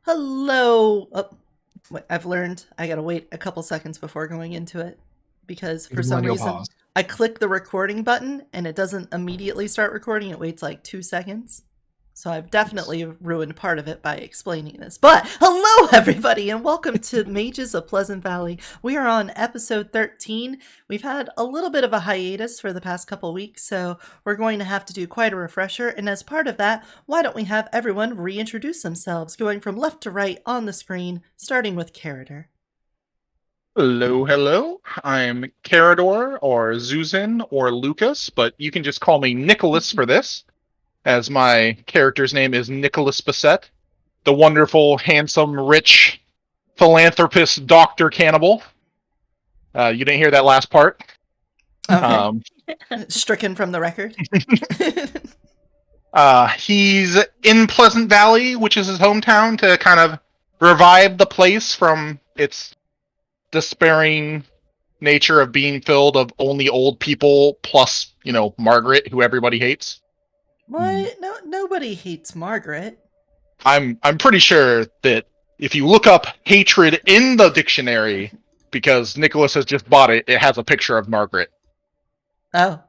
Hello. Oh, I've learned I gotta wait a couple seconds before going into it because for The some millennial reason pause. I click the recording button and it doesn't immediately start recording. It waits like 2 seconds. So I've definitely ruined part of it by explaining this. But hello, everybody, and welcome to Mages of Pleasant Valley. We are on episode 13. We've had a little bit of a hiatus for the past couple weeks, so we're going to have to do quite a refresher. And as part of that, why don't we have everyone reintroduce themselves, going from left to right on the screen, starting with Karadur. Hello, hello. I'm Karadur, or Zuzan, or Lucas, but you can just call me Nicholas for this, as my character's name is Nicholas Bassett, the wonderful, handsome, rich, philanthropist Dr. Cannibal. You didn't hear that last part. Okay. Um, Stricken from the record. he's in Pleasant Valley, which is his hometown, to kind of revive the place from its despairing nature of being filled of only old people plus, Margaret, who everybody hates. What? No, nobody hates Margaret. I'm pretty sure that if you look up hatred in the dictionary, because Nicholas has just bought it, it has a picture of Margaret. Oh.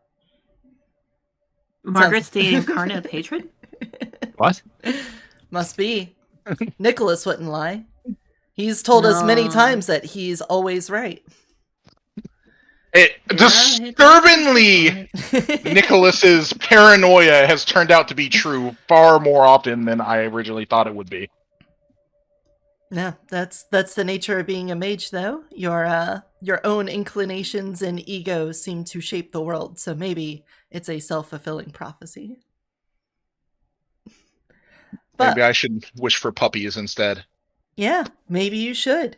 Margaret's the incarnate of hatred? What? Must be. Nicholas wouldn't lie. He's told us many times that he's always right. Disturbingly, Nicholas's paranoia has turned out to be true far more often than I originally thought it would be. No, that's the nature of being a mage, though. Your own inclinations and ego seem to shape the world, so maybe it's a self-fulfilling prophecy. But Maybe I should wish for puppies instead. yeah, maybe you should.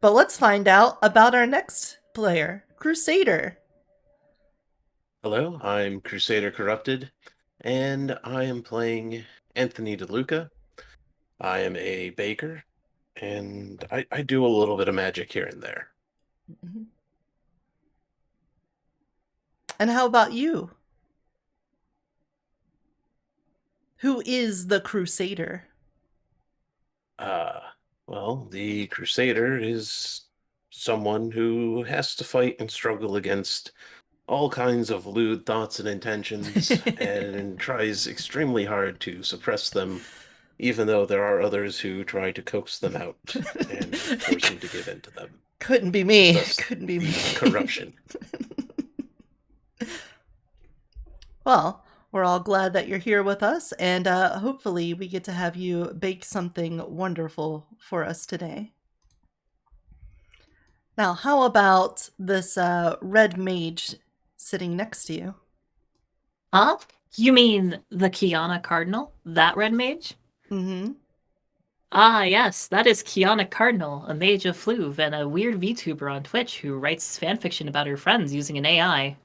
But let's find out about our next player, Crusader. Hello, I'm Crusader Corrupted, and I am playing Anthony DeLuca. I am a baker, and I do a little bit of magic here and there. Mhm. And how about you? Who is the Crusader? Well, the Crusader is someone who has to fight and struggle against all kinds of lewd thoughts and intentions and tries extremely hard to suppress them, even though there are others who try to coax them out and force them to give in to them. Couldn't be me. Thus, Couldn't be me. corruption. Well, we're all glad that you're here with us, and hopefully we get to have you bake something wonderful for us today. Now, how about this red mage sitting next to you? Huh? You mean the Kiana Cardinal? That red mage? Mm-hmm. Ah, yes, that is Kiana Cardinal, a mage of Fluve and a weird VTuber on Twitch who writes fanfiction about her friends using an AI.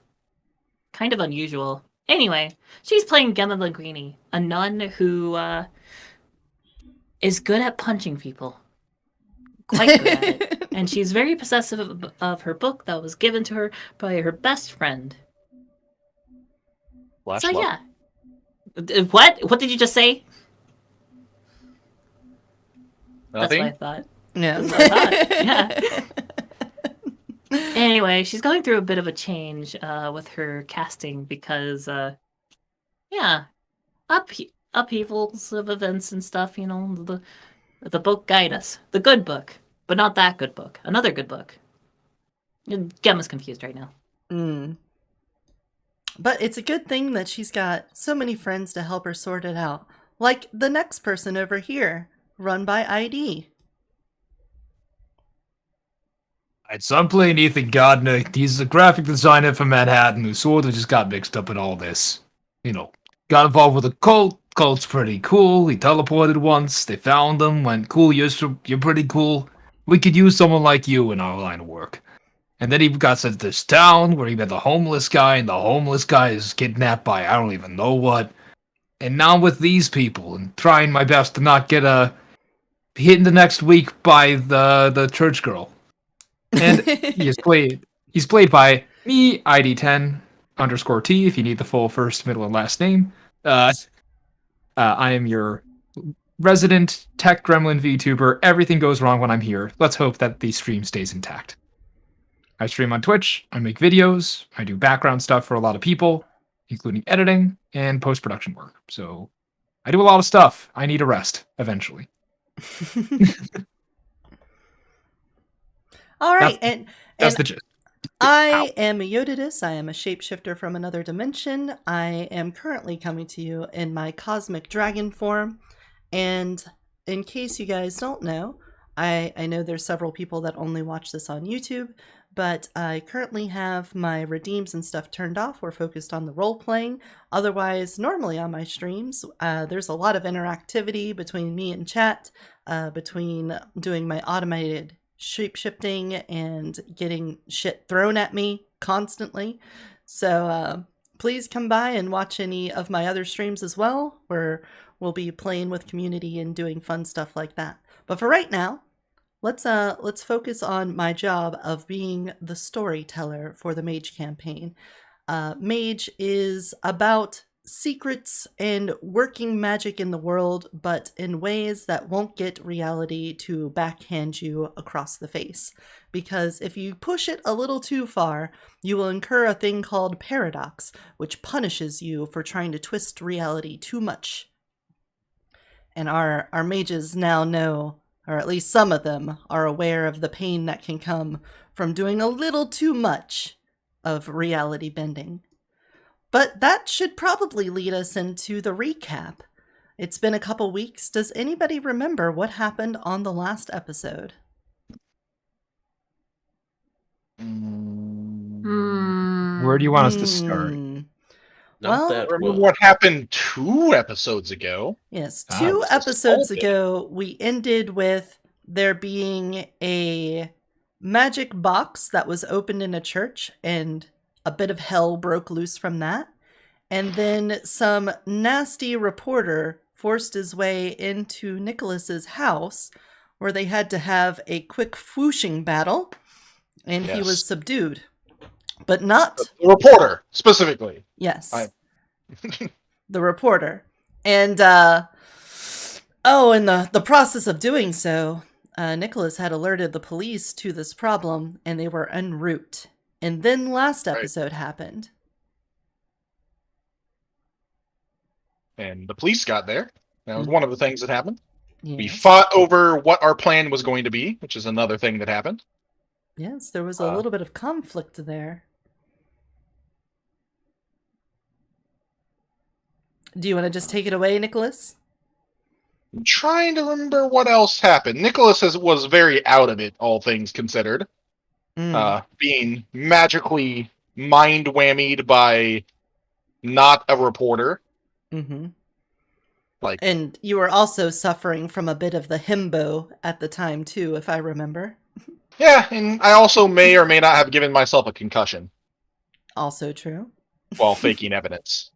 Kind of unusual. Anyway, she's playing Gemma Linguini, a nun who is good at punching people. Quite good at it. And she's very possessive of her book that was given to her by her best friend. Flash So love. yeah. What? What did you just say? Nothing? That's what I thought. Yeah. That's what I thought. Yeah. Anyway, she's going through a bit of a change with her casting because, upheavals of events and stuff. You know, the book guide us, the good book, but not that good book. Another good book. Gemma's confused right now. Mm. But it's a good thing that she's got so many friends to help her sort it out. Like the next person over here, run by ID. Alright, so I'm playing Ethan Gardner. He's a graphic designer from Manhattan who sort of just got mixed up in all this. Got involved with a cult. Cult's pretty cool. He teleported once. They found him. Went, cool, you're pretty cool. We could use someone like you in our line of work. And then he got sent to this town where he met the homeless guy, and the homeless guy is kidnapped by I don't even know what. And now I'm with these people and trying my best to not get hit in the next week by the church girl. And he's played by me, ID10_T, if you need the full first, middle, and last name. I am your resident tech gremlin VTuber. Everything goes wrong when I'm here. Let's hope that the stream stays intact. I stream on Twitch, I make videos, I do background stuff for a lot of people, including editing and post-production work. So I do a lot of stuff. I need a rest eventually. All right, That's the gist. I am Eotidiss. I am a shapeshifter from another dimension. I am currently coming to you in my cosmic dragon form. And in case you guys don't know, I know there's several people that only watch this on YouTube, but I currently have my redeems and stuff turned off. We're focused on the role playing. Otherwise, normally on my streams, there's a lot of interactivity between me and chat, between doing my automated shapeshifting and getting shit thrown at me constantly. So please come by and watch any of my other streams as well, where we'll be playing with community and doing fun stuff like that. But for right now, let's focus on my job of being the storyteller for the Mage campaign. Mage is about secrets and working magic in the world, but in ways that won't get reality to backhand you across the face. Because if you push it a little too far, you will incur a thing called paradox, which punishes you for trying to twist reality too much. And our mages now know, or at least some of them are aware of the pain that can come from doing a little too much of reality bending. But that should probably lead us into the recap. It's been a couple weeks. Does anybody remember what happened on the last episode? Where do you want us to start? Not Well, that Remember well. what happened 2 episodes ago? Yes, Ah, two let's episodes solve it. ago, we ended with there being a magic box that was opened in a church, and a bit of hell broke loose from that. And then some nasty reporter forced his way into Nicholas's house, where they had to have a quick whooshing battle, and he was Yes. subdued. But not, The reporter, specifically. yes, I- the reporter. And, in the process of doing so, Nicholas had alerted the police to this problem, and they were en route. And then last episode happened. And the police got there. That was one of the things that happened. We Yes. fought over what our plan was going to be, which is another thing that happened. Yes, there was a little bit of conflict there. Do you want to just take it away, Nicholas? I'm trying to remember what else happened. Nicholas was very out of it, all things considered. Being magically mind whammied by not a reporter. Mm-hmm. Like, And you were also suffering from a bit of the himbo at the time, too, if I remember. yeah, and I also may or may not have given myself a concussion Also true. while faking evidence.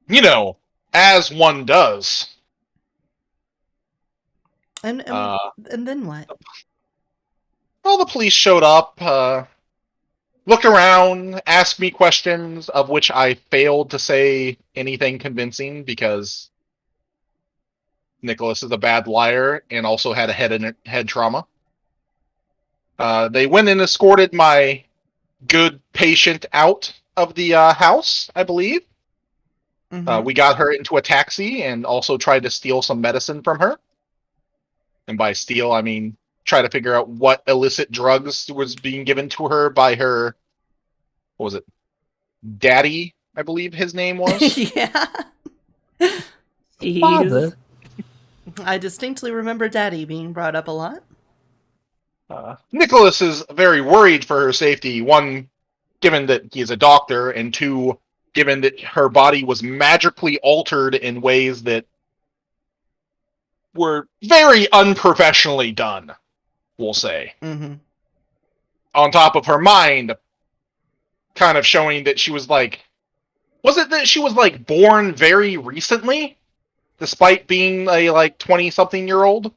You know, as one does. And then what? Well, the police showed up, looked around, asked me questions, of which I failed to say anything convincing because Nicholas is a bad liar and also had a head trauma. They went and escorted my good patient out of the house, I believe. Mm-hmm. We got her into a taxi and also tried to steal some medicine from her. And by steal, I mean try to figure out what illicit drugs was being given to her by her, what was it? Daddy, I believe his name was. Yeah. Jeez. I distinctly remember Daddy being brought up a lot. Nicholas is very worried for her safety. One, given that he is a doctor, and two, given that her body was magically altered in ways that were very unprofessionally done, we'll say. Mm-hmm. On top of her mind, kind of showing that she was like... Was it that she was, like, born very recently? Despite being a, 20-something-year-old?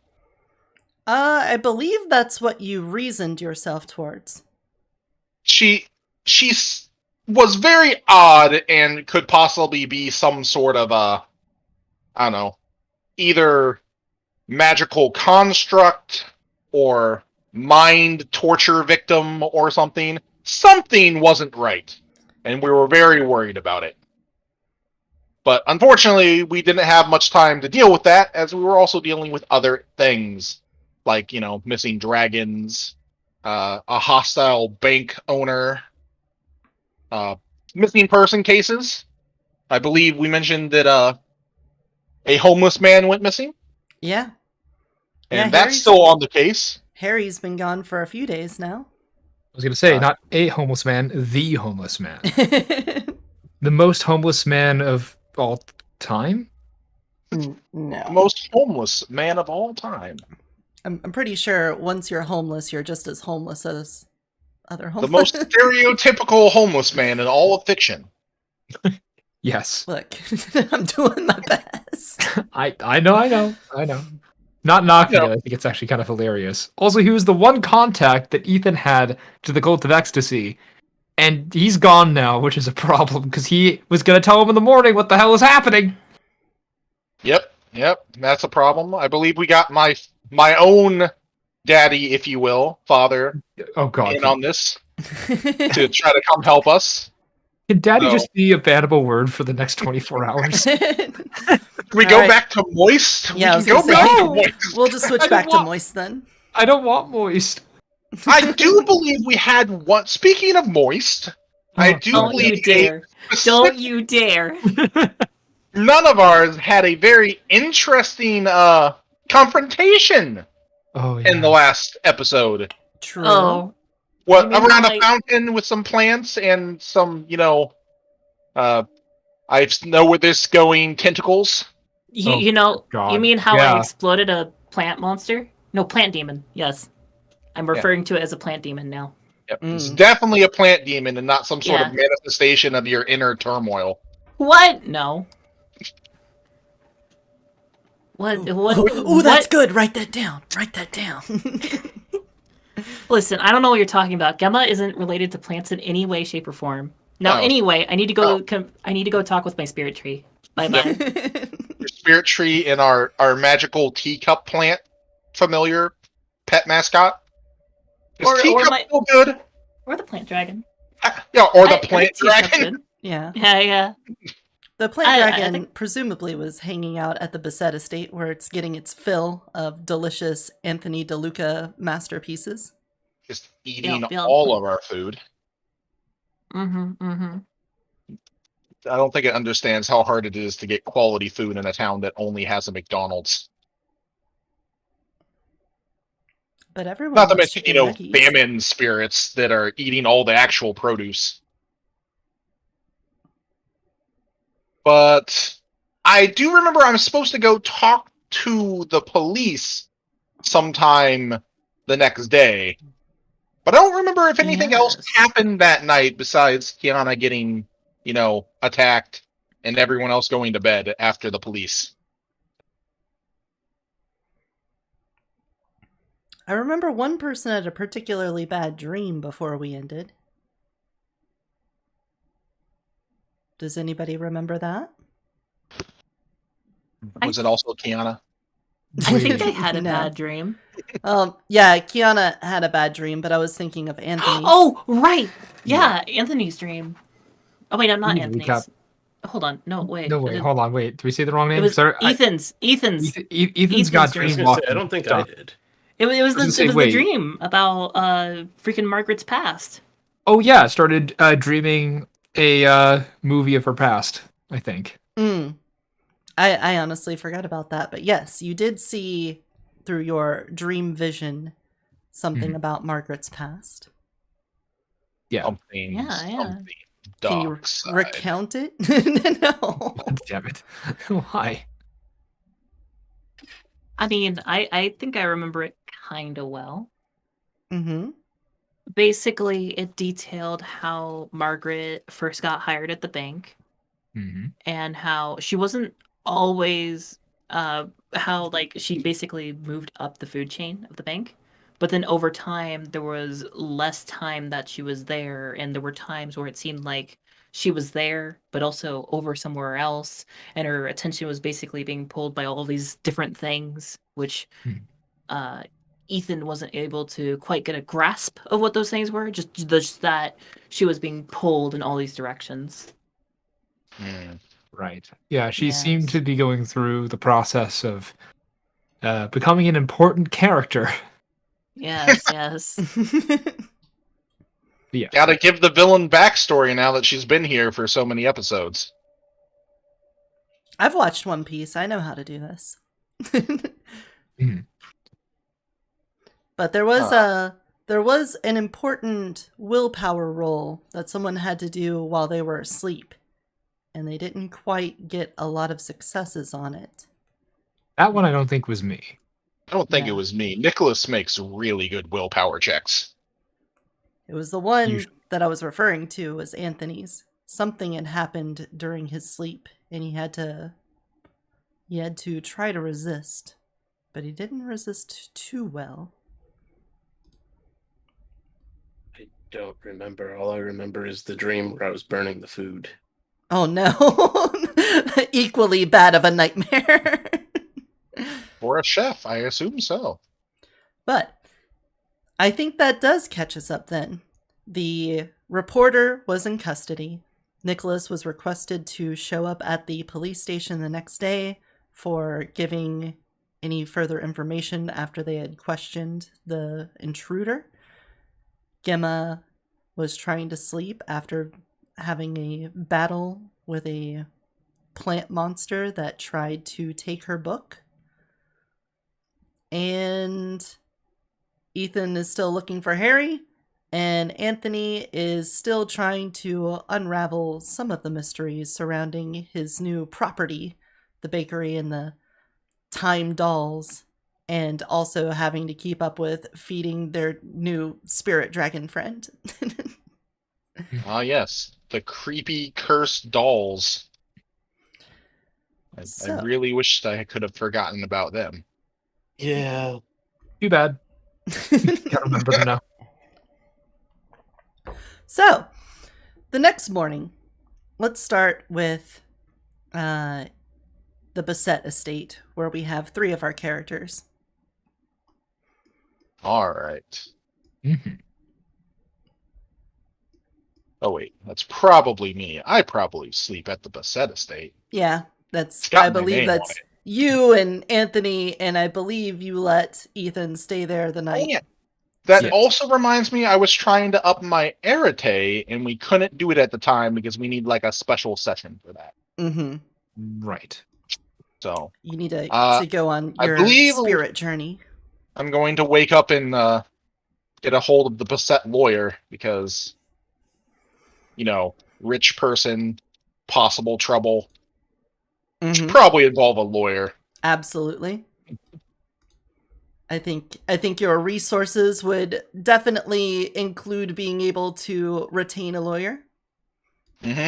I believe that's what you reasoned yourself towards. She was very odd and could possibly be some sort of I don't know, either magical construct or mind torture victim or something. Something wasn't right, and we were very worried about it. But unfortunately, we didn't have much time to deal with that, as we were also dealing with other things, like, missing dragons, a hostile bank owner, missing person cases. I believe we mentioned that a homeless man went missing, Yeah. and Yeah, that's still on the case. Harry's been gone for a few days now. I was gonna say, not a homeless man, the homeless man. The most homeless man of all time? The No. most homeless man of all time. I'm pretty sure once you're homeless, you're just as homeless as other homeless. The most stereotypical homeless man in all of fiction. Yes. Look, I'm doing my best. I know. Not knocking Yeah. it. I think it's actually kind of hilarious. Also, he was the one contact that Ethan had to the Cult of Ecstasy, and he's gone now, which is a problem because he was going to tell him in the morning what the hell is happening. Yep, that's a problem. I believe we got my own daddy, if you will, father, Oh God! in on this to try to come help us. Can Daddy No. just be a bannable word for the next 24 hours? Can we All go right. back to moist? Yeah, I we was can go gonna back say- to moist. We'll just switch I back to want- moist then. I don't want moist. I do believe we had one. Speaking of moist, I do Don't believe you dare. Don't you dare. none of ours had a very interesting confrontation Oh yeah. in the last episode. True. Oh. What, You mean around like- a fountain with some plants and some, I know where this going, tentacles. You, Oh, you know, God. you mean how Yeah. I exploded a plant monster? No, plant demon. Yes. I'm referring to it as a plant demon now. Yep. It's Mm. definitely a plant demon and not some sort Yeah. of manifestation of your inner turmoil. What? No. What? Ooh, that's good. Write that down. Write that down. Listen, I don't know what you're talking about. Gemma isn't related to plants in any way, shape, or form. Now, No. anyway, I need to go. I need to go talk with my spirit tree. Bye bye. Your spirit tree and our magical teacup plant familiar pet mascot. Is Or teacup my- still good? Or the plant dragon. Yeah, or the I plant think Teacup's dragon. good. Yeah. Yeah. The plant I dragon think- presumably was hanging out at the Bassett estate where it's getting its fill of delicious Anthony DeLuca masterpieces. Just eating Yeah. all of our food. Mm-hmm. I don't think it understands how hard it is to get quality food in a town that only has a McDonald's. But everyone Not to loves mention, chicken nuggies. famine spirits that are eating all the actual produce. But I do remember I'm supposed to go talk to the police sometime the next day. But I don't remember if anything else Yes. happened that night besides Kiana getting, attacked and everyone else going to bed after the police. I remember one person had a particularly bad dream before we ended. Does anybody remember that? Was it also Kiana? I think I had a No. bad dream. Yeah, Kiana had a bad dream, but I was thinking of Anthony's. Oh, right. Yeah, Anthony's dream. Oh wait, I'm not Need to Anthony's. recap. Hold on. No, wait. No, wait, hold on, wait. Did we say the wrong name? It was Sorry, Ethan's. Ethan's Ethan's got dream. I was dream gonna say, walking I don't think stuff. I did. It was I was the gonna say, the wait. dream about freaking Margaret's past. Oh yeah, started dreaming a movie of her past, I think. I honestly forgot about that, but yes, you did see through your dream vision something about Margaret's past. Yeah. Something. Yeah. Something. Can you Dark side. recount it? No. Damn it. Why? I mean, I think I remember it kind of well. Mm-hmm. Basically, it detailed how Margaret first got hired at the bank Mm-hmm. and how she wasn't always how like she basically moved up the food chain of the bank, but then over time there was less time that she was there, and there were times where it seemed like she was there, but also over somewhere else, and her attention was basically being pulled by all these different things, which uh, Ethan wasn't able to quite get a grasp of what those things were. Just that she was being pulled in all these directions. Hmm. Right. Yeah, she seemed Yes. to be going through the process of becoming an important character. Yes, yes. Yeah. Gotta give the villain backstory now that she's been here for so many episodes. I've watched One Piece. I know how to do this. Mhm. But there was Huh. an important willpower roll that someone had to do while they were asleep, and they didn't quite get a lot of successes on it. That one I don't think was me. I don't think it No. was me. Nicholas makes really good willpower checks. It was the one Usually. that I was referring to was Anthony's. Something had happened during his sleep, and he had to try to resist, but he didn't resist too well. I don't remember. All I remember is the dream where I was burning the food. Oh no. Equally bad of a nightmare. For a chef, I assume so. But I think that does catch us up then. The reporter was in custody. Nicholas was requested to show up at the police station the next day for giving any further information after they had questioned the intruder. Gemma was trying to sleep after having a battle with a plant monster that tried to take her book. And Ethan is still looking for Harry, and Anthony is still trying to unravel some of the mysteries surrounding his new property, the bakery and the time dolls, and also having to keep up with feeding their new spirit dragon friend. Ah, yes. The creepy cursed dolls. I So, really wished I could have forgotten about them. Yeah. Too bad. Can't remember them now. so the next morning, let's start with the Bassett estate, where we have 3 of our characters. Alright. Mhm. Oh, wait. That's probably me. I probably sleep at the Bassett estate. Yeah, It's got I my believe name on that's it. you and Anthony, and I believe you let Ethan stay there the Oh, night. yeah. That Yes. also reminds me, I was trying to up my Arete, and we couldn't do it at the time because we need like a special session for that. Mm-hmm. Right. So, You need uh, to go on I your believe spirit journey. I'm going to wake up and get a hold of the Bassett lawyer because, rich person, possible trouble. Should Mm-hmm. probably involve a lawyer. Absolutely. I think your resources would definitely include being able to retain a lawyer Mm-hmm.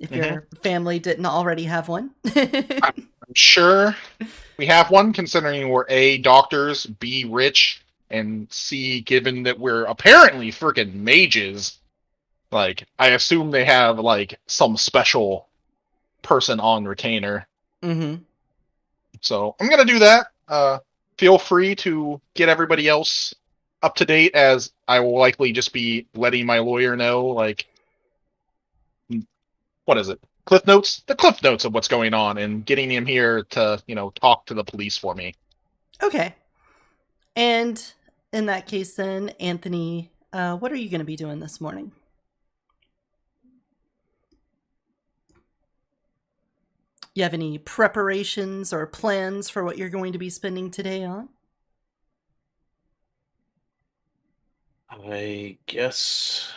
if Mm-hmm. your family didn't already have one. I'm sure we have one, considering we're A, doctors, B, rich, and C, given that we're apparently freaking mages. Like, I assume they have, like, some special person on retainer. Mm-hmm. So, I'm gonna do that. Feel free to get everybody else up to date, as I will likely just be letting my lawyer know, like, what is it? Cliff notes? The cliff notes of what's going on, and getting him here to, talk to the police for me. Okay. And in that case, then, Anthony, what are you going to be doing this morning? You have any preparations or plans for what you're going to be spending today on? I guess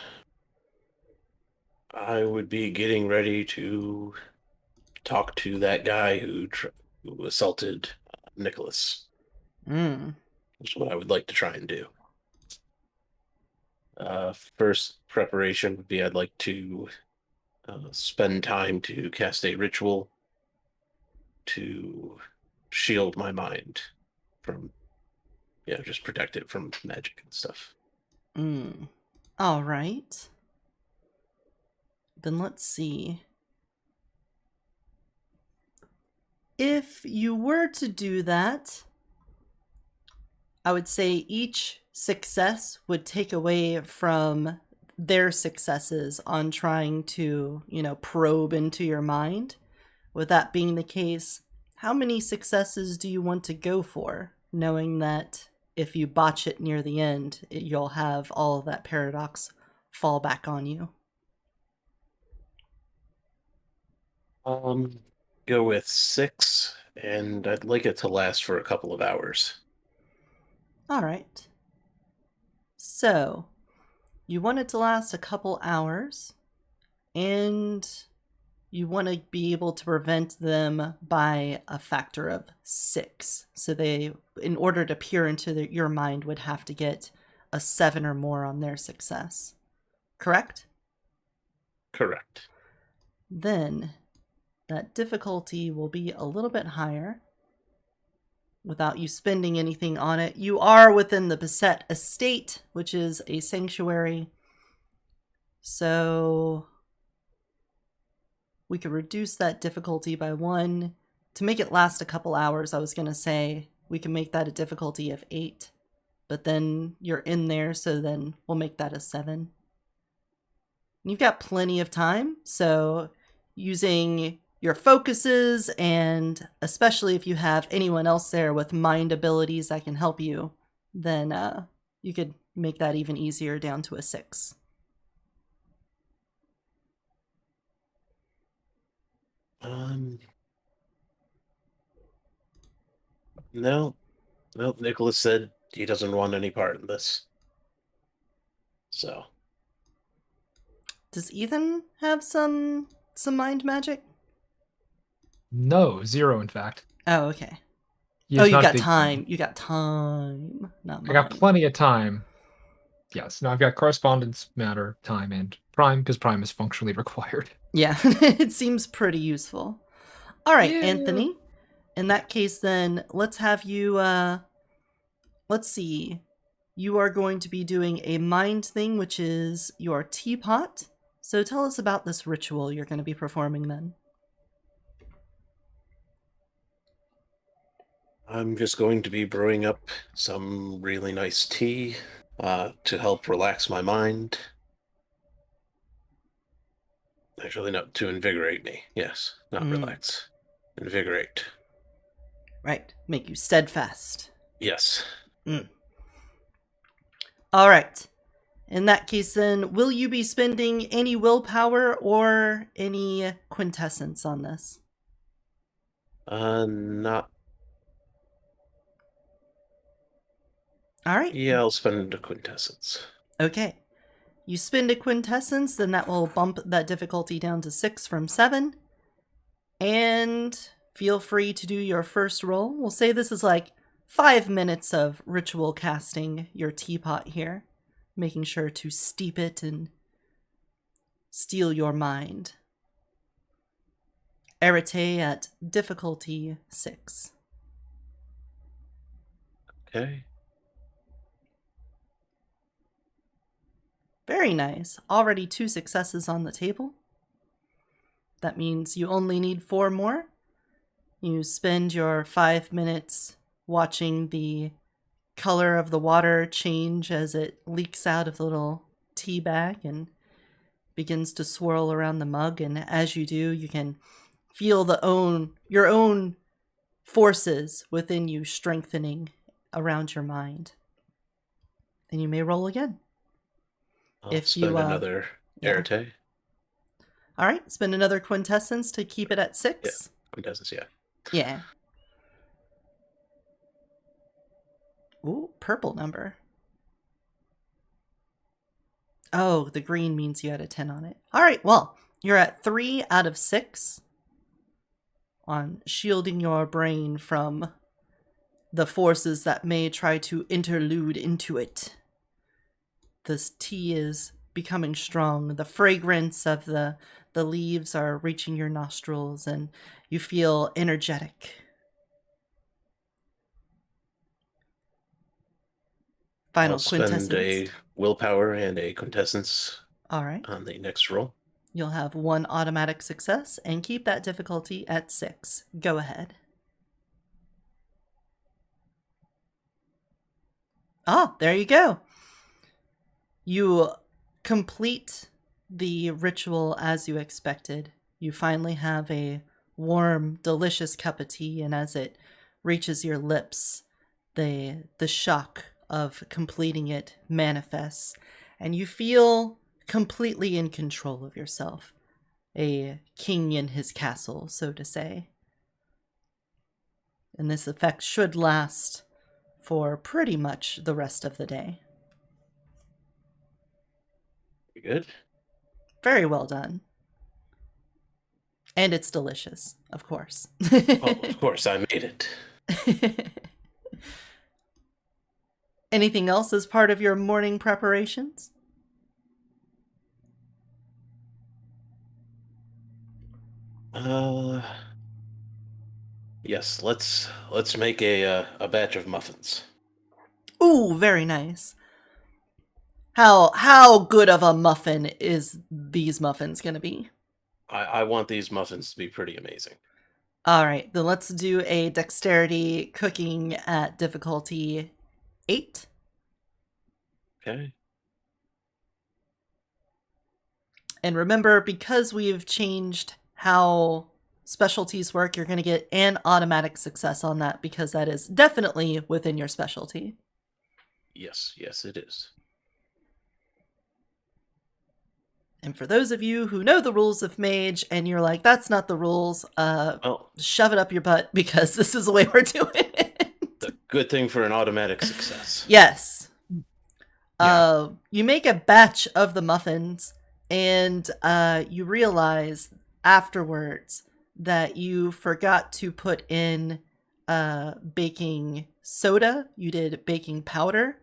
I would be getting ready to talk to that guy who assaulted Nicholas. Mm. That's what I would like to try and do. First preparation would be I'd like to spend time to cast a ritual to shield my mind from, just protect it from magic and stuff. Mm. All right. then let's see. If you were to do that, I would say each success would take away from their successes on trying to, probe into your mind. With that being the case, how many successes do you want to go for, knowing that if you botch it near the end, you'll have all of that paradox fall back on you? Go with 6, and I'd like it to last for a couple of hours. All right. So, you want it to last a couple hours, and you want to be able to prevent them by a factor of 6. So they, in order to peer into your mind, would have to get a 7 or more on their success. Correct? Correct. Then that difficulty will be a little bit higher without you spending anything on it. You are within the Beset Estate, which is a sanctuary. So we could reduce that difficulty by 1. To make it last a couple hours, I was going to say we can make that a difficulty of 8. But then you're in there, so then we'll make that a 7. You've got plenty of time, so using your focuses, and especially if you have anyone else there with mind abilities that can help you, then you could make that even easier down to a 6. No, Nicholas said he doesn't want any part in this. So. Does Ethan have some mind magic? No, 0 in fact. Oh, okay. He Oh, is you not got big time. time. You got time. Not I got mind. plenty of time. Yes, no, I've got correspondence, matter, time, and prime, because prime is functionally required. Yeah, it seems pretty useful. All right, Yeah. Anthony. In that case, then, let's have you, let's see. You are going to be doing a mind thing, which is your teapot. So tell us about this ritual you're going to be performing then. I'm just going to be brewing up some really nice tea to help relax my mind. Actually, no, to invigorate me. Yes, not relax. Invigorate. Right, make you steadfast. Yes. All right. In that case, then, will you be spending any willpower or any quintessence on this? Not. All right. Yeah, I'll spend a quintessence. Okay. You spend a quintessence, then that will bump that difficulty down to 6 from 7. And feel free to do your first roll. We'll say this is like 5 minutes of ritual casting your teapot here, making sure to steep it and steal your mind. Arete at difficulty 6. Okay. Very nice. Already 2 successes on the table. That means you only need 4 more. You spend your 5 minutes watching the color of the water change as it leaks out of the little tea bag and begins to swirl around the mug. And as you do, you can feel your own forces within you strengthening around your mind. And you may roll again. I'll spend another Arete. All right, spend another quintessence to keep it at 6. Yeah, quintessence, yeah. Yeah. Ooh, purple number. Oh, the green means you had a 10 on it. All right, well, you're at 3 out of 6 on shielding your brain from the forces that may try to interlude into it. This tea is becoming strong. The fragrance of the leaves are reaching your nostrils, and you feel energetic. Final I'll spend quintessence. a willpower and a quintessence All right. on the next roll. You'll have 1 automatic success and keep that difficulty at 6. Go ahead. Ah, there you go. You complete the ritual as you expected. You finally have a warm, delicious cup of tea, and as it reaches your lips, the shock of completing it manifests, and you feel completely in control of yourself. A king in his castle, so to say. And this effect should last for pretty much the rest of the day. Good. Very well done. And it's delicious, of course. Oh, of course, I made it. Anything else as part of your morning preparations? Yes, let's make a batch of muffins. Ooh, very nice. How good of a muffin is these muffins going to be? I want these muffins to be pretty amazing. All right, then let's do a dexterity cooking at difficulty 8. Okay. And remember, because we've changed how specialties work, you're going to get an automatic success on that because that is definitely within your specialty. Yes, it is. And for those of you who know the rules of Mage and you're like, that's not the rules, Well, shove it up your butt because this is the way we're doing it. the good thing for an automatic success. Yes. Yeah. You make a batch of the muffins and you realize afterwards that you forgot to put in baking soda. You did baking powder.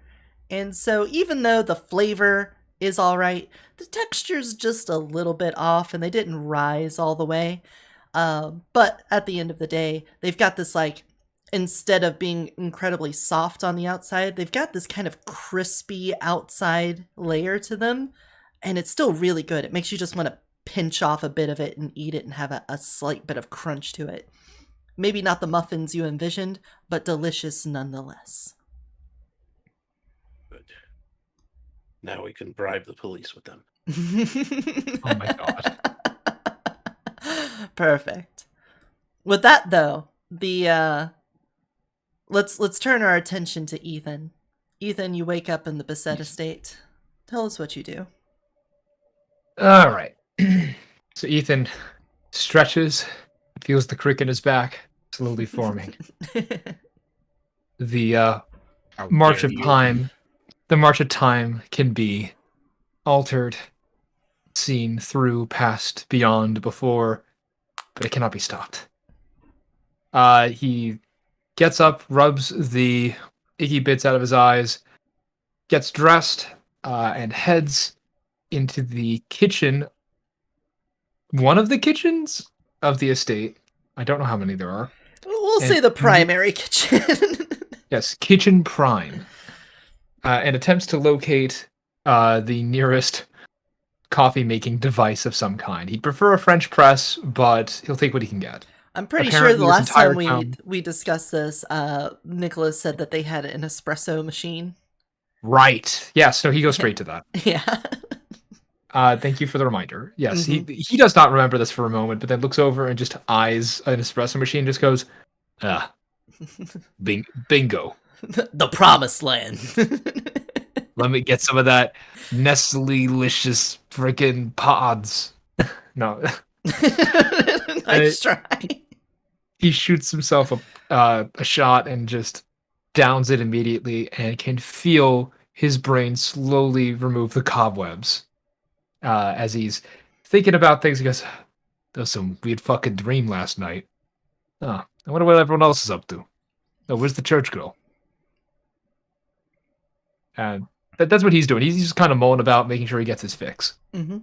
And so even though the flavor is all right, the texture's just a little bit off and they didn't rise all the way. But at the end of the day, they've got this like, instead of being incredibly soft on the outside, they've got this kind of crispy outside layer to them. And it's still really good. It makes you just want to pinch off a bit of it and eat it and have a slight bit of crunch to it. Maybe not the muffins you envisioned, but delicious nonetheless. Good. Now we can bribe the police with them. Oh my god. Perfect. With that though, the let's turn our attention to Ethan. Ethan, you wake up in the Beset estate. Tell us what you do. All right. So Ethan stretches, feels the crick in his back slowly forming. The How march dare of you. time, the march of time can be altered, seen through, past, beyond, before, but it cannot be stopped. He gets up, rubs the icky bits out of his eyes, gets dressed, and heads into the kitchen. One of the kitchens of the estate. I don't know how many there are. We'll And say the primary kitchen. Yes, Kitchen Prime. And attempts to locate the nearest coffee-making device of some kind. He'd prefer a French press, but he'll take what he can get. I'm pretty sure Apparently, the this last time entire town- we discussed this, Nicholas said that they had an espresso machine. Right. Yeah, so he goes straight to that. Yeah. Thank you for the reminder. Yes, he does not remember this for a moment, but then looks over and just eyes an espresso machine and just goes, bingo. The promised land. Let me get some of that Nestle-licious freaking pods. No. Nice try. He shoots himself a shot and just downs it immediately and can feel his brain slowly remove the cobwebs. As he's thinking about things, he goes, that was some weird fucking dream last night. Oh, I wonder what everyone else is up to. Oh, where's the church girl? And that's what he's doing. He's just kind of mulling about, making sure he gets his fix. Mm-hmm.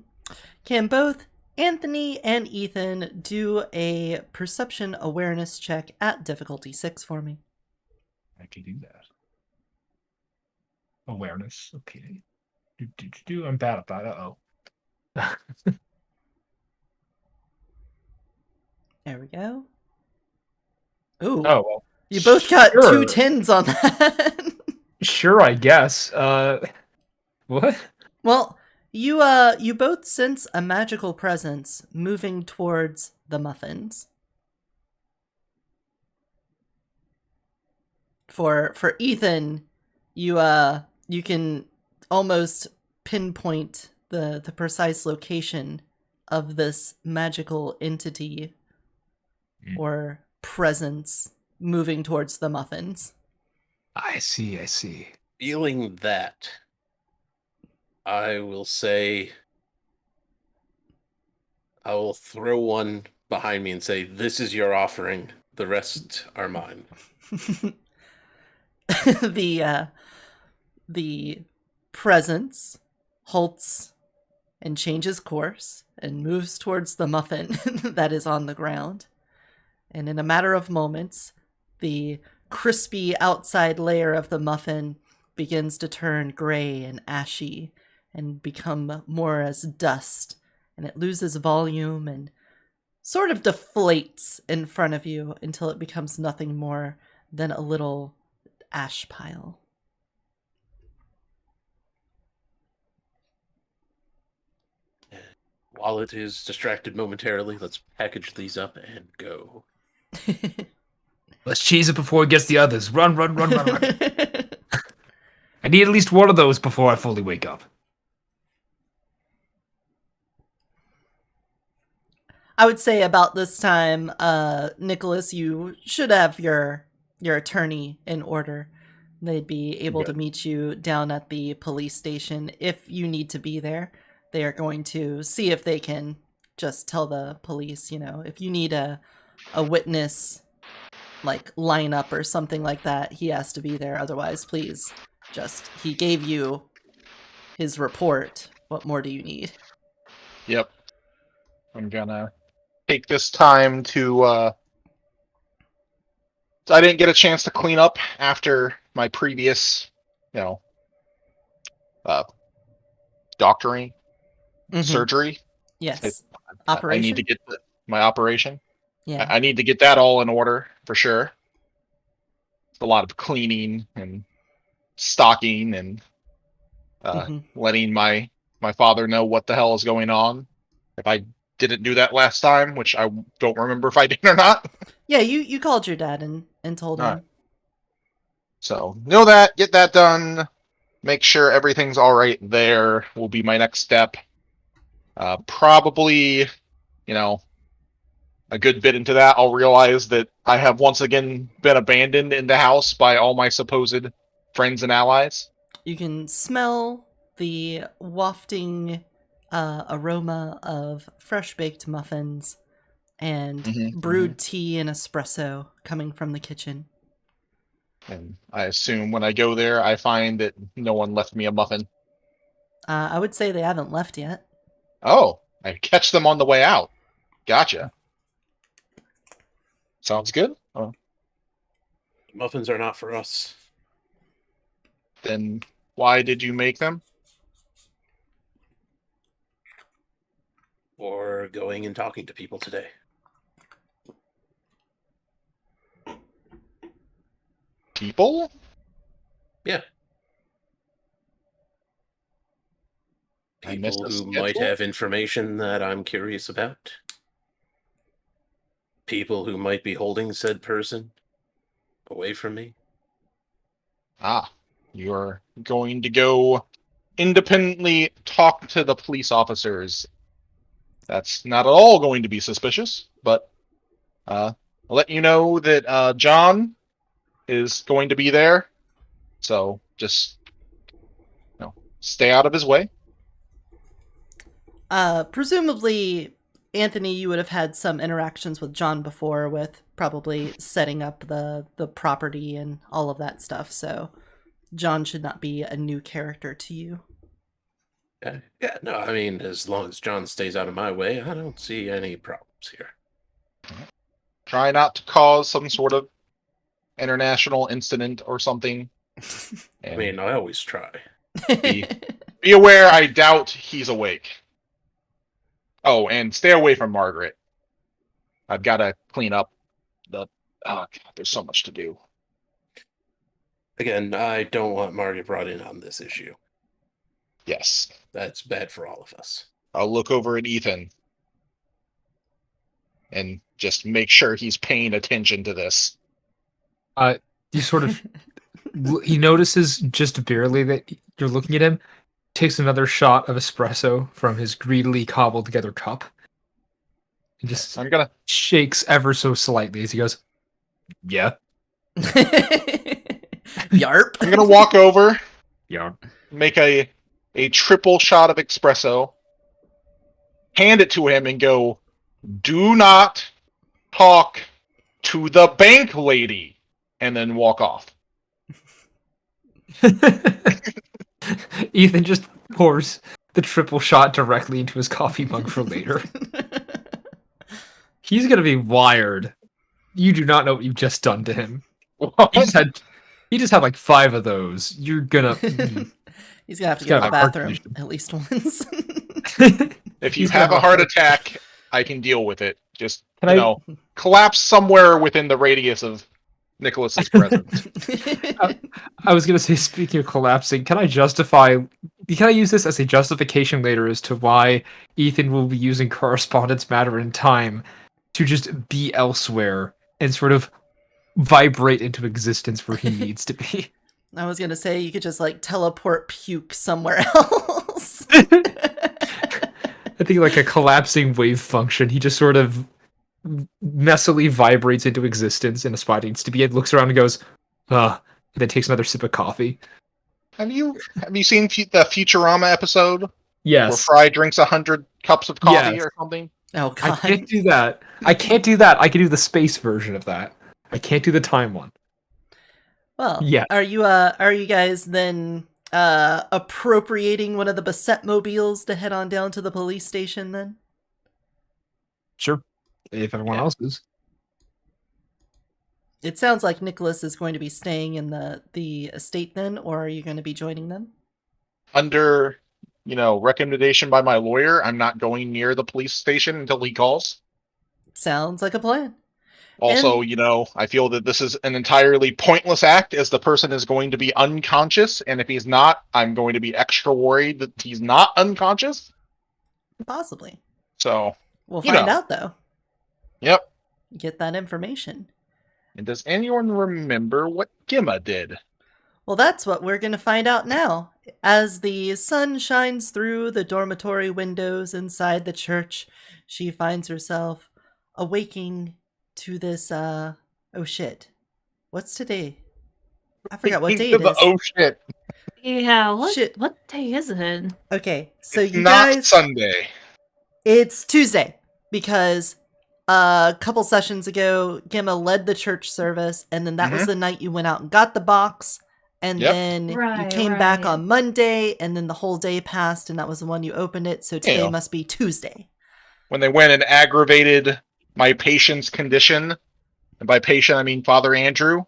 Can both Anthony and Ethan do a perception awareness check at difficulty 6 for me? I can do that. Awareness. Okay. I'm bad at that. Uh-oh. There we go. Ooh. Oh, well. You both got Sure. 2 tens on that. Sure, I guess. What? Well, you both sense a magical presence moving towards the muffins. For Ethan, you can almost pinpoint the precise location of this magical entity or presence moving towards the muffins. I see. Feeling that, I will say, I will throw one behind me and say, "This is your offering. The rest are mine." The presence halts and changes course and moves towards the muffin that is on the ground. And in a matter of moments, the crispy outside layer of the muffin begins to turn gray and ashy and become more as dust, and it loses volume and sort of deflates in front of you until it becomes nothing more than a little ash pile. While it is distracted momentarily, let's package these up and go. Let's cheese it before it gets the others. Run. I need at least one of those before I fully wake up. I would say about this time, Nicholas, you should have your attorney in order. They'd be able to meet you down at the police station if you need to be there. They are going to see if they can just tell the police, if you need a witness, like lineup or something like that, he has to be there. Otherwise, please, he gave you his report. What more do you need? Yep. I'm gonna take this time to, I didn't get a chance to clean up after my previous, doctoring surgery. Yes. I need to get my operation. Yeah. I need to get that all in order for sure. It's a lot of cleaning and stocking and letting my father know what the hell is going on. If I didn't do that last time, which I don't remember if I did or not. Yeah, you called your dad and told him. Right. So know that, get that done, make sure everything's all right there will be my next step. Probably, a good bit into that, I'll realize that I have once again been abandoned in the house by all my supposed friends and allies. You can smell the wafting aroma of fresh baked muffins and brewed tea and espresso coming from the kitchen. And I assume when I go there, I find that no one left me a muffin. I would say they haven't left yet. Oh, I catch them on the way out. Gotcha. Sounds good. Muffins are not for us. Then why did you make them? For going and talking to people today. People? Yeah. I missed People a who might schedule? have information that I'm curious about. People who might be holding said person away from me. Ah, you're going to go independently talk to the police officers. That's not at all going to be suspicious, but I'll let you know that John is going to be there. So just stay out of his way. Presumably, Anthony, you would have had some interactions with John before with probably setting up the property and all of that stuff, so John should not be a new character to you. Yeah, no, I mean, as long as John stays out of my way, I don't see any problems here. Try not to cause some sort of international incident or something. I mean, I always try. Be aware, I doubt he's awake. Oh, and stay away from Margaret. I've got to clean up the. Oh God, there's so much to do. Again, I don't want Margaret brought in on this issue. Yes, That's bad for all of us. I'll look over at Ethan and just make sure he's paying attention to this. You sort of he notices just barely that you're looking at him, takes another shot of espresso from his greedily cobbled together cup, and just I'm gonna. shakes ever so slightly as he goes, "Yeah, Yarp. I'm gonna walk over, yeah." make a triple shot of espresso, hand it to him, and go, "Do not talk to the bank lady," and then walk off. Ethan just pours the triple shot directly into his coffee mug for later. He's gonna be wired. You do not know what you've just done to him. He just had like 5 of those. You're gonna. He's gonna have to He's go to got the a heart bathroom condition. at least once. If you He's have gonna a heart attack, I can deal with it. Just Can collapse somewhere within the radius of Nicholas's presence. I was gonna say, speaking of collapsing, can I use this as a justification later as to why Ethan will be using correspondence matter in time to just be elsewhere and sort of vibrate into existence where he needs to be? I was gonna say you could just like teleport puke somewhere else. I think like a collapsing wave function, he just sort of messily vibrates into existence in a spot he needs to be in, looks around and goes, and then takes another sip of coffee. Have you seen the Futurama episode where Yes. Fry drinks 100 cups of coffee Yes. or something? Oh I god. can't do that. I can't do that. I can do the space version of that. I can't do the time one. Well, Yeah. are you guys then appropriating one of the Beset mobiles to head on down to the police station then? Sure. If everyone Yeah. else is. It sounds like Nicholas is going to be staying in the estate then, or are you going to be joining them? Under, recommendation by my lawyer, I'm not going near the police station until he calls. Sounds like a plan. Also, I feel that this is an entirely pointless act as the person is going to be unconscious, and if he's not, I'm going to be extra worried that he's not unconscious. Possibly. So, We'll find out though. Yep. Get that information. And does anyone remember what Gimma did? Well, that's what we're going to find out now. As the sun shines through the dormitory windows inside the church, she finds herself awaking to this, oh shit. What's today? I forgot what day it is. Oh shit. Yeah, what Shit. what day is it? Okay, so It's you not guys... Sunday. It's Tuesday, because a couple sessions ago, Gemma led the church service, and then that was the night you went out and got the box, and then you came back on Monday, and then the whole day passed, and that was the one you opened it, so today must be Tuesday. When they went and aggravated my patient's condition, and by patient I mean Father Andrew,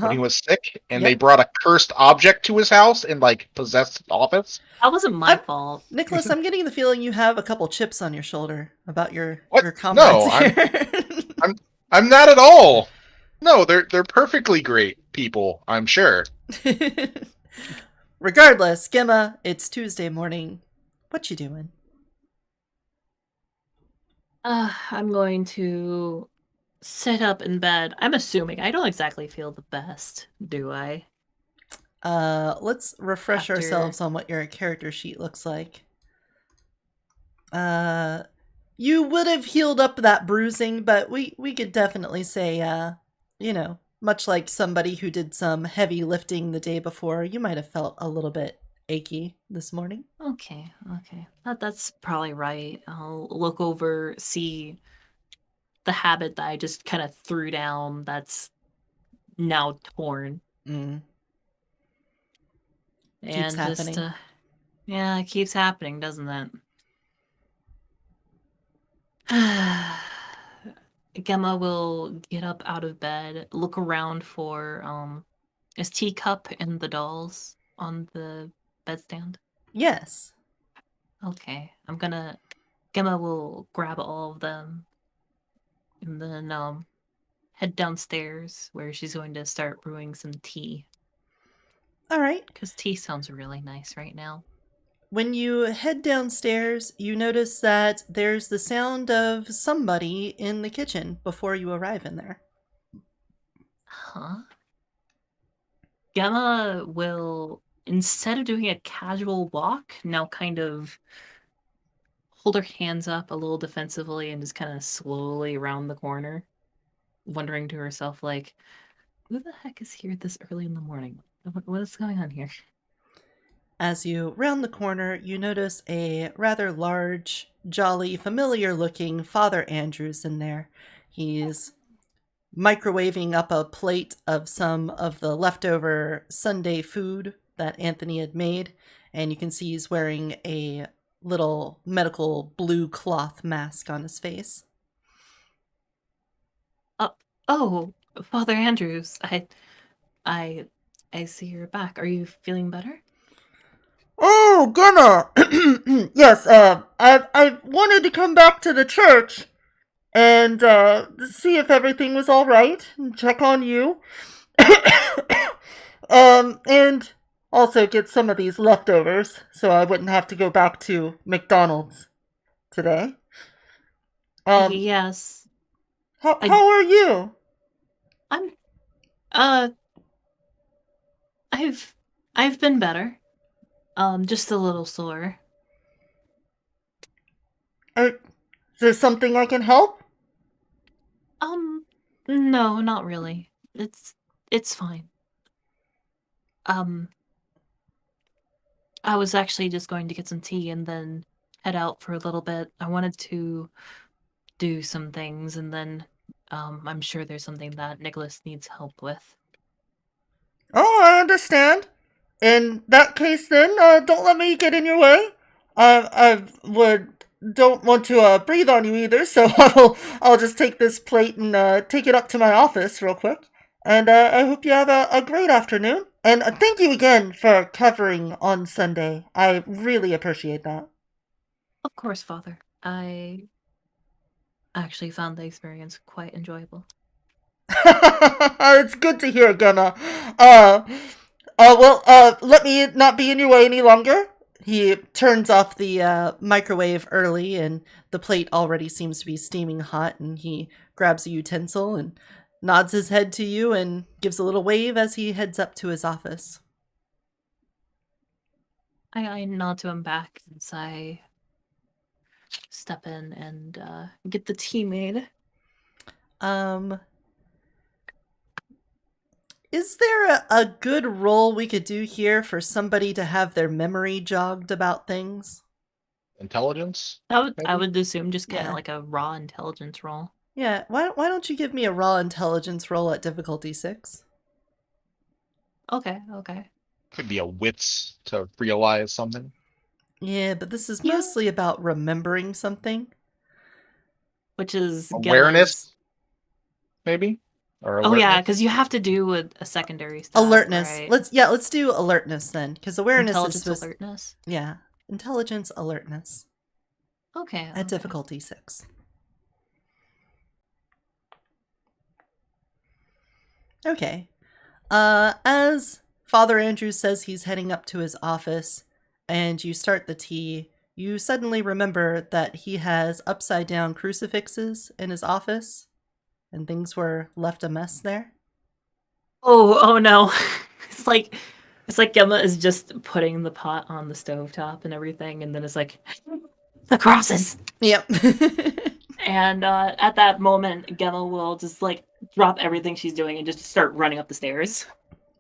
when he was sick, and they brought a cursed object to his house and possessed his office. That wasn't my fault. Nicholas, I'm getting the feeling you have a couple chips on your shoulder about your comrades No, here. I'm not at all. No, they're perfectly great people, I'm sure. Regardless, Gemma, it's Tuesday morning. What you doing? I'm going to sit up in bed. I'm assuming I don't exactly feel the best, do I? Let's refresh ourselves on what your character sheet looks like. You would have healed up that bruising, but we could definitely say, much like somebody who did some heavy lifting the day before, you might have felt a little bit achy this morning. Okay. That's probably right. I'll look over, see the habit that I just kind of threw down that's now torn. Keeps And happening. just, it keeps happening, doesn't it? Gemma will get up out of bed, look around for is teacup and the dolls on the bedstand? Yes. Okay. Gemma will grab all of them, and then head downstairs where she's going to start brewing some tea. All right. Because tea sounds really nice right now. When you head downstairs, you notice that there's the sound of somebody in the kitchen before you arrive in there. Huh? Gemma will, instead of doing a casual walk, now kind of hold her hands up a little defensively and just kind of slowly around the corner, wondering to herself, like, who the heck is here this early in the morning? What is going on here? As you round the corner, you notice a rather large, jolly, familiar-looking Father Andrews in there. He's microwaving up a plate of some of the leftover Sunday food that Anthony had made, and you can see he's wearing a little medical blue cloth mask on his face. Oh, Father Andrews, I see you're back. Are you feeling better? Oh, Gemma! Yes, I wanted to come back to the church and see if everything was all right and check on you. And also get some of these leftovers so I wouldn't have to go back to McDonald's today. Yes. How are you? I'm I've been better. Just a little sore. Is there something I can help? No, not really. It's fine. I was actually just going to get some tea and then head out for a little bit. I wanted to do some things, and then I'm sure there's something that Nicholas needs help with. Oh, I understand. In that case, then, don't let me get in your way. Don't want to breathe on you either, so I'll just take this plate and take it up to my office real quick. And I hope you have a great afternoon. And thank you again for covering on Sunday. I really appreciate that. Of course, Father. I actually found the experience quite enjoyable. It's good to hear, Gemma. Let me not be in your way any longer. He turns off the microwave early, and the plate already seems to be steaming hot, and he grabs a utensil and nods his head to you and gives a little wave as he heads up to his office. I nod to him back as I step in and get the tea made. Is there a good role we could do here for somebody to have their memory jogged about things? Intelligence? I maybe? would assume just kind of Yeah. like a raw intelligence roll. Yeah, why don't you give me a raw intelligence roll at difficulty 6? Okay. Could be a wits to realize something. Yeah, but this is Yeah. mostly about remembering something. Which is Awareness, maybe? Or Oh yeah, alertness? because you have to do a secondary stat, Alertness. right? Let's do alertness then, because awareness Intelligence is supposed. alertness. Yeah, intelligence alertness Okay. at difficulty 6. Okay. As Father Andrews says he's heading up to his office, and you start the tea, you suddenly remember that he has upside down crucifixes in his office, and things were left a mess there. Oh no! It's like Gemma is just putting the pot on the stovetop and everything, and then it's like the crosses. Yep. And at that moment, Gemma will just like drop everything she's doing and just start running up the stairs.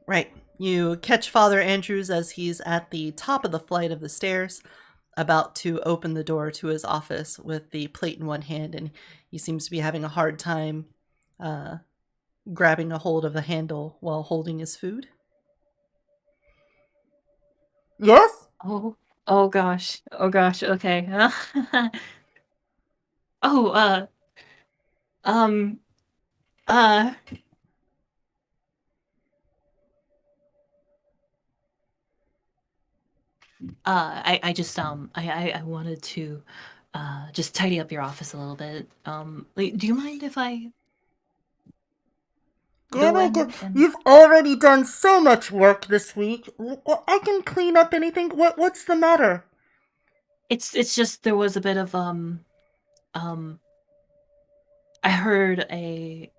Right. You catch Father Andrews as he's at the top of the flight of the stairs, about to open the door to his office with the plate in one hand, and he seems to be having a hard time grabbing a hold of the handle while holding his food. Yes? Oh gosh. Okay. Oh, um, uh, I just I wanted to just tidy up your office a little bit. Do you mind if I go in and... You've already done so much work this week. I can clean up anything. What's the matter? It's just there was a bit of I heard a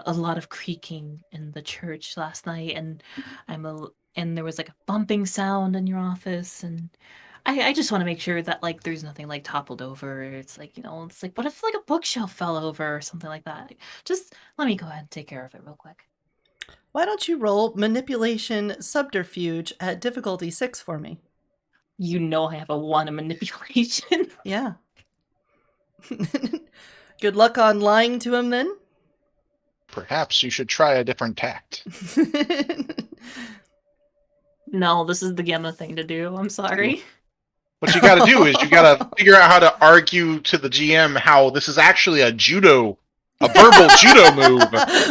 lot of creaking in the church last night, and and there was like a bumping sound in your office, and I just want to make sure that like there's nothing like toppled over. It's like, it's like, what if like a bookshelf fell over or something like that? Just let me go ahead and take care of it real quick. Why don't you roll manipulation subterfuge at difficulty 6 for me? You know I have a 1 in manipulation. Yeah. Good luck on lying to him then. Perhaps you should try a different tact. No, this is the Gemma thing to do. I'm sorry. What you gotta do is you gotta figure out how to argue to the GM how this is actually a verbal judo move.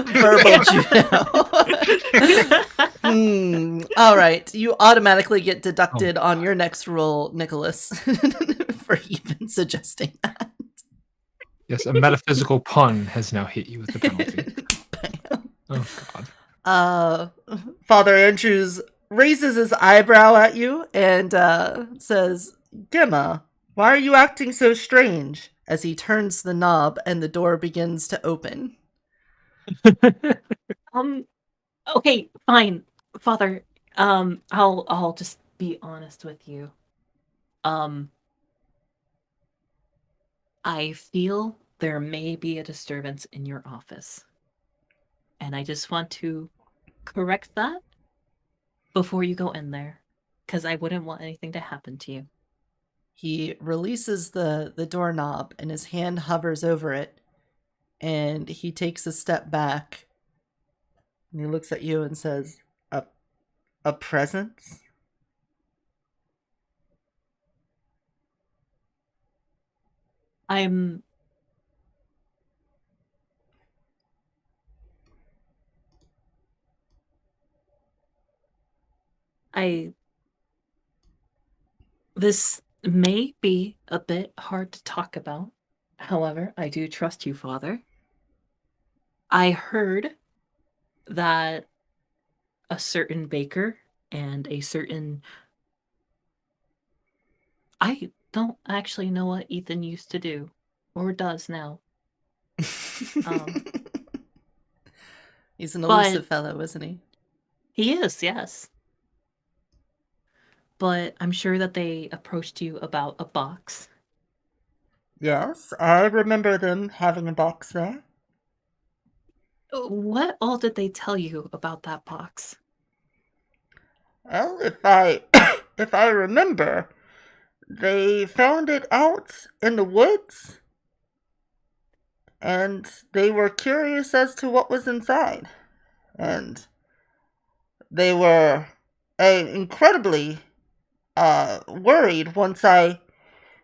Verbal judo. All right. You automatically get deducted on your next roll, Nicholas, for even suggesting that. Yes, a metaphysical pun has now hit you with the penalty. Bam. Oh, God. Father Andrews raises his eyebrow at you and says, Gemma, why are you acting so strange? As he turns the knob and the door begins to open. Okay, fine, Father. I'll just be honest with you. I feel there may be a disturbance in your office. And I just want to correct that before you go in there, because I wouldn't want anything to happen to you. He releases the doorknob and his hand hovers over it. And he takes a step back. And he looks at you and says, a presence? This may be a bit hard to talk about. However, I do trust you, Father. I heard that a certain baker and a certain... I don't actually know what Ethan used to do, or does now. He's an elusive fellow, isn't he? He is, yes. But I'm sure that they approached you about a box. Yes, I remember them having a box there. What all did they tell you about that box? Well, if I remember, they found it out in the woods, and they were curious as to what was inside. And they were incredibly worried once I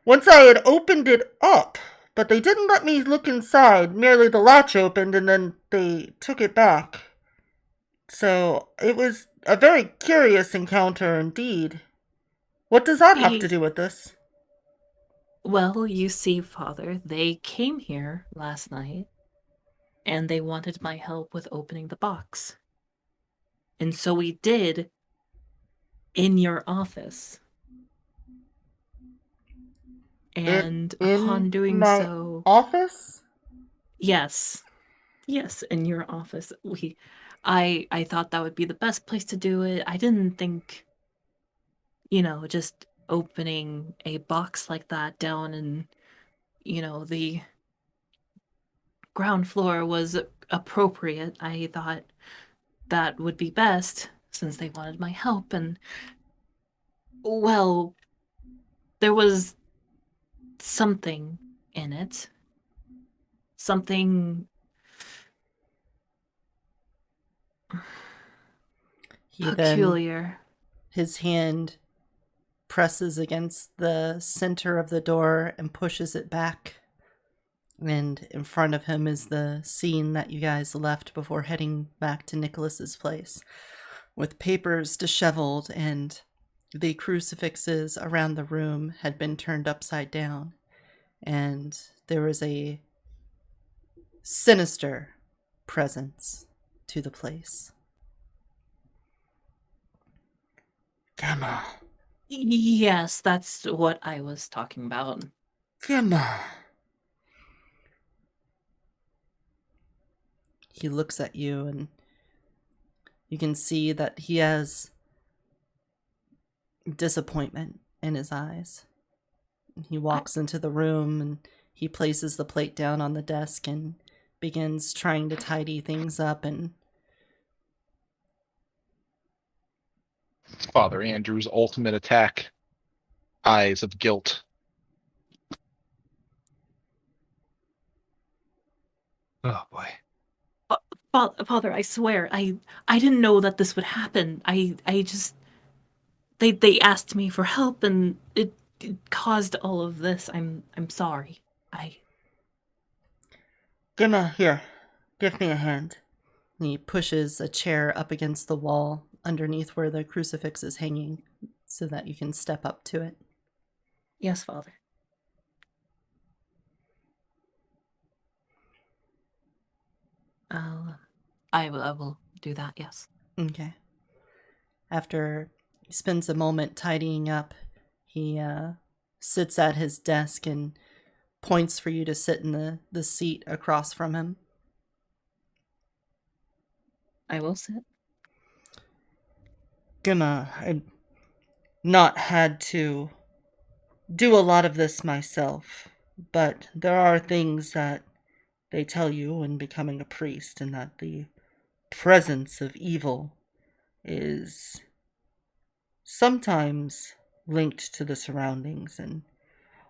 had opened it up, but they didn't let me look inside. Merely the latch opened and then they took it back. So it was a very curious encounter indeed. What does that have to do with this? Well, you see, Father, they came here last night and they wanted my help with opening the box. And so we did in your office. And upon doing so... office? Yes. Yes, in your office. I thought that would be the best place to do it. I didn't think, just opening a box like that down in, the ground floor was appropriate. I thought that would be best since they wanted my help. And, well, there was something in it. Something peculiar. Then his hand presses against the center of the door and pushes it back. And in front of him is the scene that you guys left before heading back to Nicholas's place, with papers disheveled and the crucifixes around the room had been turned upside down. and there was a sinister presence to the place. Gemma. Yes, that's what I was talking about. Gemma. He looks at you, and you can see that he has disappointment in his eyes. He walks into the room, and he places the plate down on the desk and begins trying to tidy things up. And Father Andrew's ultimate attack. Eyes of guilt. Oh boy. Father, I swear, I didn't know that this would happen. I just they asked me for help, and it caused all of this. I'm sorry. Gemma, here. Give me a hand. And he pushes a chair up against the wall underneath where the crucifix is hanging so that you can step up to it. Yes, Father. I will do that, yes. Okay. After he spends a moment tidying up, he sits at his desk and points for you to sit in the seat across from him. I will sit. Gemma, I've not had to do a lot of this myself, but there are things that they tell you when becoming a priest, and that the presence of evil is sometimes linked to the surroundings. And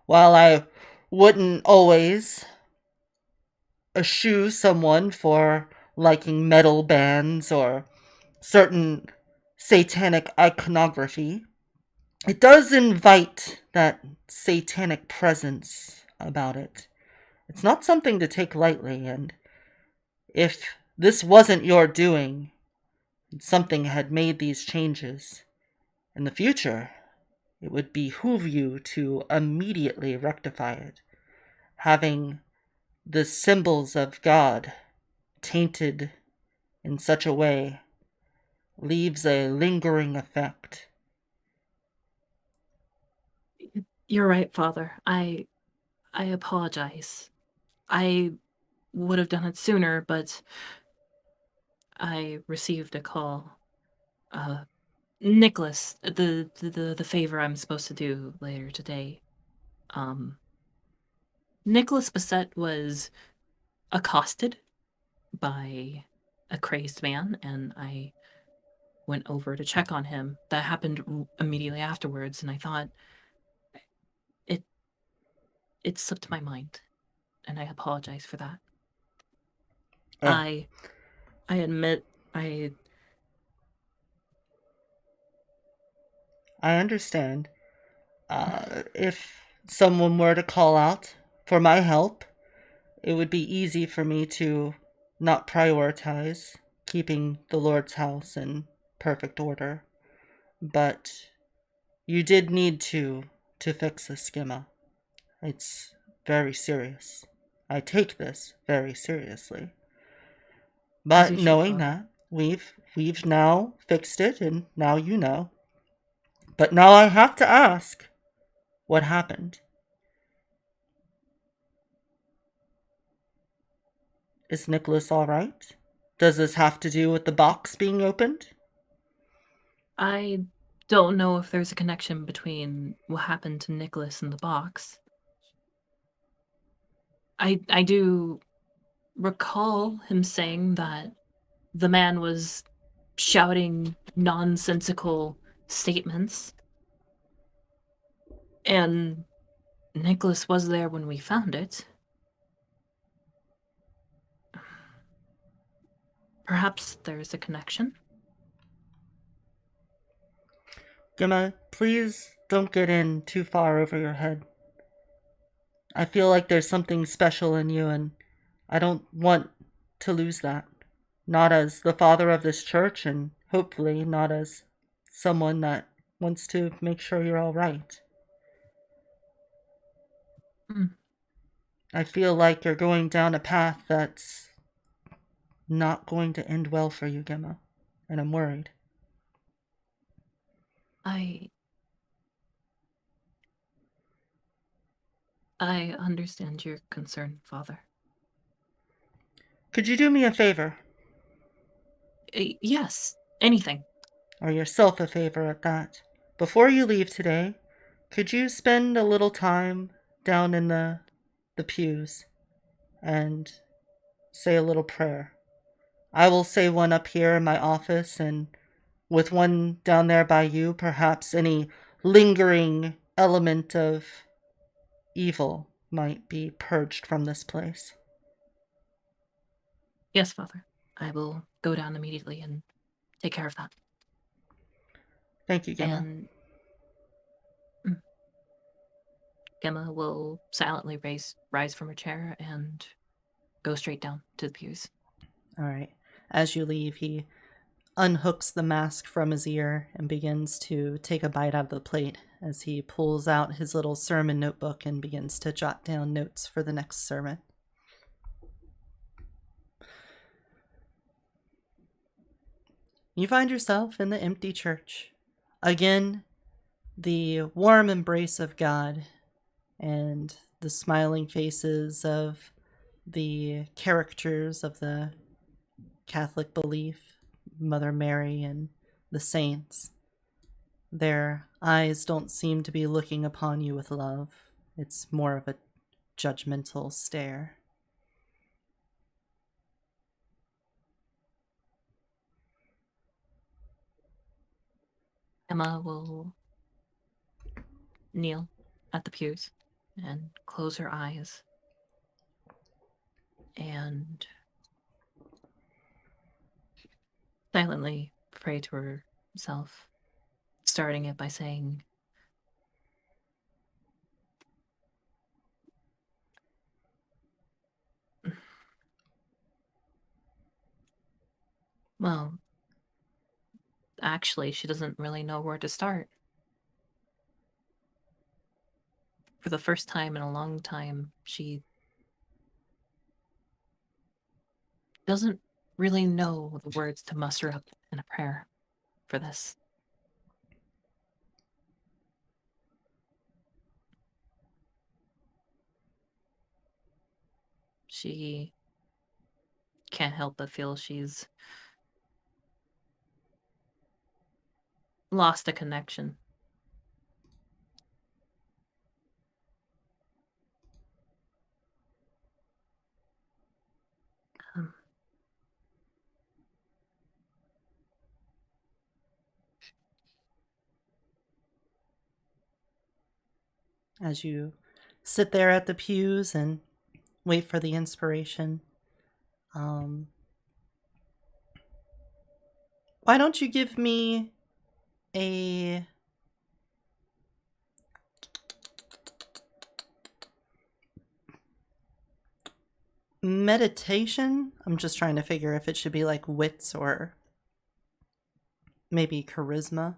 while I wouldn't always eschew someone for liking metal bands or certain satanic iconography, it does invite that satanic presence about it. It's not something to take lightly, and if this wasn't your doing, and something had made these changes, in the future, it would behoove you to immediately rectify it. Having the symbols of God tainted in such a way leaves a lingering effect. You're right, Father. I apologize. I would have done it sooner, but I received a call. Nicholas, the favor I'm supposed to do later today. Nicholas Bassett was accosted by a crazed man, and I went over to check on him. That happened immediately afterwards, and I thought it slipped my mind, and I apologize for that. I admit I understand. If someone were to call out for my help, it would be easy for me to not prioritize keeping the Lord's house in perfect order. But you did need to fix the schema. It's very serious. I take this very seriously. But you should, knowing Father. that, we've now fixed it, and now you know. But now I have to ask, what happened? Is Nicholas all right? Does this have to do with the box being opened? I don't know if there's a connection between what happened to Nicholas and the box. I do recall him saying that the man was shouting nonsensical statements, and Nicholas was there when we found it. Perhaps there's a connection. Gemma, please don't get in too far over your head. I feel like there's something special in you, and I don't want to lose that. Not as the father of this church, and hopefully not as someone that wants to make sure you're all right. I feel like you're going down a path that's not going to end well for you, Gemma, and I'm worried. I understand your concern, Father. Could you do me a favor? Yes, anything. Or yourself a favor at that? Before you leave today, could you spend a little time down in the pews and say a little prayer? I will say one up here in my office, and with one down there by you, perhaps any lingering element of evil might be purged from this place. Yes, Father. I will go down immediately and take care of that. Thank you, Gemma. And Gemma will silently rise from her chair and go straight down to the pews. All right. As you leave, he unhooks the mask from his ear and begins to take a bite out of the plate as he pulls out his little sermon notebook and begins to jot down notes for the next sermon. You find yourself in the empty church. Again, the warm embrace of God and the smiling faces of the characters of the Catholic belief, Mother Mary and the saints. Their eyes don't seem to be looking upon you with love. It's more of a judgmental stare. Emma will kneel at the pews and close her eyes and silently pray to herself, starting it by saying, well, actually, she doesn't really know where to start. For the first time in a long time, she doesn't really know the words to muster up in a prayer for this. She can't help but feel she's lost a connection. As you sit there at the pews and wait for the inspiration, why don't you give me a meditation? I'm just trying to figure if it should be like wits or maybe charisma.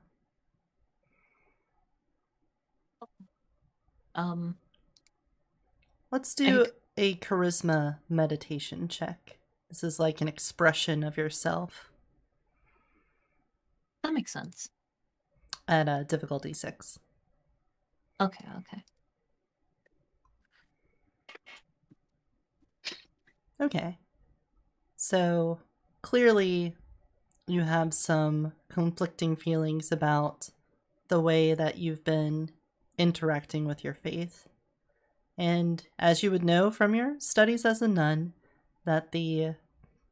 Let's do a charisma meditation check. This is like an expression of yourself. That makes sense. At difficulty 6. Okay. Okay. So clearly you have some conflicting feelings about the way that you've been interacting with your faith. And as you would know from your studies as a nun, that the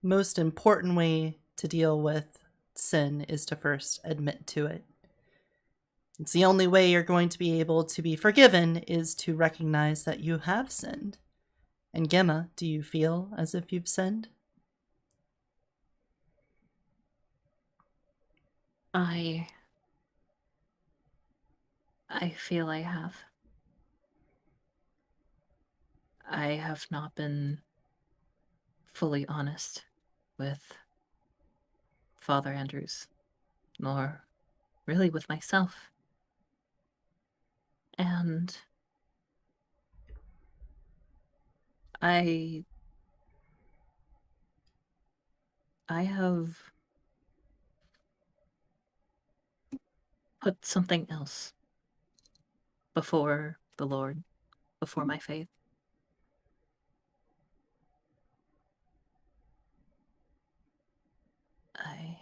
most important way to deal with sin is to first admit to it. It's the only way you're going to be able to be forgiven is to recognize that you have sinned. And Gemma, do you feel as if you've sinned? I feel I have. I have not been fully honest with Father Andrews, nor really with myself. And I have put something else before the Lord, before my faith. I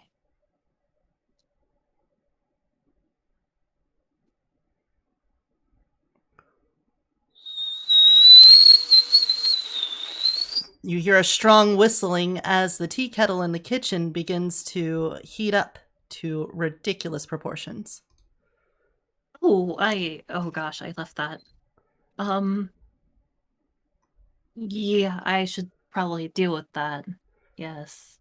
You hear a strong whistling as the tea kettle in the kitchen begins to heat up to ridiculous proportions. oh gosh, I left that. Yeah, I should probably deal with that. Yes.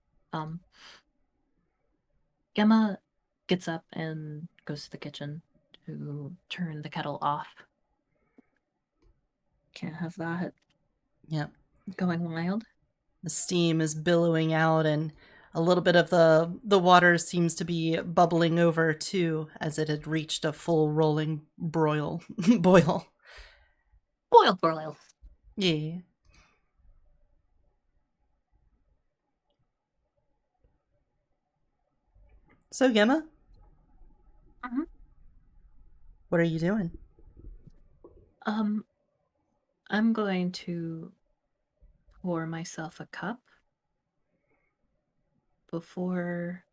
Gemma gets up and goes to the kitchen to turn the kettle off. Can't have that Yep. going wild. The steam is billowing out, and a little bit of the water seems to be bubbling over too, as it had reached a full rolling boil. Boil. Yeah. So, Gemma, what are you doing? I'm going to pour myself a cup before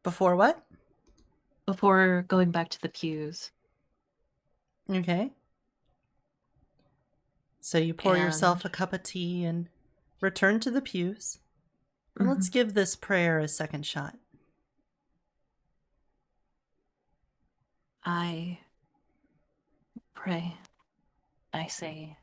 Before what? before going back to the pews. Okay. So you pour yourself a cup of tea and return to the pews. And let's give this prayer a second shot. I pray, I say,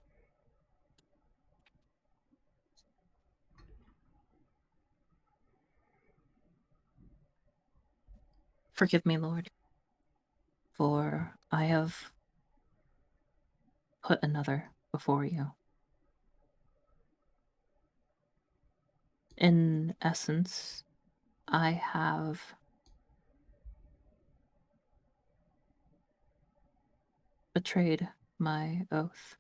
forgive me, Lord, for I have put another before you. In essence, I have betrayed my oath.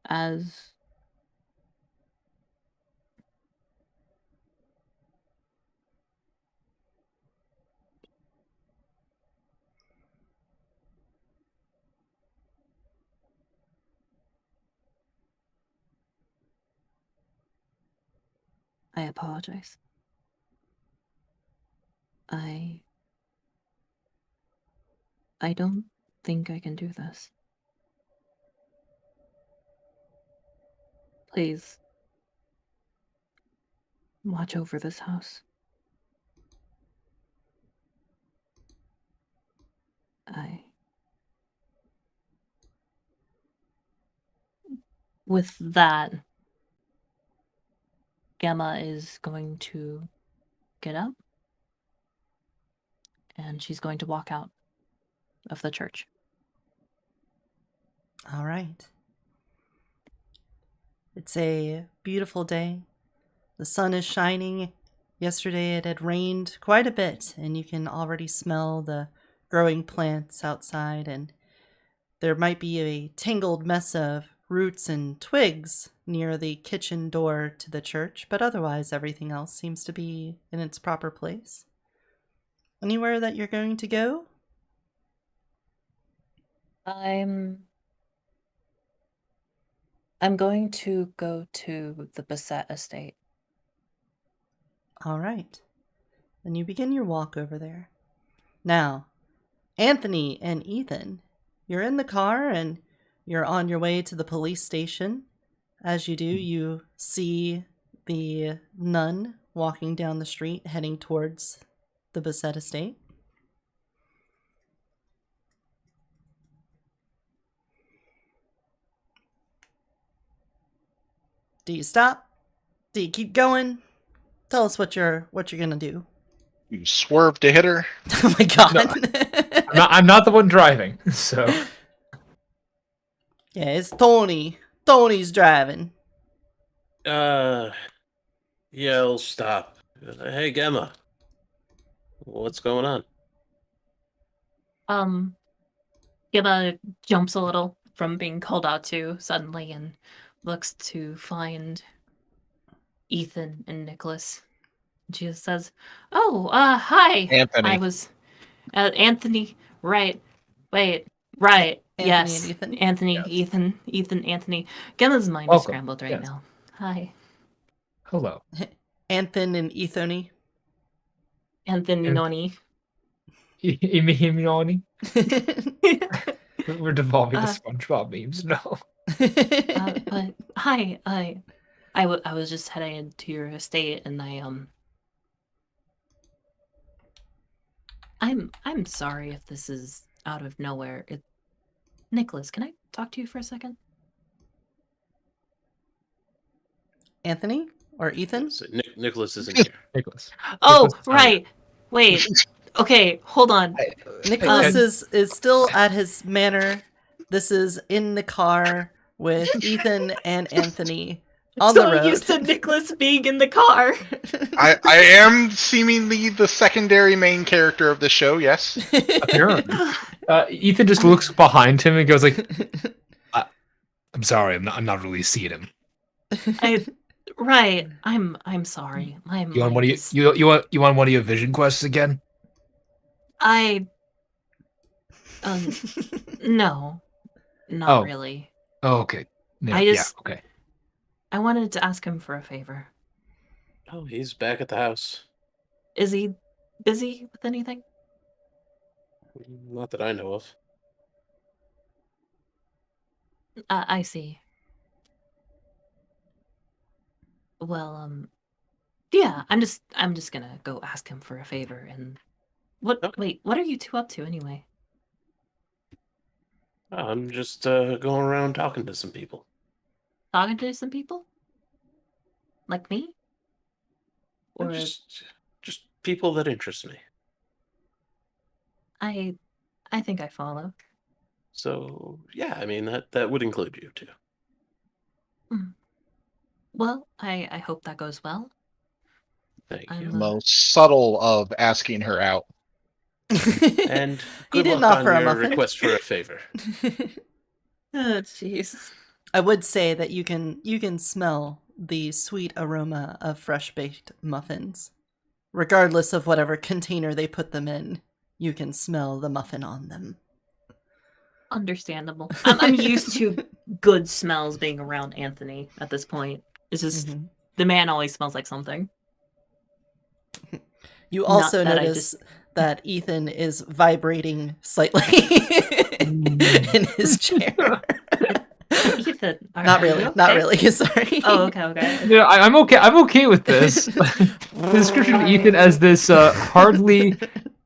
As I apologize. I don't think I can do this. Please, watch over this house. With that, Gemma is going to get up and she's going to walk out of the church. All right. It's a beautiful day. The sun is shining. Yesterday it had rained quite a bit, and you can already smell the growing plants outside, and there might be a tangled mess of roots and twigs near the kitchen door to the church, but otherwise everything else seems to be in its proper place. Anywhere that you're going to go? I'm going to go to the Beset estate. All right. Then you begin your walk over there. Now, Anthony and Ethan, you're in the car and you're on your way to the police station. As you do, you see the nun walking down the street heading towards the Beset estate. Do you stop? Do you keep going? Tell us what you're gonna do. You swerve to hit her. Oh my god. I'm not the one driving, so. Yeah, it's Tony. Tony's driving. Yeah, I'll stop Hey, Gemma. What's going on? Gibba jumps a little from being called out to suddenly and looks to find Ethan and Nicholas. She just says, "Oh, hi. Anthony. I was Anthony. Right. Wait. Right. Anthony Yes. and Ethan? Anthony. Yes. Ethan. Anthony. Gemma's mind is Welcome. scrambled right Yes. now. Hi, Hello. Anthony and Ethony. Anthony. Noni. Imioni? We're devolving to Uh, SpongeBob memes now. but hi. I was just heading into your estate, and I'm sorry if this is out of nowhere. Nicholas, can I talk to you for a second? Anthony or Ethan? So Nicholas isn't here. Nicholas. Oh, Nicholas is not right. Wait. Okay, hold on. Nicholas Um, is still at his manor. This is in the car with Ethan and Anthony on the road. used to Nicholas being in the car. I am seemingly the secondary main character of the show, yes. Apparently. Ethan just looks behind him and goes like, "I'm sorry, I'm not really seeing him. Right. I'm sorry. My You want mind one of is- you want one of your vision quests again? I no. Not Oh. really. Oh, okay. Yeah, I just- yeah, okay. I wanted to ask him for a favor. Oh, he's back at the house. Is he busy with anything? Not that I know of. I see. Well, yeah, I'm just gonna go ask him for a favor. And what? Okay. Wait, what are you two up to anyway? I'm just going around talking to some people. Talking to some people, like me, or Just people that interest me. I think I follow. So yeah, I mean that would include you too. Well, I hope that goes well. Thank I'm, you. Most subtle of asking her out. And He good didn't luck offer a on your muffin. request for a favor. Oh, jeez. I would say that you can smell the sweet aroma of fresh baked muffins. Regardless of whatever container they put them in, you can smell the muffin on them. Understandable. I'm used to good smells being around Anthony at this point. It's just Mhm. the man always smells like something. You Not also that I notice just- that Ethan is vibrating slightly in his chair. Ethan, Not are you really, okay? not really. Sorry. Oh, okay. Yeah, I'm okay. I'm okay with this. The description of Ethan as this hardly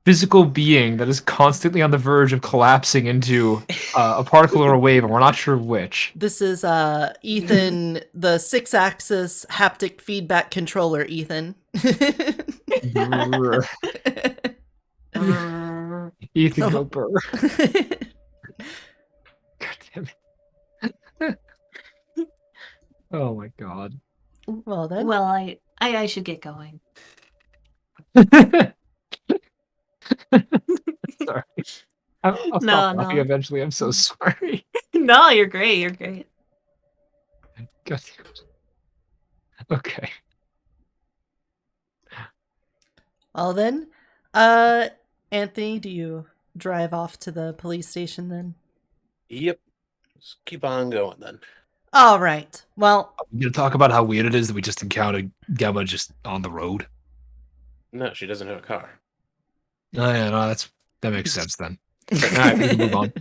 physical being that is constantly on the verge of collapsing into a particle or a wave, and we're not sure which. This is Ethan, the 6-axis haptic feedback controller. Ethan. Ethan go burr. God damn it. Oh my god. Well then. Well, I should get going. Sorry. I'll No, stop laughing no. eventually. I'm so sorry. No, you're great. You're great. God damn it. Okay. Well then, Anthony, do you drive off to the police station then? Yep. Just keep on going then. All right. Well, You gonna talk about how weird it is that we just encountered Gemma just on the road? No, she doesn't have a car. Oh yeah, no, that makes sense then. Alright, we can move on.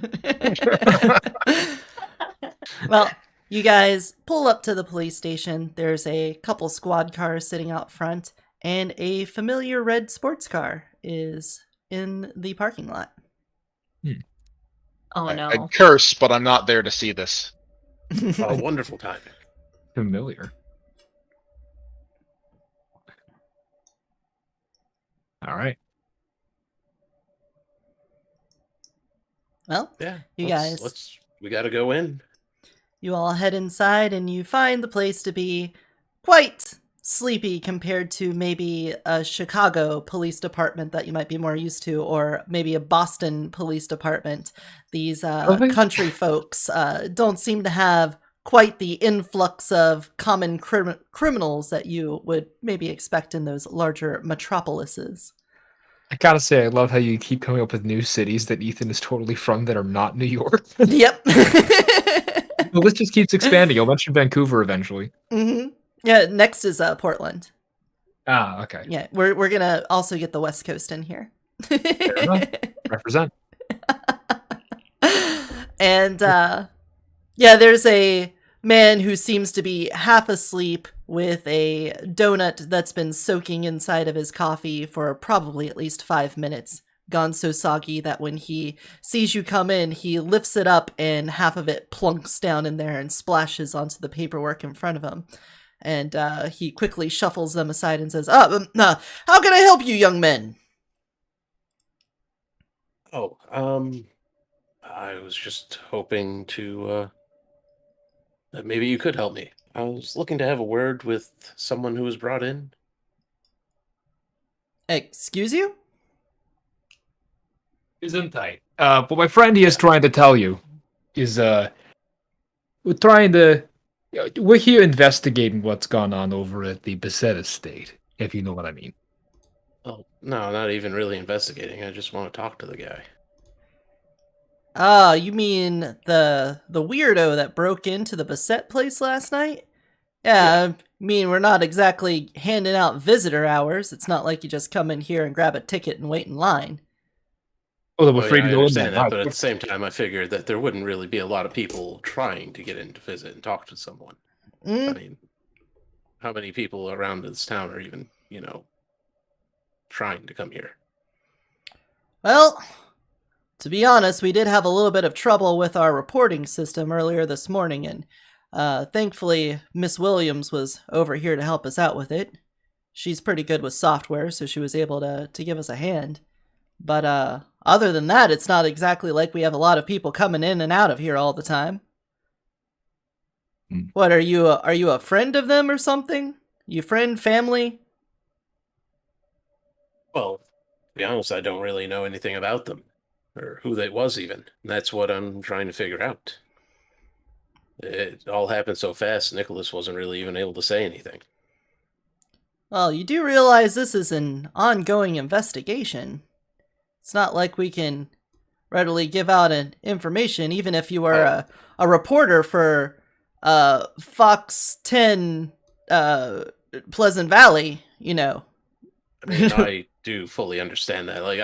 well, you guys pull up to the police station. There's a couple squad cars sitting out front, and a familiar red sports car is in the parking lot. Oh no. I curse, but I'm not there to see this. Oh, wonderful timing. Familiar. All right. Well, Yeah. You let's- guys- we gotta go in. you all head inside and you find the place to be quite sleepy compared to maybe a Chicago police department that you might be more used to, or maybe a Boston police department. These Okay. country folks don't seem to have quite the influx of common criminals that you would maybe expect in those larger metropolises. I gotta say, I love how you keep coming up with new cities that Ethan is totally from that are not New York. Yep. The list just keeps expanding. You'll mention Vancouver eventually. Hmm. Yeah, next is Portland. Ah, okay. Yeah, we're gonna also get the West Coast in here. Fair enough. Represent. And yeah, there's a man who seems to be half asleep with a donut that's been soaking inside of his coffee for probably at least 5 minutes. Gone so soggy that when he sees you come in, he lifts it up and half of it plunks down in there and splashes onto the paperwork in front of him. And he quickly shuffles them aside and says, how can I help you, young men? Oh, I was just hoping to, that maybe you could help me. I was looking to have a word with someone who was brought in. Excuse you? Isn't I? What my friend here is trying to tell you is, we're here investigating what's gone on over at the Bassett estate, if you know what I mean. Oh, no, not even really investigating. I just want to talk to the guy. Ah, you mean the weirdo that broke into the Bassett place last night? Yeah, I mean, we're not exactly handing out visitor hours. It's not like you just come in here and grab a ticket and wait in line. Oh, I'm Well, afraid yeah, I to go in there. understand that, but at the same time, I figured that there wouldn't really be a lot of people trying to get in to visit and talk to someone. I Mm, mean, how many people around this town are even, trying to come here? well, to be honest, we did have a little bit of trouble with our reporting system earlier this morning, and thankfully, Miss Williams was over here to help us out with it. She's pretty good with software, so she was able to give us a hand. But other than that, it's not exactly like we have a lot of people coming in and out of here all the time. Hmm. What, are you a friend of them or something? You friend, family? Well, to be honest, I don't really know anything about them, or who they was even. And that's what I'm trying to figure out. It all happened so fast, Nicholas wasn't really even able to say anything. Well, you do realize this is an ongoing investigation. It's not like we can readily give out an information, even if you are a reporter for Fox 10 Pleasant Valley, you know. I mean, I do fully understand that. Like,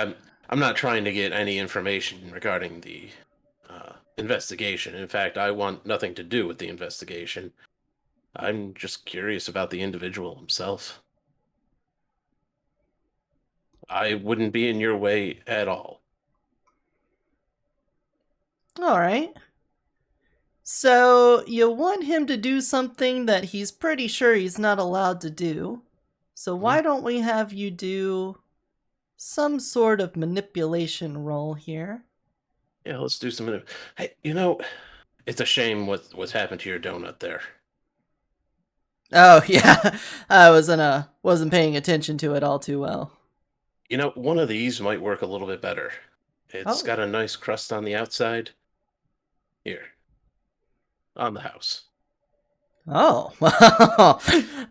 I'm not trying to get any information regarding the investigation. In fact, I want nothing to do with the investigation. I'm just curious about the individual himself. I wouldn't be in your way at all. All right. So you want him to do something that he's pretty sure he's not allowed to do. So why don't we have you do some sort of manipulation roll here? Yeah, let's do some. Hey, it's a shame what's happened to your donut there. Oh yeah, I wasn't paying attention to it all too well. One of these might work a little bit better. It's Oh. got a nice crust on the outside. Here. On the house. Oh, well,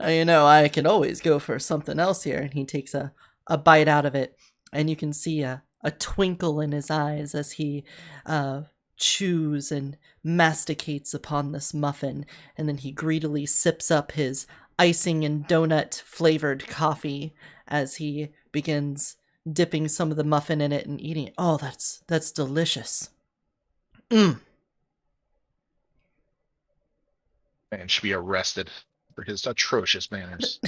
I could always go for something else here. And he takes a bite out of it, and you can see a twinkle in his eyes as he chews and masticates upon this muffin, and then he greedily sips up his icing and donut flavored coffee as he begins dipping some of the muffin in it and eating it. Oh, that's delicious. Mmm. Man should be arrested for his atrocious manners.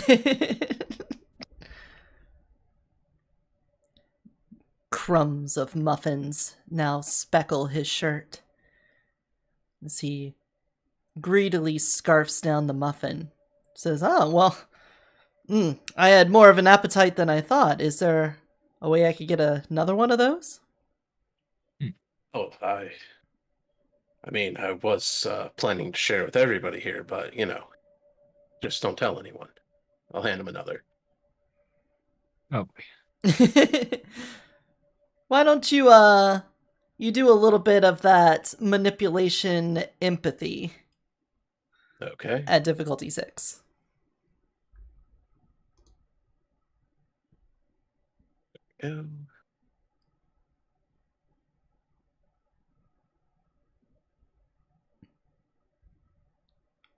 Crumbs of muffins now speckle his shirt as he greedily scarfs down the muffin. Says, "Oh, well, I had more of an appetite than I thought. Is there a way I could get another one of those?" Oh, I mean, I was planning to share with everybody here, but, just don't tell anyone. I'll hand him another. Oh, Why don't you you do a little bit of that manipulation empathy Okay. at difficulty 6. Go.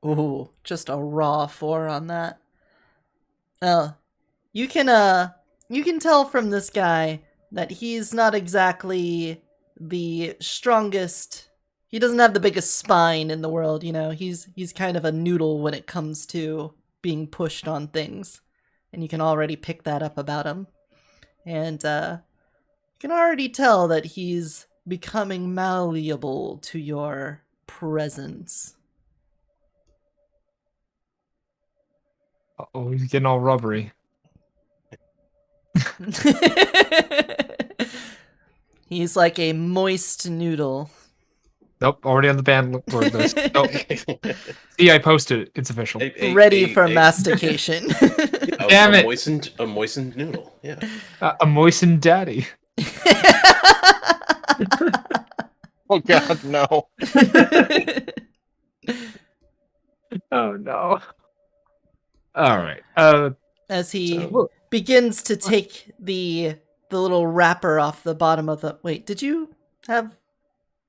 Ooh, just a raw 4 on that. You can tell from this guy that he's not exactly the strongest. He doesn't have the biggest spine in the world, you know. He's kind of a noodle when it comes to being pushed on things. And you can already pick that up about him. And you can already tell that he's becoming malleable to your presence. oh, he's getting all rubbery. He's like a moist noodle. Nope, already on the banned word list. Nope. See, I posted it. It's official. Ready for mastication. Damn it. A moistened noodle. Yeah. A moistened daddy. Oh God, no. Oh no. All right. As he So- begins to take the little wrapper off the bottom of the... Wait, did you have...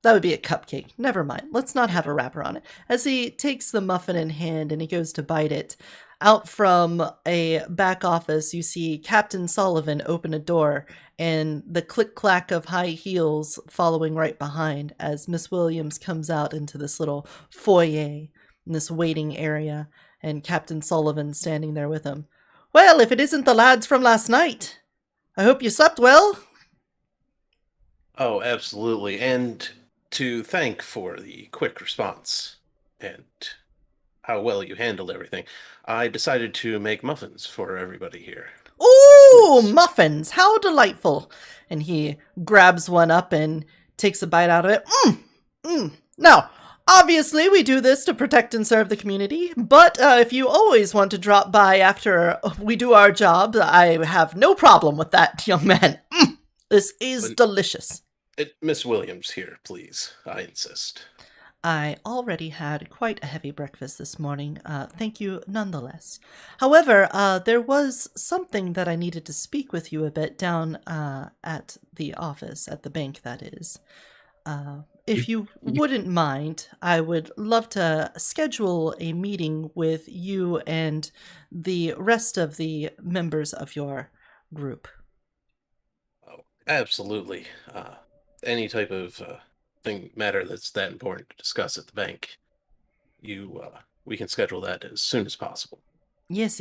That would be a cupcake. Never mind. Let's not have a wrapper on it. As he takes the muffin in hand and he goes to bite it, out from a back office, you see Captain Sullivan open a door and the click-clack of high heels following right behind as Miss Williams comes out into this little foyer in this waiting area, and Captain Sullivan standing there with him. Well, if it isn't the lads from last night. I hope you slept well. Oh, absolutely. And to thank for the quick response and how well you handled everything, I decided to make muffins for everybody here. Ooh, muffins! How delightful! And he grabs one up and takes a bite out of it. Now, obviously we do this to protect and serve the community, but if you always want to drop by after we do our job, I have no problem with that, young man. This is delicious. Miss Williams here, please. I insist. I already had quite a heavy breakfast this morning, thank you nonetheless. However, there was something that I needed to speak with you a bit down at the office, at the bank that is. If you wouldn't mind, I would love to schedule a meeting with you and the rest of the members of your group. Oh, absolutely. Any type of matter that's that important to discuss at the bank, we can schedule that as soon as possible. Yes.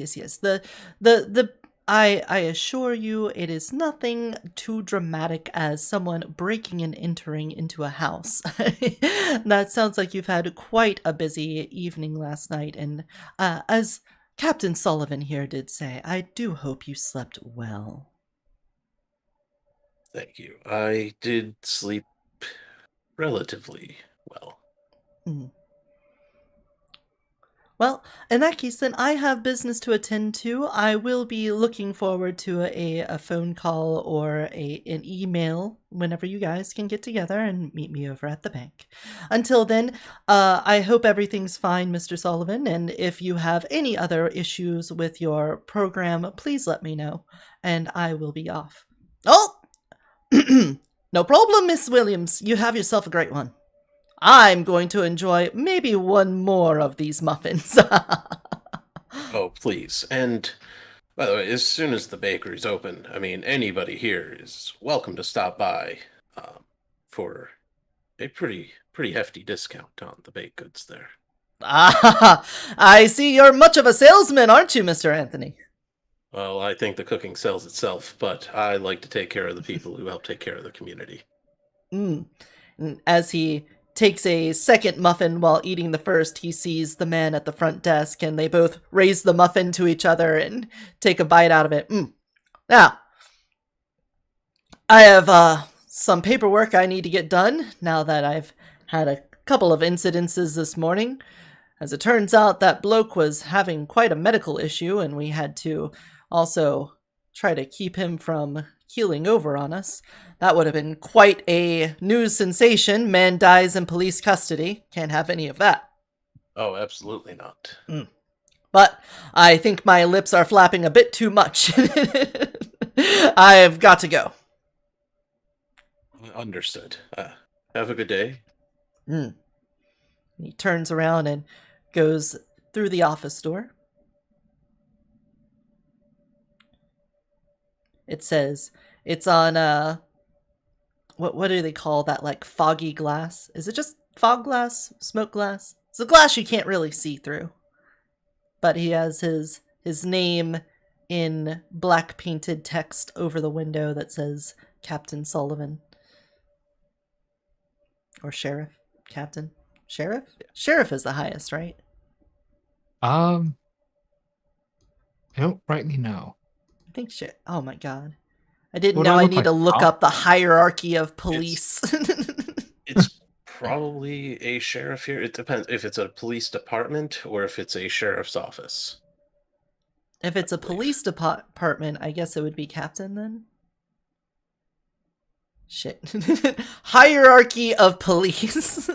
I assure you, it is nothing too dramatic as someone breaking and entering into a house. That sounds like you've had quite a busy evening last night, and as Captain Sullivan here did say, I do hope you slept well. Thank you. I did sleep relatively well. Well, in that case, then I have business to attend to. I will be looking forward to a phone call or an email whenever you guys can get together and meet me over at the bank. Until then, I hope everything's fine, Mr. Sullivan, and if you have any other issues with your program, please let me know, and I will be off. Oh! No problem, Miss Williams. You have yourself a great one. I'm going to enjoy maybe one more of these muffins. Oh, please. And, by the way, as soon as the bakery's open, I mean, anybody here is welcome to stop by for a pretty hefty discount on the baked goods there. Ah, I see you're much of a salesman, aren't you, Mr. Anthony? Well, I think the cooking sells itself, but I like to take care of the people who help take care of the community. As he takes a second muffin while eating the first, he sees the man at the front desk, and they both raise the muffin to each other and take a bite out of it. Now, I have some paperwork I need to get done now that I've had a couple of incidences this morning. As it turns out, that bloke was having quite a medical issue, and we had to also try to keep him from keeling over on us. That would have been quite a news sensation. Man dies in police custody. Can't have any of that. Oh, absolutely not. But I think my lips are flapping a bit too much. I've got to go. Understood. Have a good day. He turns around and goes through the office door. It says it's on what do they call that, like foggy glass? Is it just fog glass? Smoke glass? It's a glass you can't really see through. But he has his name in black painted text over the window that says Captain Sullivan. Or Sheriff? Captain? Sheriff? Yeah. Sheriff is the highest, right? I don't rightly know. I think shit. Oh my god. I didn't What know do I I look need like, to look Tom? up the hierarchy of police. It's probably a sheriff here. It depends if it's a police department or if it's a sheriff's office. If it's a believe. police department, I guess it would be captain then. Shit. Hierarchy of police.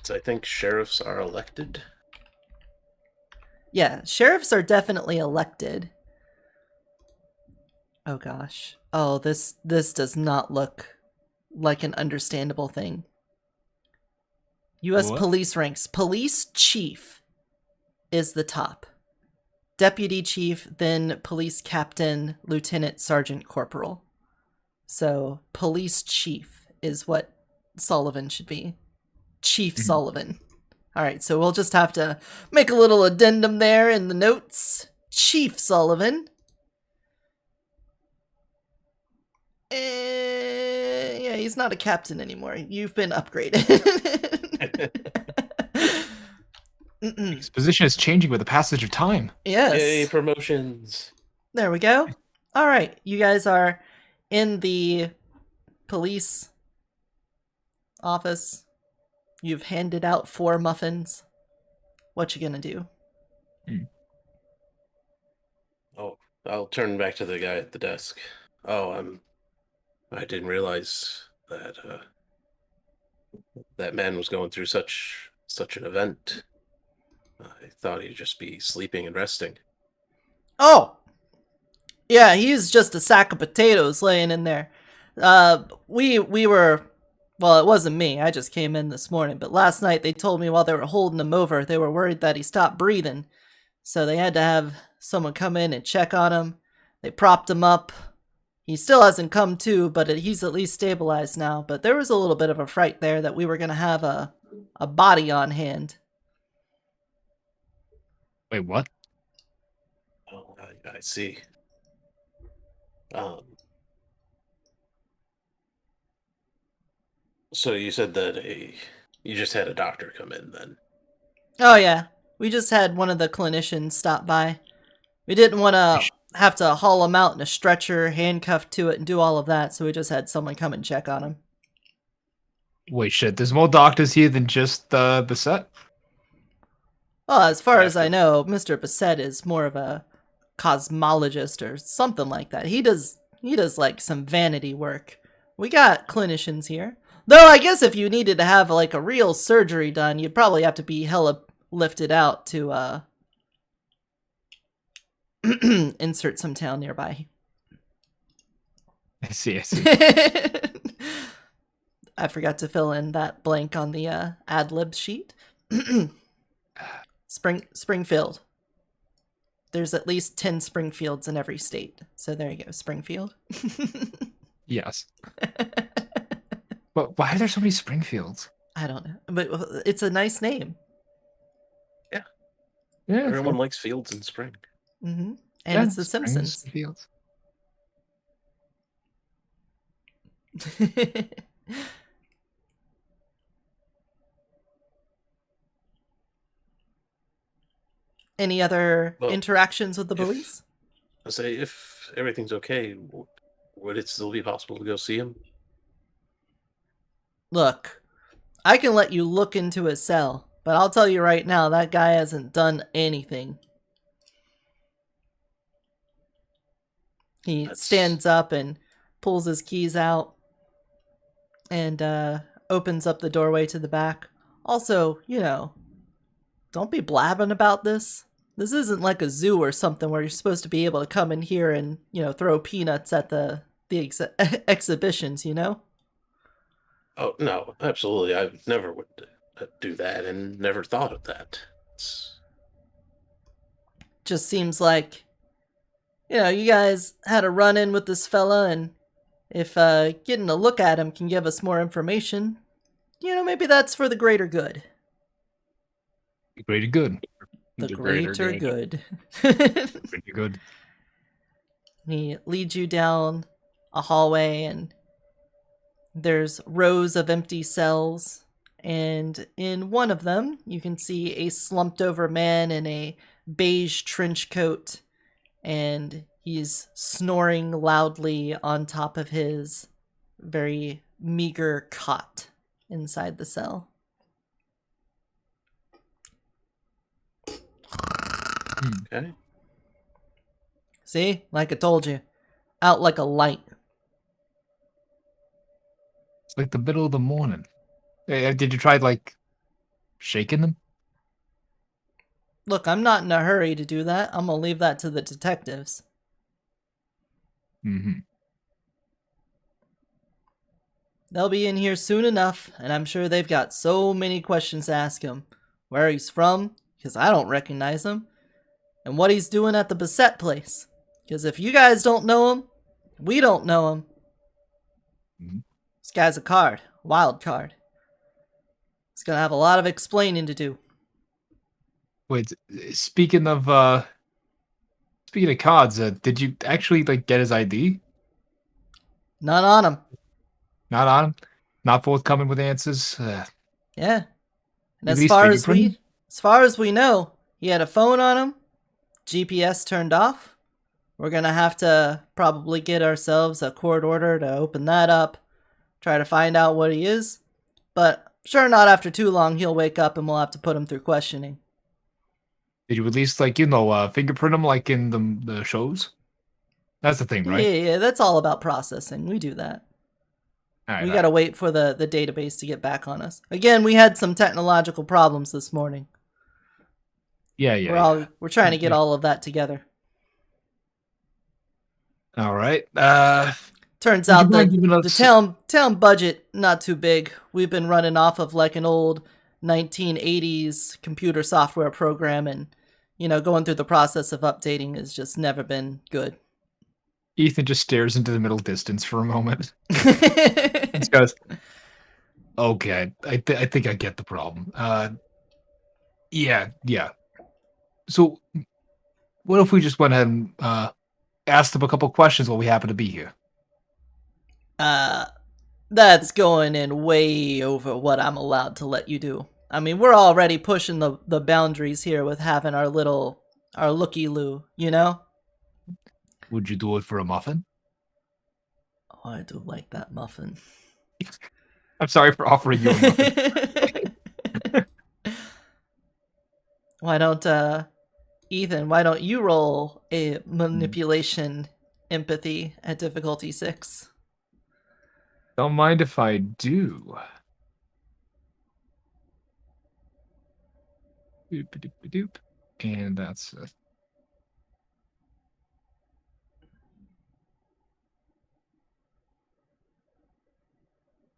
So I think sheriffs are elected. Yeah, sheriffs are definitely elected. Oh gosh. Oh, this does not look like an understandable thing. U.S. What? police ranks. Police chief is the top. Deputy chief, then police captain, lieutenant, sergeant, corporal. So police chief is what Sullivan should be. Chief Sullivan. All right, so we'll just have to make a little addendum there in the notes. Chief Sullivan. Yeah, he's not a captain anymore. You've been upgraded. His position is changing with the passage of time. Yes. Yay, promotions. There we go. All right, you guys are in the police office. You've handed out 4 muffins. What you gonna do? Oh, I'll turn back to the guy at the desk. Oh, I didn't realize that that man was going through such an event. I thought he'd just be sleeping and resting. Oh! Yeah, he's just a sack of potatoes laying in there. We were... Well, it wasn't me. I just came in this morning. But last night they told me while they were holding him over, they were worried that he stopped breathing. So they had to have someone come in and check on him. They propped him up. He still hasn't come to, but he's at least stabilized now. But there was a little bit of a fright there that we were going to have a body on hand. Wait, what? Oh, I see. So you said that you just had a doctor come in then? Oh, yeah. We just had one of the clinicians stop by. We didn't want to have to haul him out in a stretcher, handcuffed to it, and do all of that, so we just had someone come and check on him. Wait, shit. There's more doctors here than just Beset? Well, as far as I know, Mr. Bassett is more of a cosmologist or something like that. He does like some vanity work. We got clinicians here. Though I guess if you needed to have like a real surgery done, you'd probably have to be hella lifted out to insert some town nearby. I see. I forgot to fill in that blank on the ad lib sheet. Springfield. There's at least 10 Springfields in every state. So there you go, Springfield. Yes. But why are there so many Springfields? I don't know, but it's a nice name. Yeah. Yeah, Everyone likes fields in spring. Mm-hmm. And it's The Simpsons. Fields. Any other Well, interactions with the if- police? I say, if everything's okay, would it still be possible to go see him? Look, I can let you look into his cell. But I'll tell you right now, that guy hasn't done anything. He stands up and pulls his keys out and opens up the doorway to the back. Also, you know, don't be blabbing about this. This isn't like a zoo or something where you're supposed to be able to come in here and, you know, throw peanuts at the exhibitions, you know? Oh, no, absolutely. I never would do that and never thought of that. Just seems like, you know, you guys had a run-in with this fella, and if getting a look at him can give us more information, you know, maybe that's for the greater good. Greater good. The greater good. Pretty good. He leads you down a hallway, and there's rows of empty cells, and in one of them you can see a slumped over man in a beige trench coat, and he's snoring loudly on top of his very meager cot inside the cell. Okay. See? Like I told you. Out like a light. It's like the middle of the morning. Did you try, like, shaking them? Look, I'm not in a hurry to do that. I'm gonna leave that to the detectives. Mm-hmm. They'll be in here soon enough, and I'm sure they've got so many questions to ask him. Where he's from, because I don't recognize him. And what he's doing at the Bassett place. Because if you guys don't know him, we don't know him. Mm-hmm. This guy's a card. Wild card. He's gonna have a lot of explaining to do. Wait, speaking of cards, did you actually, like, get his ID? None on him. Not on him? Not forthcoming with answers? Yeah. And At as least far as we know, he had a phone on him, GPS turned off. We're gonna have to probably get ourselves a court order to open that up, try to find out what he is. But sure, not after too long, he'll wake up and we'll have to put him through questioning. Did you at least, like, you know, fingerprint him like in the shows? That's the thing, right? Yeah, that's all about processing. We do that. All We right, gotta wait for the database to get back on us. Again, we had some technological problems this morning. Yeah. We're trying to get all of that together. All right. Turns Would you out mind giving the us- town budget not too big. We've been running off of like an old 1980s computer software program, and you know, going through the process of updating has just never been good. Ethan just stares into the middle distance for a moment. He goes, "Okay, I think I get the problem." Yeah. So, what if we just went ahead and asked them a couple questions while we happen to be here? That's going in way over what I'm allowed to let you do. I mean, we're already pushing the boundaries here with having our looky-loo, you know? Would you do it for a muffin? Oh, I do like that muffin. I'm sorry for offering you a muffin. Why don't, Ethan, why don't you roll a manipulation empathy at difficulty 6? Don't mind if I do. Doop. And that's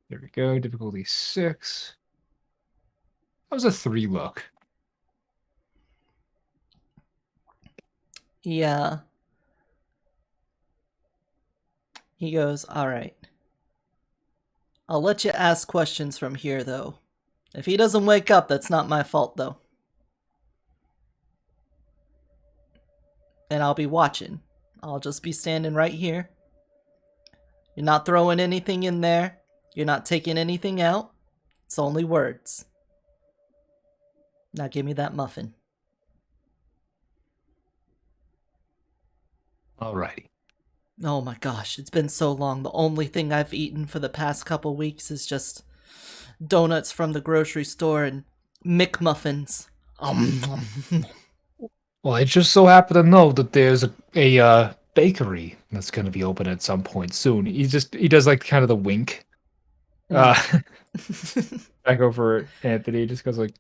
there we go. Difficulty 6. That was a 3 look. Yeah. He goes, all right. I'll let you ask questions from here, though. If he doesn't wake up, that's not my fault, though. And I'll be watching. I'll just be standing right here. You're not throwing anything in there. You're not taking anything out. It's only words. Now give me that muffin. Alrighty. Oh my gosh, it's been so long. The only thing I've eaten for the past couple weeks is just donuts from the grocery store, and McMuffins. Well, I just so happen to know that there's a bakery that's going to be open at some point soon. He does like kind of the wink. Back over at Anthony, just goes like,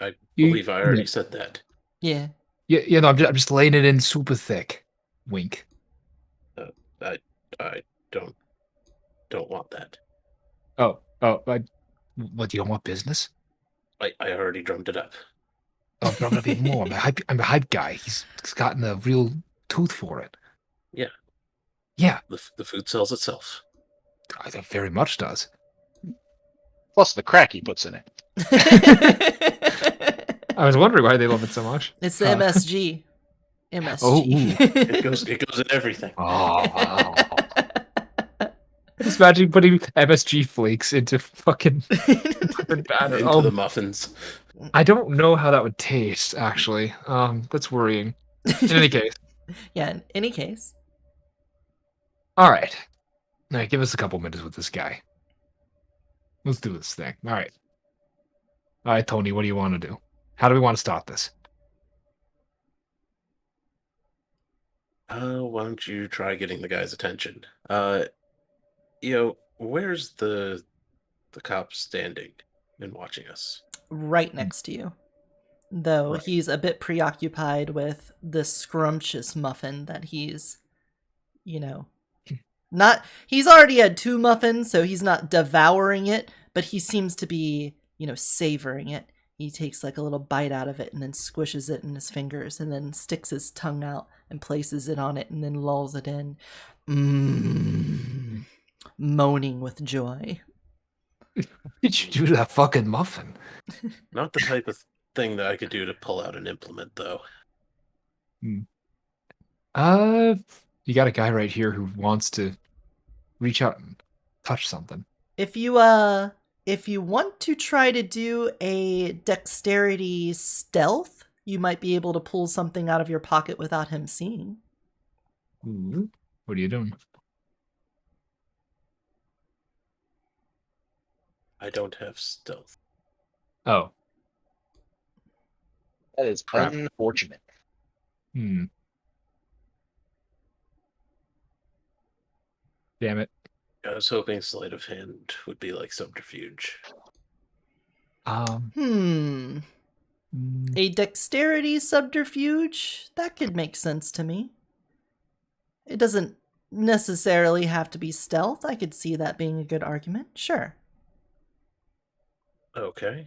I You- believe I already yeah. said that. Yeah. yeah, no, I'm just laying it in super thick. Wink. I don't want that. Oh, what, you don't want business? I already drummed it up. Oh, I'm gonna be more. I'm a hype guy. He's gotten a real tooth for it. Yeah. Yeah, The food sells itself. I think very much does. Plus the crack he puts in it. I was wondering why they love it so much. It's the MSG. MSG. Oh, ooh. It goes in everything. Oh. Just imagine putting MSG flakes into fucking batter. Into the muffins. I don't know how that would taste, actually. That's worrying. In any case. Yeah, in any case. All right. Give us a couple minutes with this guy. Let's do this thing. All right. All right, Tony, what do you want to do? How do we want to start this? Why don't you try getting the guy's attention? Where's the cop standing and watching us? Right next to you. Though Right. he's a bit preoccupied with the scrumptious muffin that he's, he's already had 2 muffins, so he's not devouring it, but he seems to be, savoring it. He takes like a little bite out of it and then squishes it in his fingers and then sticks his tongue out and places it on it and then lulls it in. Moaning with joy. What did you do to that fucking muffin? Not the type of thing that I could do to pull out an implement, though. You got a guy right here who wants to reach out and touch something. If you want to try to do a dexterity stealth, you might be able to pull something out of your pocket without him seeing. Ooh, what are you doing? I don't have stealth. Oh. That is Crap. unfortunate. Damn it. I was hoping sleight of hand would be like subterfuge. Mm, A dexterity subterfuge? That could make sense to me. It doesn't necessarily have to be stealth. I could see that being a good argument. Sure. Okay.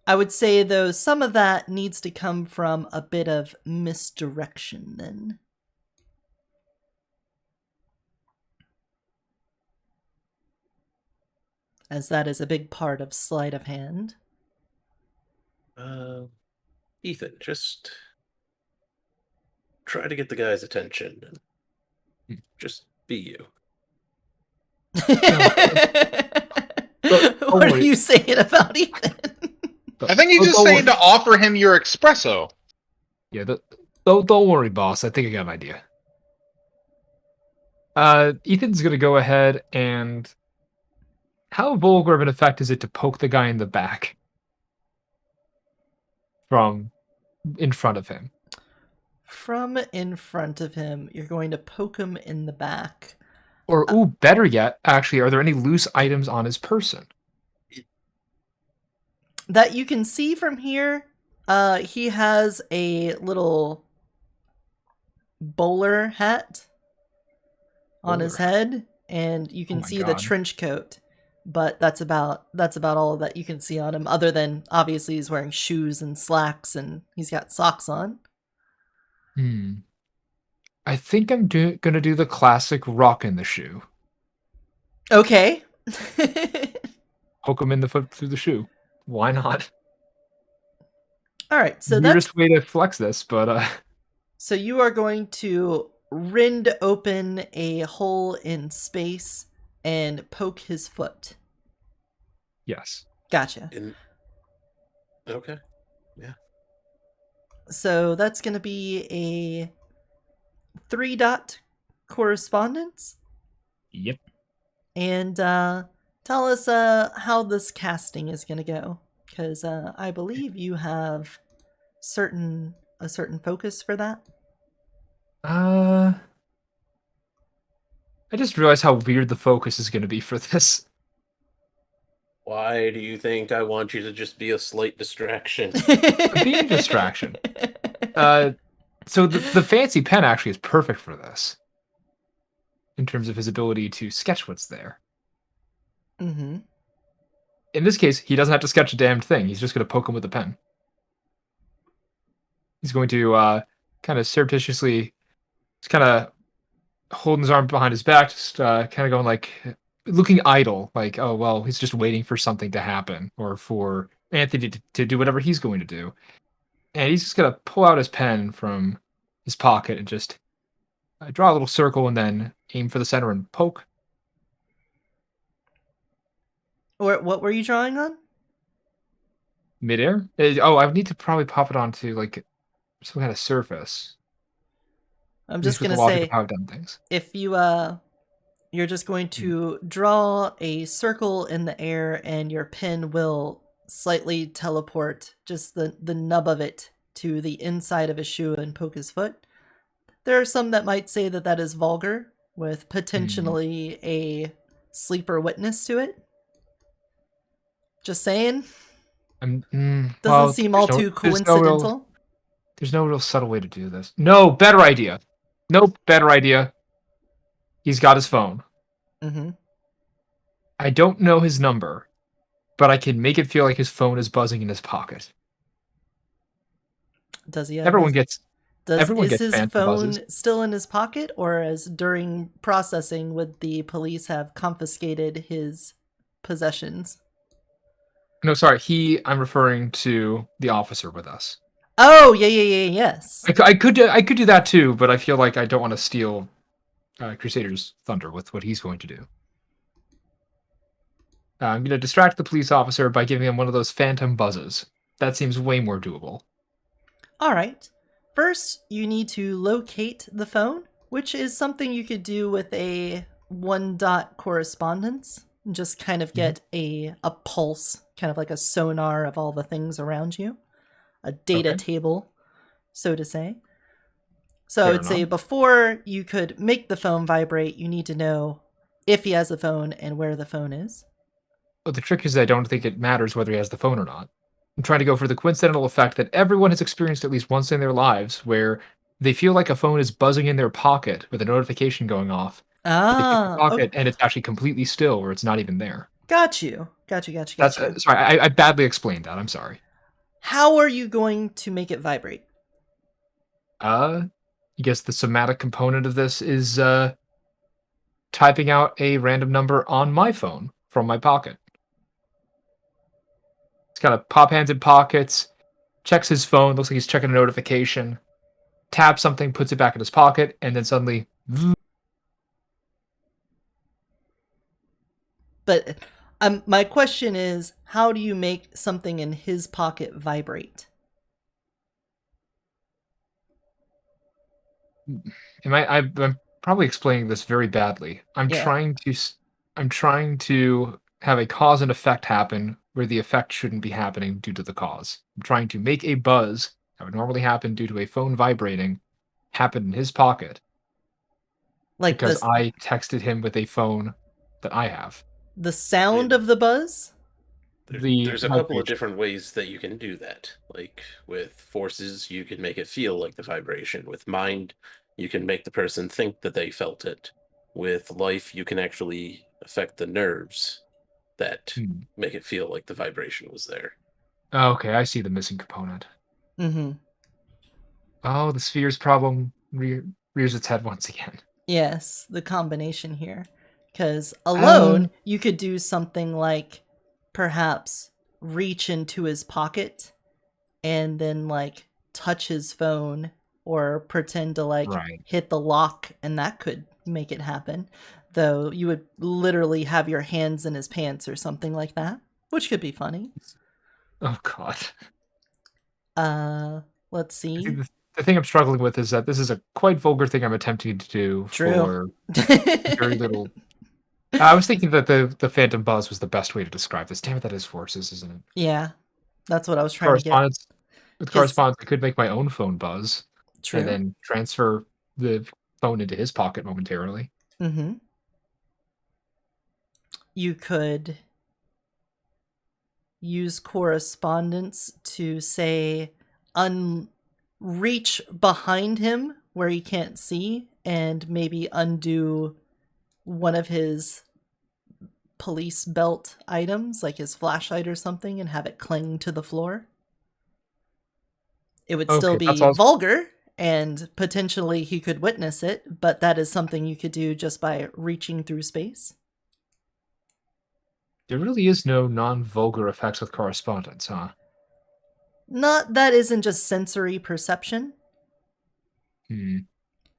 I would say, though, some of that needs to come from a bit of misdirection, then. As that is a big part of sleight of hand. Ethan, just try to get the guy's attention and just be you. What are you saying about Ethan? I think he's just saying to offer him your espresso. Yeah, don't worry, boss. I think I got an idea. Ethan's gonna go ahead and... How vulgar of an effect is it to poke the guy in the back? From in front of him. From in front of him, you're going to poke him in the back. Or, better yet, actually, are there any loose items on his person? That you can see from here, he has a little bowler hat on his head, and you can see the trench coat. But that's about all that you can see on him, other than obviously he's wearing shoes and slacks and he's got socks on. I think I'm gonna do the classic rock in the shoe. Okay. Poke him in the foot through the shoe. Why not? All right, so Weirdest way to flex this, but So you are going to rend open a hole in space and poke his foot. yes. Gotcha. Okay. Yeah. So that's going to be a 3-dot correspondence. Yep. And tell us how this casting is going to go. Because I believe you have a certain focus for that. I just realized how weird the focus is going to be for this. Why do you think I want you to just be a slight distraction? Be a distraction. So the fancy pen actually is perfect for this, in terms of his ability to sketch what's there. Mm-hmm. In this case, he doesn't have to sketch a damned thing. He's just going to poke him with a pen. He's going to kind of surreptitiously, just kind of holding his arm behind his back, just kind of going like, looking idle, like, oh, well, he's just waiting for something to happen or for Anthony to do whatever he's going to do. And he's just going to pull out his pen from his pocket and just draw a little circle and then aim for the center and poke. Or what were you drawing on? Midair? Oh, I would need to probably pop it onto like some kind of surface. I'm At just least with gonna the logic say, of how I've done things. if you're just going to draw a circle in the air, and your pen will slightly teleport just the nub of it to the inside of his shoe and poke his foot. There are some that might say that that is vulgar, with potentially a sleeper witness to it. Just saying. Doesn't seem all too coincidental. There's no real subtle way to do this. No, better idea. Nope, better idea. He's got his phone. Mm-hmm. I don't know his number, but I can make it feel like his phone is buzzing in his pocket. Does he have Everyone gets is his phantom phone buzzes. still in his pocket, or as during processing would the police have confiscated his possessions? No, sorry. I'm referring to the officer with us. Oh, yes. I could do that too, but I feel like I don't want to steal Crusader's thunder with what he's going to do. I'm going to distract the police officer by giving him one of those phantom buzzes. That seems way more doable. All right. First, you need to locate the phone, which is something you could do with a one-dot correspondence. Just kind of get a pulse, kind of like a sonar of all the things around you. A data table, so to say. So I would say before you could make the phone vibrate, you need to know if he has a phone and where the phone is. Well, the trick is I don't think it matters whether he has the phone or not. I'm trying to go for the coincidental effect that everyone has experienced at least once in their lives, where they feel like a phone is buzzing in their pocket with a notification going off. But they pick the pocket and it's actually completely still, or it's not even there. Got you. Sorry, I badly explained that. I'm sorry. How are you going to make it vibrate? I guess the somatic component of this is typing out a random number on my phone from my pocket. It's got a pop hands in pockets, checks his phone, looks like he's checking a notification, taps something, puts it back in his pocket, and then suddenly... But my question is, how do you make something in his pocket vibrate? I'm probably explaining this very badly. I'm trying to have a cause and effect happen where the effect shouldn't be happening due to the cause. I'm trying to make a buzz that would normally happen due to a phone vibrating happen in his pocket. Like because I texted him with a phone that I have. The sound of the buzz? There's a couple of different ways that you can do that. Like with forces, you can make it feel like the vibration. With mind, you can make the person think that they felt it. With life, you can actually affect the nerves that make it feel like the vibration was there. Okay, I see the missing component. Mm-hmm. Oh, the spheres problem rears its head once again. Yes, the combination here. Because alone, you could do something like perhaps reach into his pocket and then like touch his phone or pretend to like hit the lock, and that could make it happen. Though you would literally have your hands in his pants or something like that, which could be funny. Oh god. Let's see. The thing I'm struggling with is that this is a quite vulgar thing I'm attempting to do for very little. I was thinking that the phantom buzz was the best way to describe this. Damn it, that is forces, isn't it? Yeah. That's what I was trying to get. Correspondence. With 'Cause- correspondence, I could make my own phone buzz True. and then transfer the phone into his pocket momentarily. Mm-hmm. You could use correspondence to say reach behind him where he can't see and maybe undo one of his police belt items, like his flashlight or something, and have it cling to the floor. It would still Okay, be that's also- vulgar, and potentially he could witness it, but that is something you could do just by reaching through space. There really is no non-vulgar effects with correspondence, huh? Not that isn't just sensory perception. Hmm.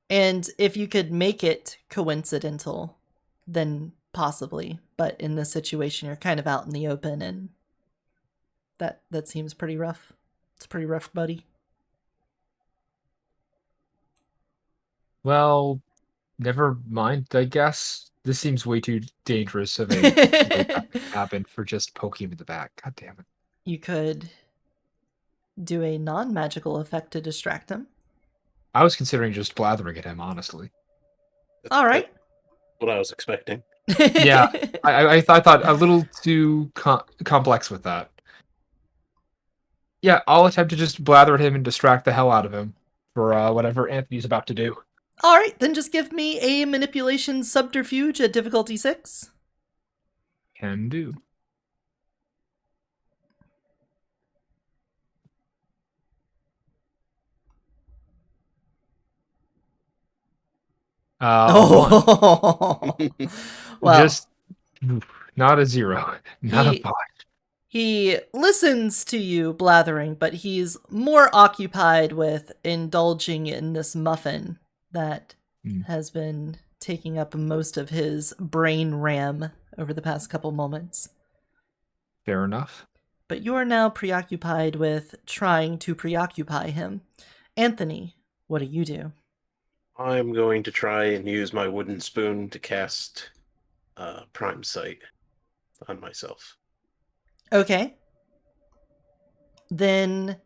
And if you could make it coincidental, then possibly. But in this situation, you're kind of out in the open, and that seems pretty rough. It's pretty rough, buddy. Well, never mind, I guess. This seems way too dangerous of a way that could happen for just poking him in the back. God damn it. You could do a non-magical effect to distract him. I was considering just blathering at him, honestly. All right. That's what I was expecting. Yeah, I thought a little too complex with that. Yeah, I'll attempt to just blather at him and distract the hell out of him for whatever Anthony's about to do. All right, then just give me a manipulation subterfuge at difficulty 6. Can do. One. Oh, well, Just not a 0, not He- a 5. he listens to you blathering, but he's more occupied with indulging in this muffin that has been taking up most of his brain RAM over the past couple moments. Fair enough. But you're now preoccupied with trying to preoccupy him. Anthony, what do you do? I'm going to try and use my wooden spoon to cast Prime Sight on myself. Okay. Then,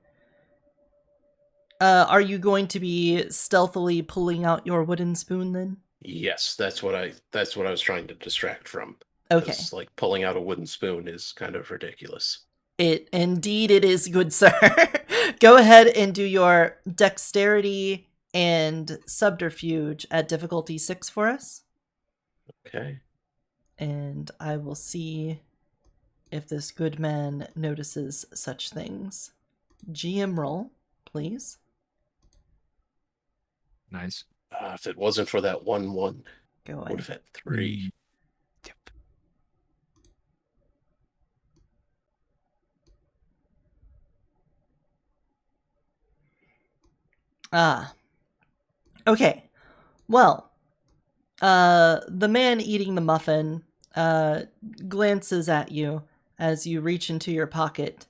are you going to be stealthily pulling out your wooden spoon then? Yes, that's what I was trying to distract from. Okay. 'Cause, like, pulling out a wooden spoon is kind of ridiculous. Indeed it is, good sir. Go ahead and do your dexterity and subterfuge at difficulty 6 for us. Okay. And I will see if this good man notices such things. GM roll, please. Nice. If it wasn't for that 1-1, Go I would ahead. have had 3. Yep. Ah. Okay. Well, the man eating the muffin glances at you as you reach into your pocket,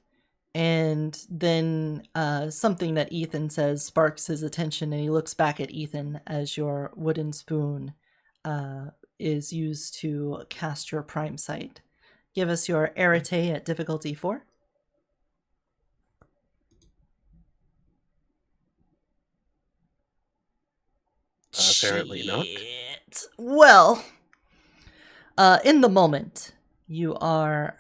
and then something that Ethan says sparks his attention, and he looks back at Ethan as your wooden spoon is used to cast your prime sight. Give us your arete at difficulty 4. Apparently not. Shit. Well, in the moment, you are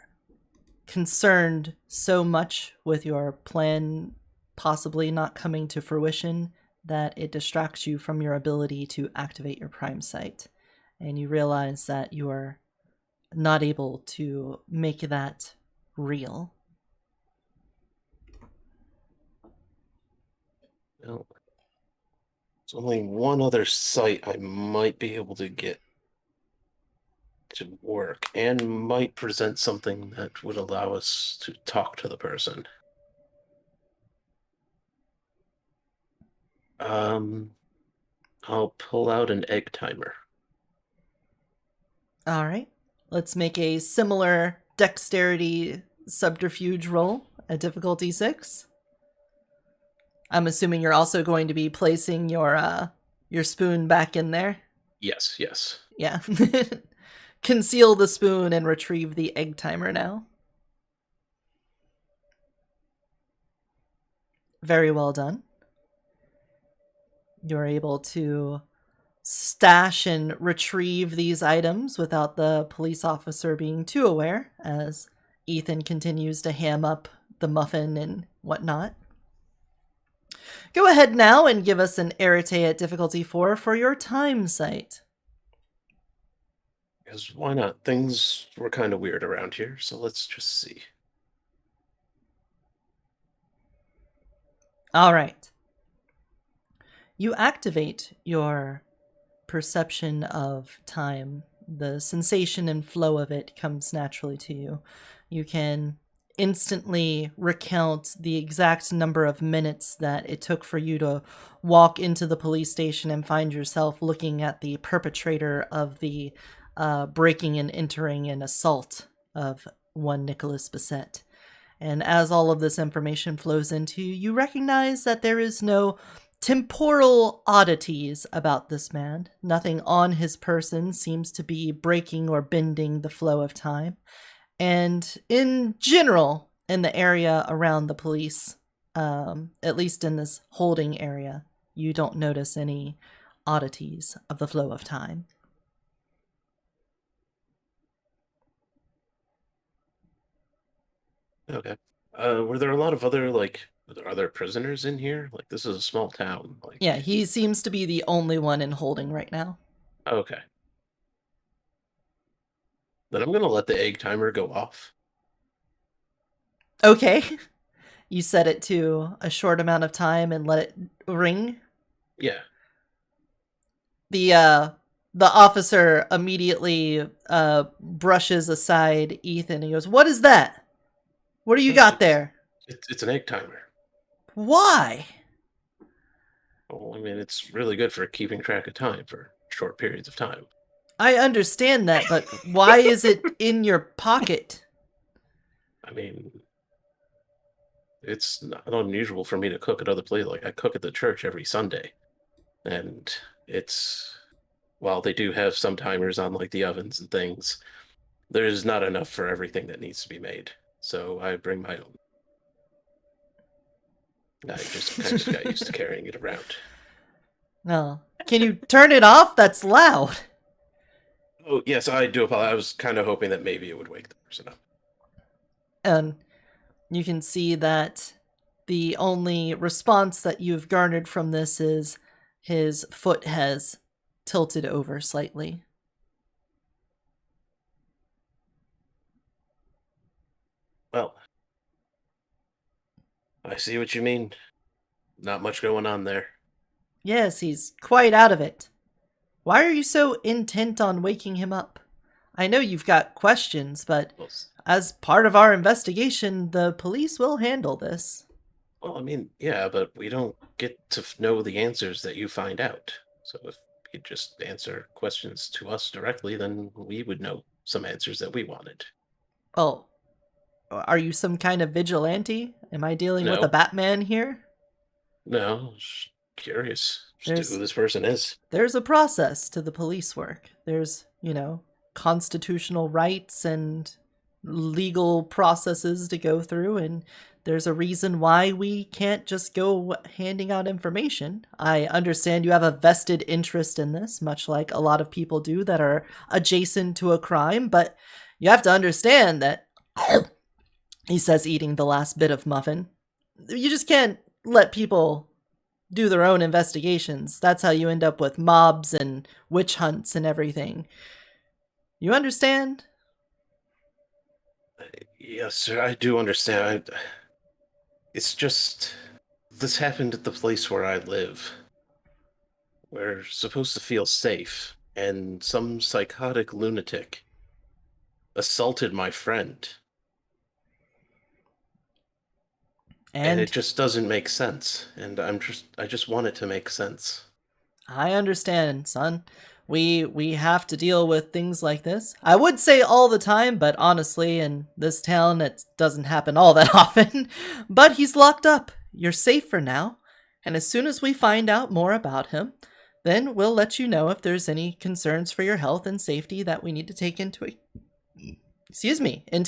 concerned so much with your plan possibly not coming to fruition that it distracts you from your ability to activate your prime sight. And you realize that you are not able to make that real. Well, there's only one other site I might be able to get to work, and might present something that would allow us to talk to the person. I'll pull out an egg timer. All right. Let's make a similar dexterity subterfuge roll at difficulty 6. I'm assuming you're also going to be placing your spoon back in there. Yes. Yeah. Conceal the spoon and retrieve the egg timer now. Very well done. You're able to stash and retrieve these items without the police officer being too aware, as Ethan continues to ham up the muffin and whatnot. Go ahead now and give us an Arete at difficulty 4 for your time site. Because why not? Things were kind of weird around here, so let's just see. All right. You activate your perception of time. The sensation and flow of it comes naturally to you. You can instantly recount the exact number of minutes that it took for you to walk into the police station and find yourself looking at the perpetrator of the breaking and entering and assault of one Nicholas Bissett. And as all of this information flows into you, you recognize that there is no temporal oddities about this man. Nothing on his person seems to be breaking or bending the flow of time. And in general, in the area around the police, at least in this holding area, you don't notice any oddities of the flow of time. Okay. Were there a lot of other, are there prisoners in here? Like, this is a small town. Yeah, he seems to be the only one in holding right now. Okay. Then I'm gonna let the egg timer go off. Okay. You set it to a short amount of time and let it ring. Yeah. The officer immediately brushes aside Ethan. He goes, "What is that? What do you got there?" It's an egg timer. Why? Well, I mean, it's really good for keeping track of time for short periods of time. I understand that, but why is it in your pocket? I mean, it's not unusual for me to cook at other places. Like, I cook at the church every Sunday. And while they do have some timers on, like, the ovens and things, there's not enough for everything that needs to be made. So I bring my own. I just kind of got used to carrying it around. No. Can you turn it off? That's loud. Oh, yes, I do apologize. I was kind of hoping that maybe it would wake the person up. And you can see that the only response that you've garnered from this is his foot has tilted over slightly. Well, I see what you mean. Not much going on there. Yes, he's quite out of it. Why are you so intent on waking him up? I know you've got questions, but Well, as part of our investigation, the police will handle this. well, I mean, yeah, but we don't get to know the answers that you find out. So if you just answer questions to us directly, then we would know some answers that we wanted. Oh, are you some kind of vigilante? Am I dealing with No. a Batman here? No, just curious. Just There's- who this person is. There's a process to the police work. There's, constitutional rights and legal processes to go through, and there's a reason why we can't just go handing out information. I understand you have a vested interest in this, much like a lot of people do that are adjacent to a crime, but you have to understand that, he says, eating the last bit of muffin, you just can't let people do their own investigations. That's how you end up with mobs and witch hunts and everything. You understand? Yes, sir, I do understand. It's just, this happened at the place where I live. We're supposed to feel safe, and some psychotic lunatic assaulted my friend. And it just doesn't make sense. And I just want it to make sense. I understand, son. We have to deal with things like this. I would say all the time, but honestly, in this town, it doesn't happen all that often. But he's locked up. You're safe for now. And as soon as we find out more about him, then we'll let you know if there's any concerns for your health and safety that we need to take into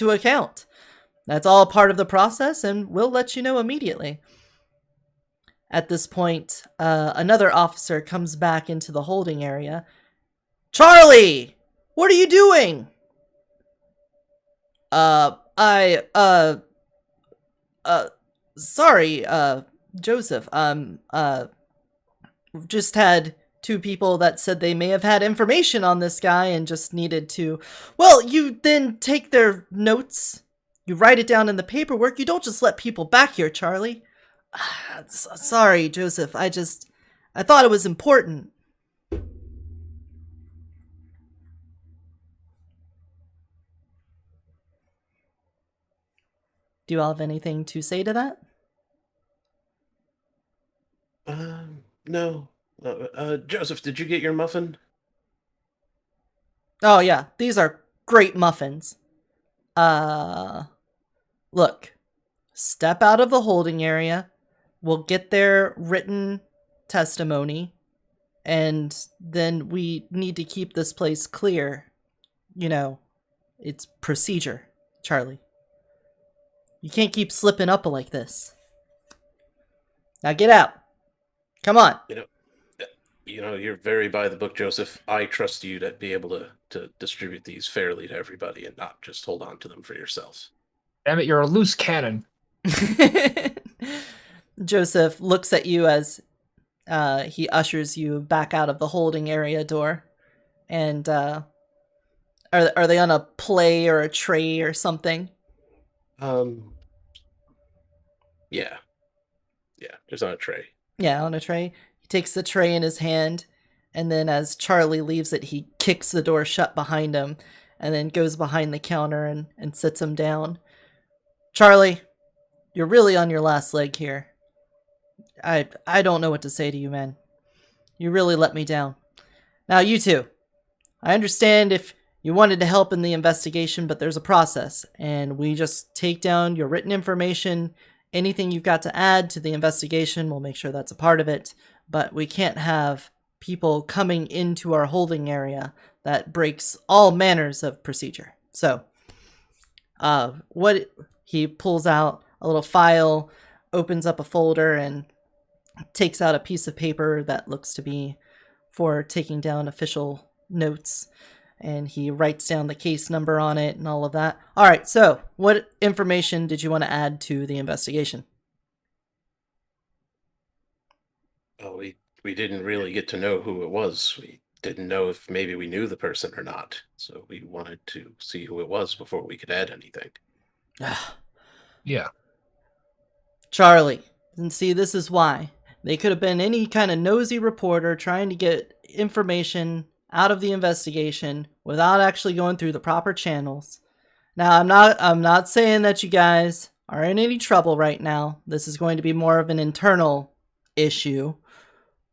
account. That's all part of the process, and we'll let you know immediately. At this point, another officer comes back into the holding area. Charlie! What are you doing? Sorry, Joseph. We've just had two people that said they may have had information on this guy and just needed to... Well, you then take their notes, you write it down in the paperwork, you don't just let people back here, Charlie. Sorry, Joseph, I thought it was important. Do you all have anything to say to that? No. Joseph, did you get your muffin? Oh yeah, these are great muffins. Look, step out of the holding area. We'll get their written testimony, and then we need to keep this place clear. You know, it's procedure, Charlie. You can't keep slipping up like this. Now get out. Come on. You're very by the book, Joseph. I trust you to be able to distribute these fairly to everybody and not just hold on to them for yourself. Damn it, you're a loose cannon. Joseph looks at you as he ushers you back out of the holding area door. And are they on a play or a tray or something? Yeah, just on a tray. Yeah, on a tray. He takes the tray in his hand, and then as Charlie leaves it, he kicks the door shut behind him, and then goes behind the counter and sits him down. Charlie, you're really on your last leg here. I don't know what to say to you, man. You really let me down. Now, you two, I understand if you wanted to help in the investigation, but there's a process, and we just take down your written information. Anything you've got to add to the investigation, we'll make sure that's a part of it. But we can't have people coming into our holding area that breaks all manners of procedure. So, he pulls out a little file, opens up a folder, and takes out a piece of paper that looks to be for taking down official notes. And he writes down the case number on it and all of that. All right, so what information did you want to add to the investigation? Oh, we didn't really get to know who it was. We didn't know if maybe we knew the person or not. So we wanted to see who it was before we could add anything. Yeah. Charlie, and see, this is why. They could have been any kind of nosy reporter trying to get information out of the investigation without actually going through the proper channels. Now, I'm not saying that you guys are in any trouble right now. This is going to be more of an internal issue,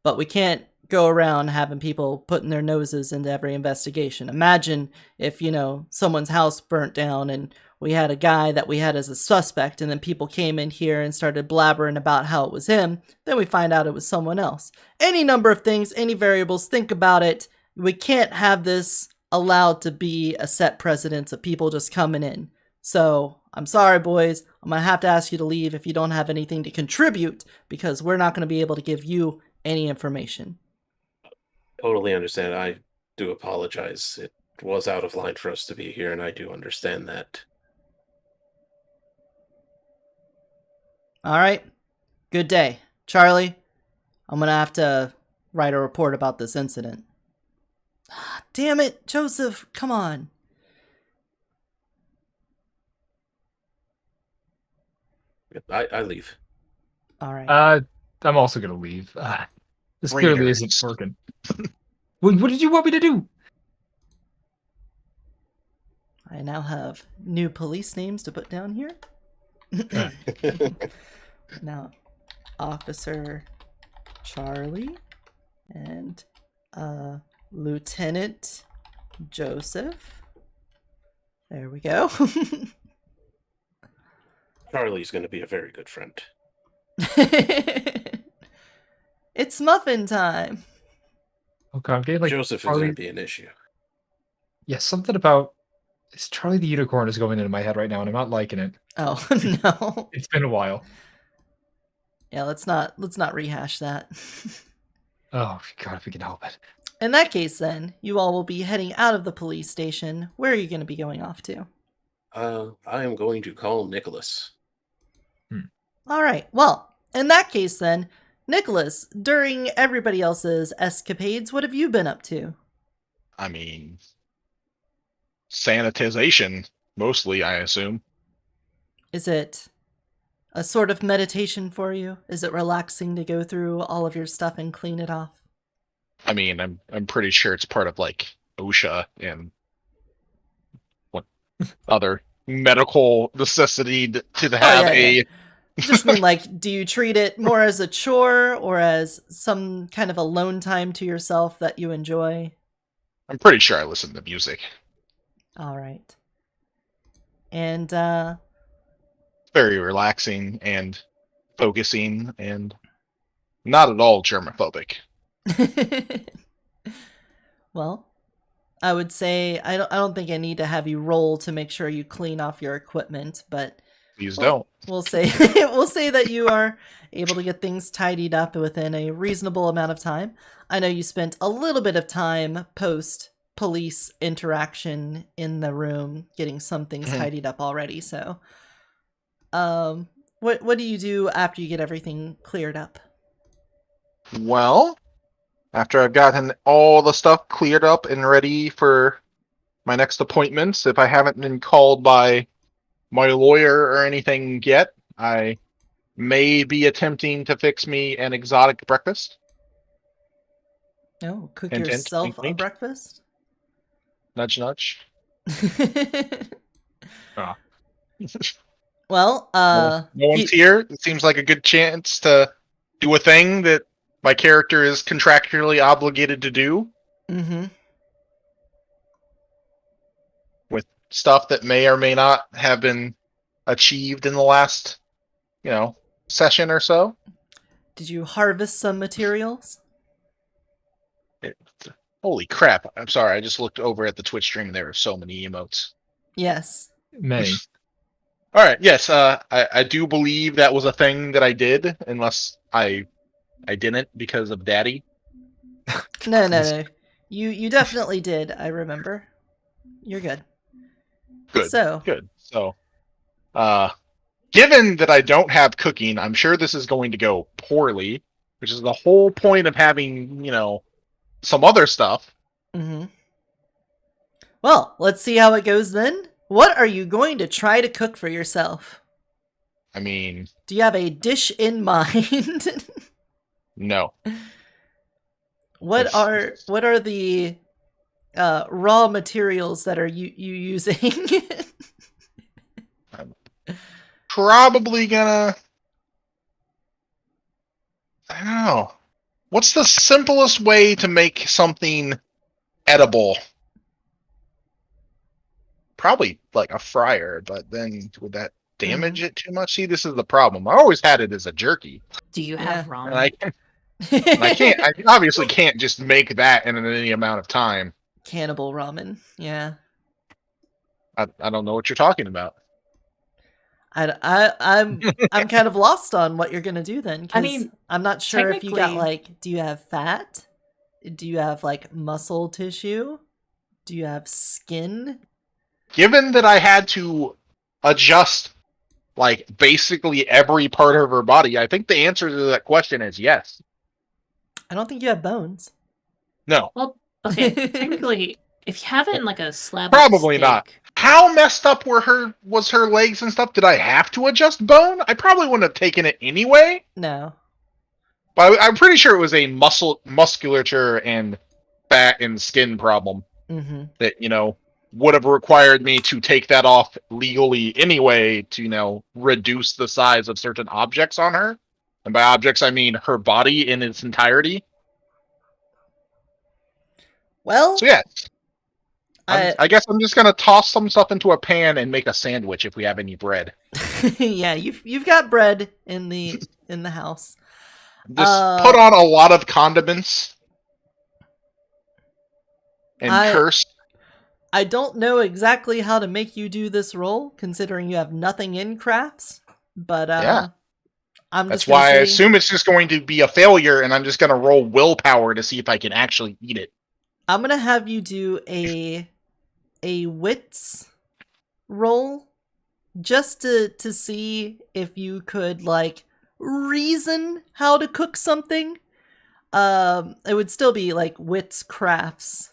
but we can't go around having people putting their noses into every investigation. Imagine if, someone's house burnt down and we had a guy that we had as a suspect, and then people came in here and started blabbering about how it was him. Then we find out it was someone else. Any number of things, any variables, think about it. We can't have this allowed to be a set precedence of people just coming in. So, I'm sorry, boys. I'm going to have to ask you to leave if you don't have anything to contribute, because we're not going to be able to give you any information. Totally understand. I do apologize. It was out of line for us to be here, and I do understand that. All right. Good day. Charlie, I'm going to have to write a report about this incident. Damn it, Joseph, come on. I leave. All right. I'm also gonna leave. This Trainers. clearly isn't working. What did you want me to do? I now have new police names to put down here. Now, Officer Charlie and Lieutenant Joseph. There we go. Charlie's going to be a very good friend. It's muffin time. Okay, I'm getting like Joseph is Charlie. going to be an issue. Yeah, something about it's Charlie the Unicorn is going into my head right now, and I'm not liking it. Oh, no. It's been a while. Yeah, let's not rehash that. Oh God, if we can help it. In that case, then, you all will be heading out of the police station. Where are you going to be going off to? I am going to call Nicholas. All right. Well, in that case, then, Nicholas, during everybody else's escapades, what have you been up to? I mean, sanitization, mostly, I assume. Is it a sort of meditation for you? Is it relaxing to go through all of your stuff and clean it off? I mean, I'm pretty sure it's part of like OSHA and what other medical necessity to have yeah. Just mean, like, do you treat it more as a chore or as some kind of alone time to yourself that you enjoy? I'm pretty sure I listen to music. All right. And, Very relaxing and focusing and not at all germophobic. well, I would say I don't think I need to have you roll to make sure you clean off your equipment, but Please don't. we'll say that you are able to get things tidied up within a reasonable amount of time. I know you spent a little bit of time post police interaction in the room getting some things tidied up already, so what do you do after you get everything cleared up? Well, after I've gotten all the stuff cleared up and ready for my next appointments, if I haven't been called by my lawyer or anything yet, I may be attempting to fix me an exotic breakfast. Oh, cook Hint, hint, yourself wink, a wink. breakfast? Nudge, nudge. Oh. Well, no one's here. It seems like a good chance to do a thing that my character is contractually obligated to do mm-hmm. with stuff that may or may not have been achieved in the last, session or so. Did you harvest some materials? Holy crap. I'm sorry. I just looked over at the Twitch stream and there are so many emotes. Yes. Many. All right. Yes. I do believe that was a thing that I did, unless I didn't because of Daddy. No. You definitely did. I remember. You're good. Good. So, Good. So, given that I don't have cooking, I'm sure this is going to go poorly, which is the whole point of having, some other stuff. mm-hmm. Well, let's see how it goes then. What are you going to try to cook for yourself? I mean, do you have a dish in mind? No. What are the raw materials that are you using? I'm probably gonna... I don't know. What's the simplest way to make something edible? Probably like a fryer, but then would that damage it too much? See, this is the problem. I always had it as a jerky. Do you have ramen? And I obviously can't just make that in any amount of time. Cannibal ramen, yeah. I don't know what you're talking about. I'm kind of lost on what you're gonna do then. I mean, I'm not sure if you got technically- do you have fat? Do you have like muscle tissue? Do you have skin? Given that I had to adjust like basically every part of her body, I think the answer to that question is yes. I don't think you have bones. No. Well, okay, technically, if you have it in like a slab, Probably of not. steak, How messed up was her legs and stuff? Did I have to adjust bone? I probably wouldn't have taken it anyway. No. But I'm pretty sure it was a musculature and fat and skin problem that, would have required me to take that off legally anyway to, reduce the size of certain objects on her. And by objects, I mean her body in its entirety. Well, So yeah, I guess I'm just gonna toss some stuff into a pan and make a sandwich if we have any bread. yeah, you've got bread in the house. Just put on a lot of condiments and curse. I don't know exactly how to make you do this role, considering you have nothing in crafts. But Yeah. I'm That's just gonna why I say, assume it's just going to be a failure, and I'm just going to roll willpower to see if I can actually eat it. I'm gonna have you do a wits roll just to see if you could like reason how to cook something. It would still be like wits crafts,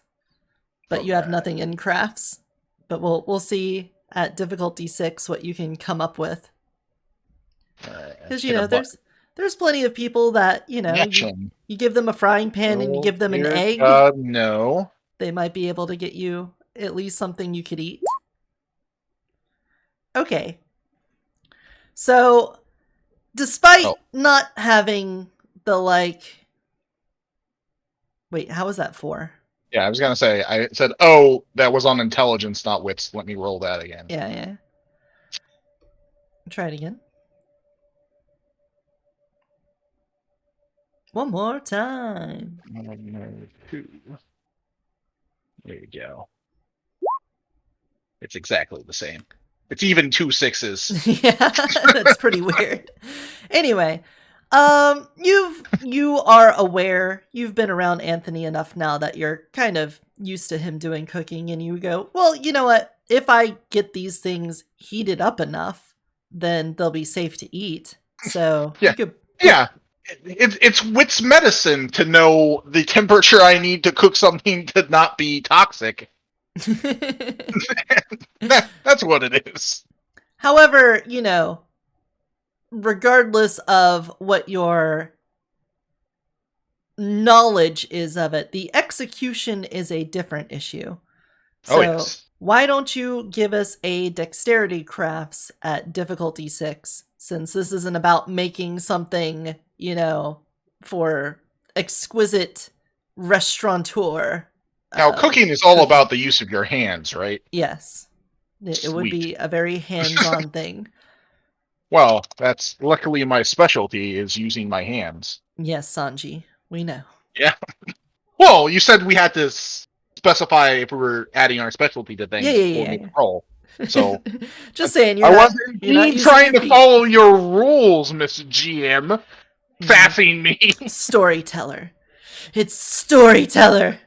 but you have Alright. nothing in crafts. But we'll see at difficulty 6 what you can come up with. Because you know there's plenty of people that you give them a frying pan and you give them an egg, no. they might be able to get you at least something you could eat. Okay. So, despite not having the like... Wait, how was that 4? Yeah, I was going to say, I said, oh, that was on intelligence, not wits. Let me roll that again. Yeah. Try it again. One more time. 2. There you go. It's exactly the same. It's even 2 6s. Yeah, that's pretty weird. Anyway, you are aware, you've been around Anthony enough now that you're kind of used to him doing cooking, and you go, well, you know what? If I get these things heated up enough, then they'll be safe to eat. So Yeah. you could Yeah. It's wits medicine to know the temperature I need to cook something to not be toxic. That's what it is. However, regardless of what your knowledge is of it, the execution is a different issue. So yes. why don't you give us a dexterity crafts at difficulty 6, since this isn't about making something, for exquisite restaurateur. Now, cooking is all about the use of your hands, right? Yes. It would Sweet. be a very hands-on thing. Well, that's luckily my specialty is using my hands. Yes, Sanji, we know. Yeah. Well, you said we had to specify if we were adding our specialty to things before we roll. So just saying, I wasn't trying to follow your rules, Miss GM. Faffing me. Storyteller. It's storyteller.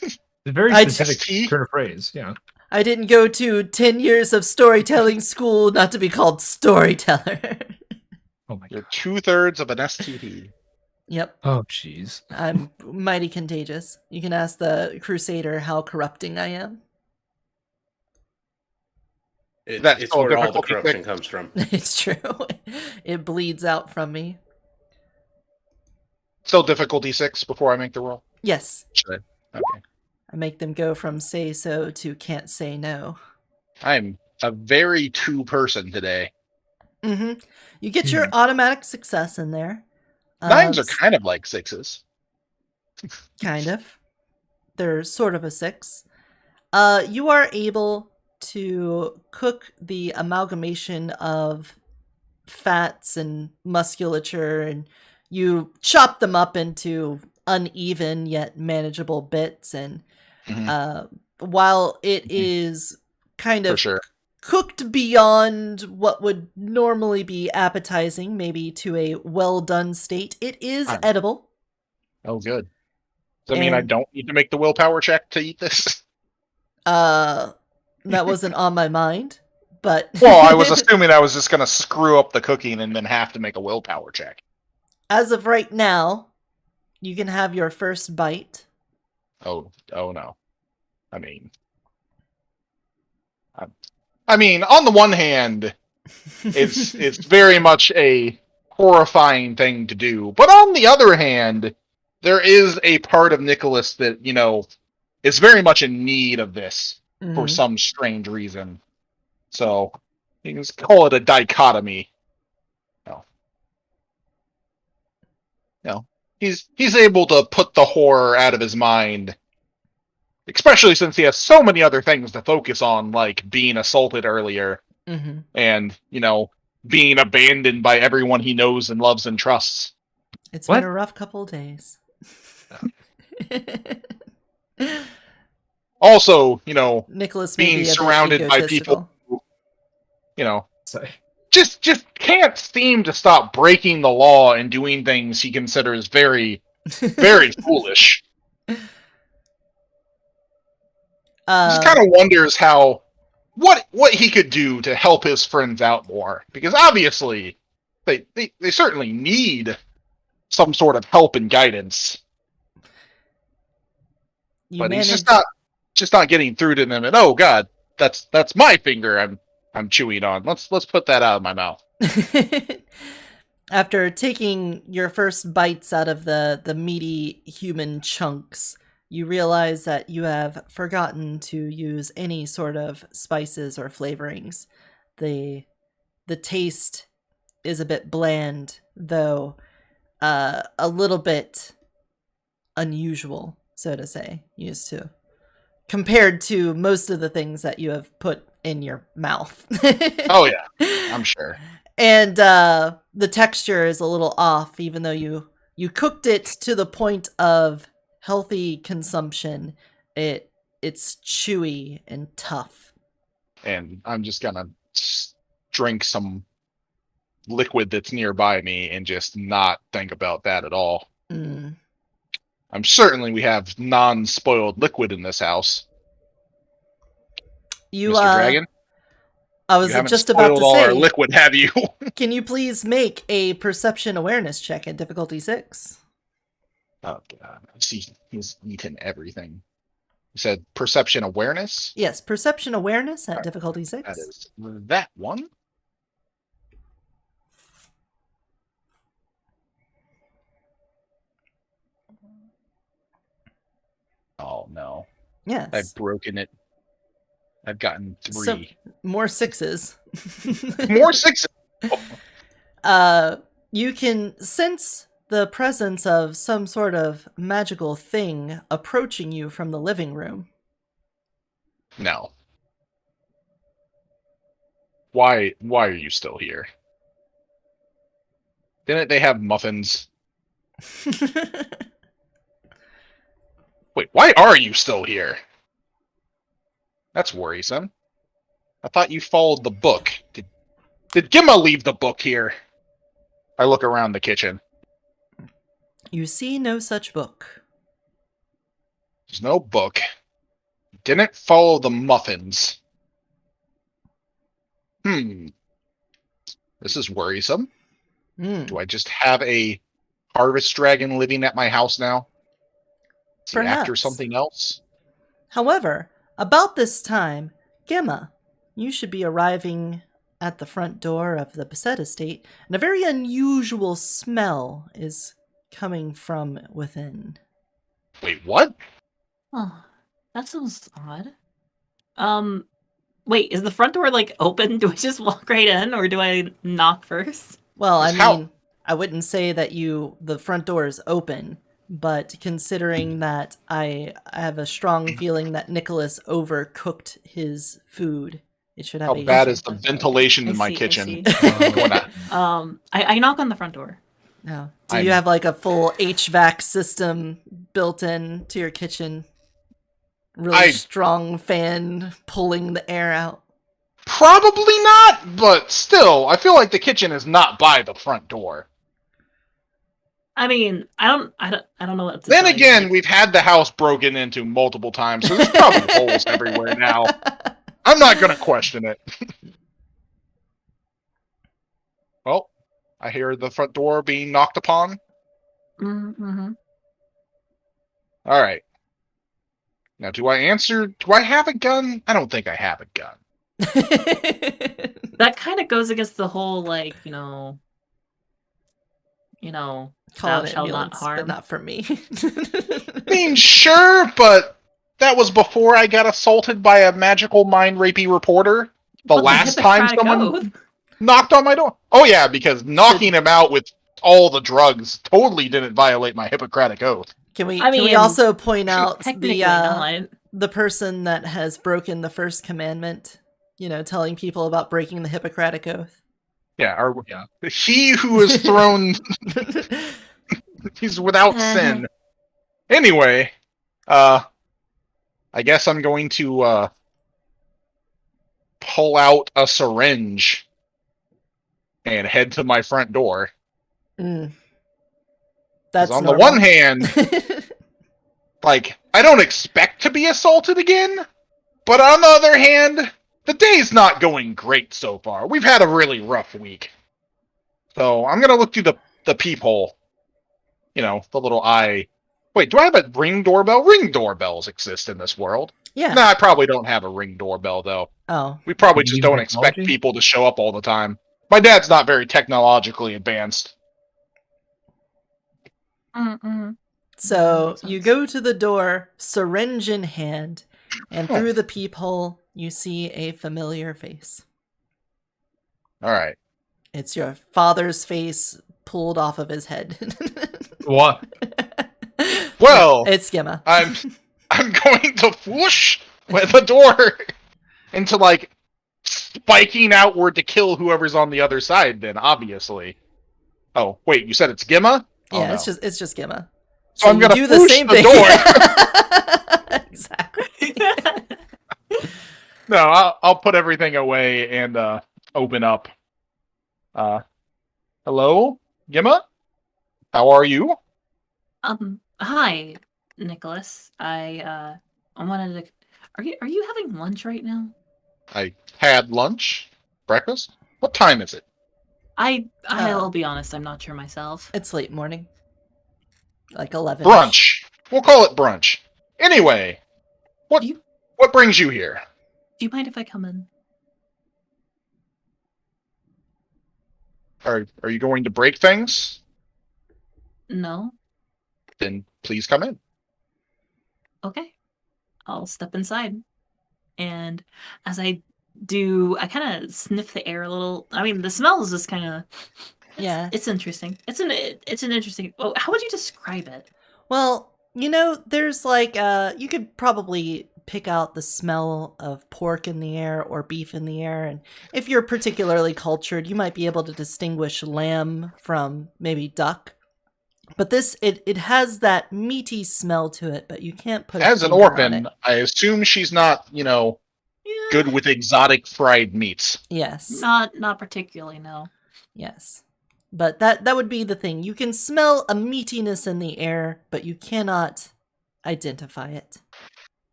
It's a very specific turn of phrase, yeah. I didn't go to 10 years of storytelling school not to be called storyteller. Oh my You're god. 2/3 of an STD. Yep. Oh jeez. I'm mighty contagious. You can ask the Crusader how corrupting I am. It's where all the corruption comes from. It's true. It bleeds out from me. Still difficulty 6 before I make the roll? Yes. Should I? Okay. I make them go from say so to can't say no. I'm a very 2 person today. Mm-hmm. You get your automatic success in there. 9s are kind of like 6s. Kind of. They're sort of a 6. You are able to cook the amalgamation of fats and musculature, and you chop them up into uneven yet manageable bits, and while it is kind of cooked beyond what would normally be appetizing, maybe to a well done state, it is edible. Oh, good. Does that mean I don't need to make the willpower check to eat this? That wasn't on my mind, but... Well, I was assuming I was just going to screw up the cooking and then have to make a willpower check. As of right now, you can have your first bite. Oh no. I mean, on the one hand, it's very much a horrifying thing to do, but on the other hand, there is a part of Nicholas that is very much in need of this for some strange reason. So you can call it a dichotomy. He's able to put the horror out of his mind, especially since he has so many other things to focus on, like being assaulted earlier and being abandoned by everyone he knows and loves and trusts. It's been a rough couple of days. Also, Nicholas being surrounded by people who, Sorry. just can't seem to stop breaking the law and doing things he considers very, very foolish. Just kind of wonders what he could do to help his friends out more, because obviously they certainly need some sort of help and guidance. But he's just not getting through to them. And oh god, that's my finger I'm chewing on. Let's put that out of my mouth. After taking your first bites out of the meaty human chunks, you realize that you have forgotten to use any sort of spices or flavorings. The taste is a bit bland, though a little bit unusual, so to say, used to, compared to most of the things that you have put in your mouth. Oh yeah, I'm sure. And the texture is a little off, even though you cooked it to the point of healthy consumption. It's chewy and tough. And I'm just gonna drink some liquid that's nearby me and just not think about that at all. I'm certainly we have non-spoiled liquid in this house. You Mr. Dragon? I was You haven't just about to spoiled all our say, liquid, have you? can you please make a perception awareness check at difficulty 6? Oh god, I see he's eaten everything. You said perception awareness? Yes, perception awareness at Alright, difficulty 6. That is that one. Oh no. Yes. I've broken it. I've gotten 3. So, more 6s. More 6. You can sense the presence of some sort of magical thing approaching you from the living room. No. Why are you still here? Didn't they have muffins? Wait, why are you still here? That's worrisome. I thought you followed the book. Did Gimma leave the book here? I look around the kitchen. You see no such book. There's no book. Didn't follow the muffins. This is worrisome. Do I just have a harvest dragon living at my house now? Is he after Perhaps. something else? However, about this time, Gemma, you should be arriving at the front door of the Beset estate, and a very unusual smell is coming from within. Wait, what? Oh, that sounds odd. Wait, is the front door like open? Do I just walk right in, or do I knock first? Well, I How- mean, I wouldn't say that the front door is open, but considering that I have a strong feeling that Nicholas overcooked his food, it should have How a bad is the ventilation in I my see, I kitchen? see. Going on? I knock on the front door. No. Do you have like a full HVAC system built in to your kitchen? Really strong fan pulling the air out. Probably not, but still, I feel like the kitchen is not by the front door. I mean, I don't know what to Then tell you. again, we've had the house broken into multiple times, so there's probably holes everywhere now. I'm not going to question it. Well, I hear the front door being knocked upon. Mm-hmm. All right. Now, do I answer? Do I have a gun? I don't think I have a gun. That kind of goes against the whole, like, Call thou it shalt not ambulance, harm. but not for me. I mean, sure, but that was before I got assaulted by a magical mind rapey reporter. The Well, last time Hippocratic someone Oath. knocked on my door. Oh yeah, because knocking him out with all the drugs totally didn't violate my Hippocratic Oath. Can we I mean, also point out Technically not. the person that has broken the first commandment, telling people about breaking the Hippocratic Oath? Yeah, he who is thrown, he's without sin. Anyway, I guess I'm going to pull out a syringe and head to my front door. Mm. 'Cause That's on normal. the one hand, like, I don't expect to be assaulted again, but on the other hand, the day's not going great so far. We've had a really rough week. So I'm gonna look through the peephole. You know, the little eye. Wait, do I have a ring doorbell? Ring doorbells exist in this world. Yeah. Nah, I probably don't have a ring doorbell, though. Oh. We probably You just use don't expect technology? people to show up all the time. My dad's not very technologically advanced. Mm-mm. So Makes you sense. go to the door, syringe in hand, and Hmm. through the peephole, you see a familiar face. All right. It's your father's face pulled off of his head. What? Well, No, it's Gemma. I'm going to whoosh with the door into, like, spiking outward to kill whoever's on the other side, then, obviously. Oh, wait, you said it's Gimma? Oh, Yeah, no. it's just Gemma. So I'm you gonna do the whoosh same the thing. door. Exactly. No, I'll put everything away and open up. Hello, Gimma? How are you? Hi, Nicholas. I wanted to. Are you having lunch right now? I had lunch, breakfast. What time is it? I'll be honest. I'm not sure myself. It's late morning. Like 11. Brunch. We'll call it brunch. Anyway, what Do you what brings you here? do you mind if I come in? Are you going to break things? No. Then please come in. Okay. I'll step inside, and as I do, I kind of sniff the air a little. I mean, the smell is just kind of. Yeah. It's interesting. It's an interesting. Oh, how would you describe it? Well, there's like you could probably pick out the smell of pork in the air or beef in the air, and if you're particularly cultured, you might be able to distinguish lamb from maybe duck. But this it has that meaty smell to it, but you can't put a As an finger on orphan, it. I assume she's not, good with exotic fried meats. Yes. Not particularly. No. Yes. But that would be the thing. You can smell a meatiness in the air, but you cannot identify it.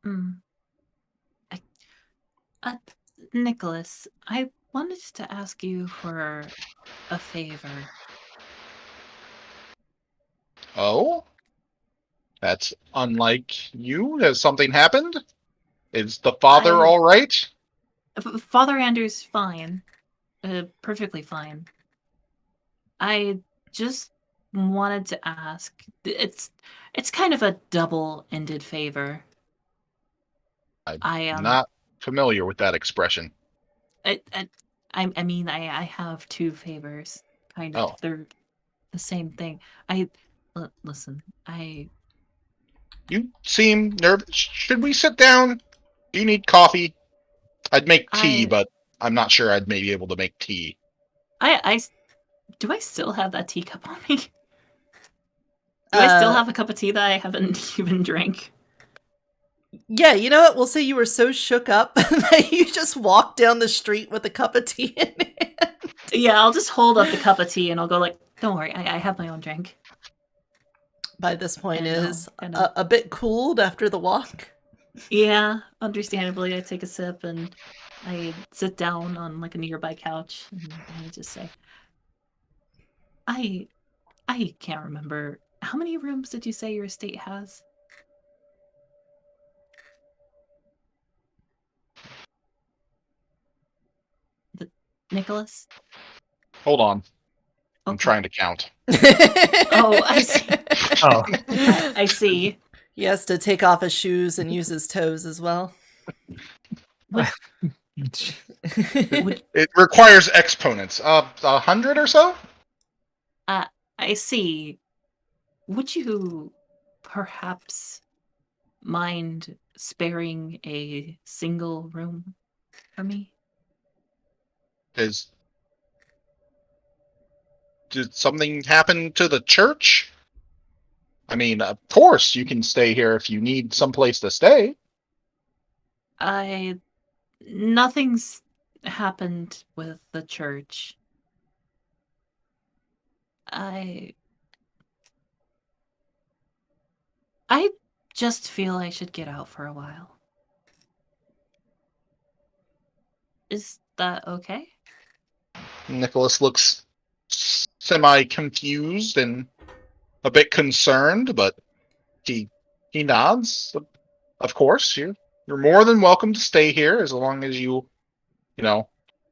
Hmm. Nicholas, I wanted to ask you for a favor. Oh? That's unlike you. Has something happened? Is the father all right? Father Andrew's fine. Perfectly fine. I just wanted to ask. It's kind of a double-ended favor. I'm not familiar with that expression. I mean, I have two favors. Kind of. Oh. They're the same thing. Listen. You seem nervous. Should we sit down? Do you need coffee? I'd make tea, but I'm not sure I'd maybe able to make tea. Do I still have that teacup on me? Do I still have a cup of tea that I haven't even drank? Yeah, you know what? We'll say you were so shook up that you just walked down the street with a cup of tea in hand. Yeah, I'll just hold up the cup of tea and I'll go like, don't worry, I have my own drink. By this point And is I'll a bit cooled after the walk. Yeah, understandably, I take a sip and I sit down on like a nearby couch and I just say, I can't remember. How many rooms did you say your estate has? Nicholas? Hold on. I'm Okay. trying to count. Oh, I see. Oh. I see. He has to take off his shoes and use his toes as well. It requires exponents. 100 or so? I see. Would you perhaps mind sparing a single room for me? Did something happen to the church? I mean, of course you can stay here if you need someplace to stay. Nothing's happened with the church. I just feel I should get out for a while. Is that okay? Nicholas looks semi-confused and a bit concerned, but he nods. Of course, you're more than welcome to stay here as long as you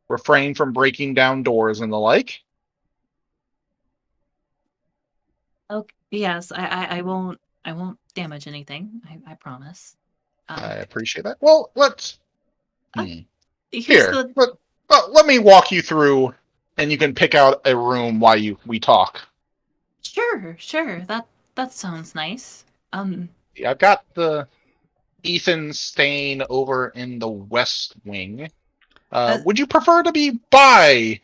refrain from breaking down doors and the like. Okay. Yes, I won't damage anything. I promise. I appreciate that. Well, let's Uh, hmm. here's Here. the Let me walk you through, and you can pick out a room while we talk. Sure. That sounds nice. I've got the Ethan staying over in the West Wing. Uh, Would you prefer to be by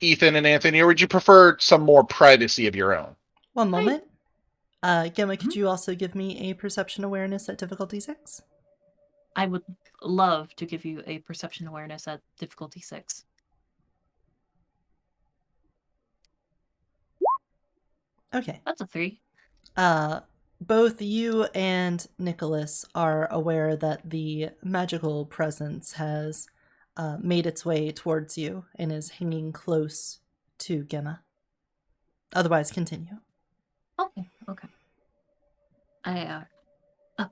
Ethan and Anthony, or would you prefer some more privacy of your own? One moment. Gemma, could Mhm. you also give me a perception awareness at difficulty 6? I would love to give you a perception awareness at difficulty 6. Okay. That's a 3. Both you and Nicholas are aware that the magical presence has made its way towards you and is hanging close to Gemma. Otherwise, continue. Okay. I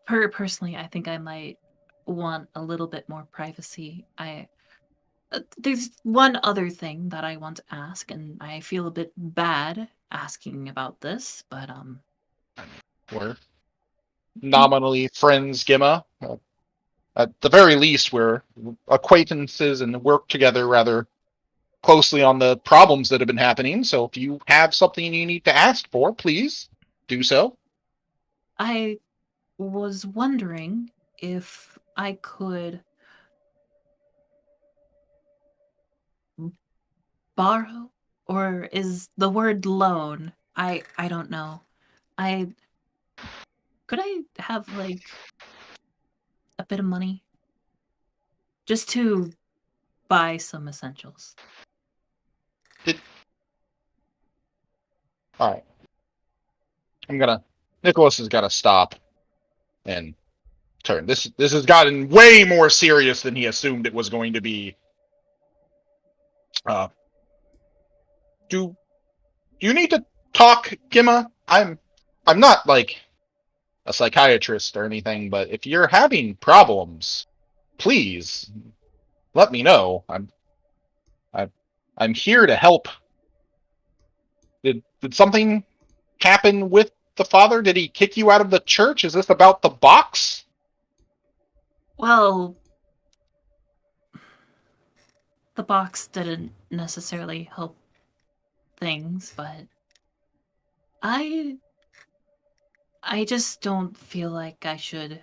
personally, I think I might want a little bit more privacy. There's one other thing that I want to ask, and I feel a bit bad asking about this, but We're nominally friends, Gemma. At the very least, we're acquaintances and work together rather closely on the problems that have been happening. So if you have something you need to ask for, please do so. I was wondering if I could borrow, or is the word loan? I don't know. I could I have like a bit of money just to buy some essentials. All right. Nicholas has got to stop and turn. This has gotten way more serious than he assumed it was going to be. Uh, do you need to talk, Gemma? I'm not like a psychiatrist or anything, but if you're having problems, please let me know. I'm I'm here to help. Did something happen with the father? Did he kick you out of the church? Is this about the box? Well, the box didn't necessarily help things, but I I just don't feel like I should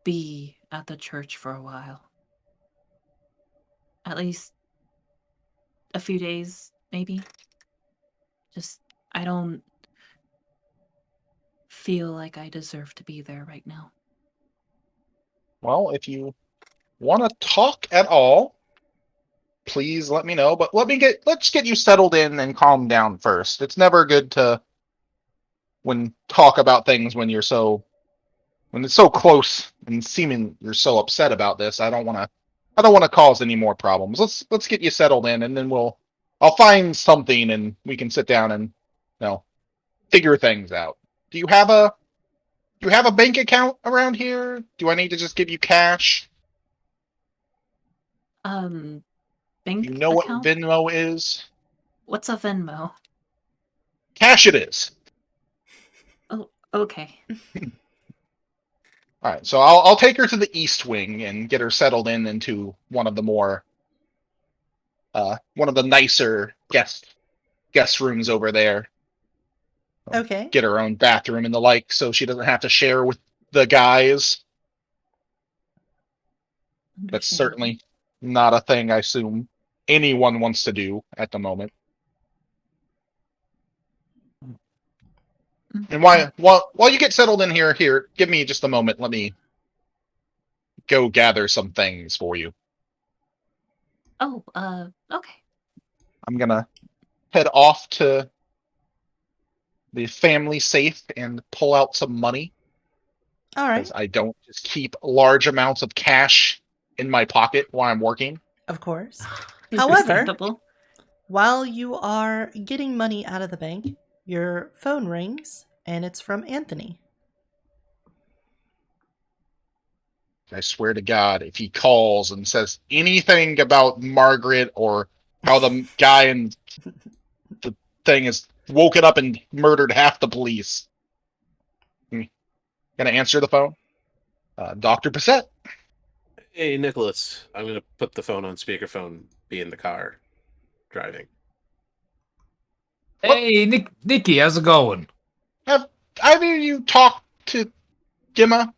be at the church for a while. At least a few days, maybe. Just I don't feel like I deserve to be there right now. Well, if you want to talk at all, please let me know. But let's get you settled in and calm down first. It's never good to talk about things when it's so close and seeming you're so upset about this. I don't want to cause any more problems. Let's get you settled in, and then I'll find something and we can sit down and figure things out. Do you have a bank account around here? Do I need to just give you cash? Um, Do you bank know what account? Venmo is? What's a Venmo? Cash it is. Oh, okay. All right, so I'll take her to the East Wing and get her settled into one of the one of the nicer guest rooms over there. Okay. Get her own bathroom and the like, so she doesn't have to share with the guys. That's Understandable. certainly not a thing I assume anyone wants to do at the moment. And while you get settled in here, give me just a moment. Let me go gather some things for you. Oh, okay. I'm gonna head off to the family safe and pull out some money. All right. Because I don't just keep large amounts of cash in my pocket while I'm working. Of course. However, Understandable. while you are getting money out of the bank, your phone rings and it's from Anthony. I swear to God, if he calls and says anything about Margaret or how the guy in the thing is woken up and murdered half the police, I'm gonna answer the phone. Dr. Bissett. Hey, Nicholas. I'm going to put the phone on speakerphone, be in the car, driving. Hey, Nikki, how's it going? Have either of you talked to Gemma?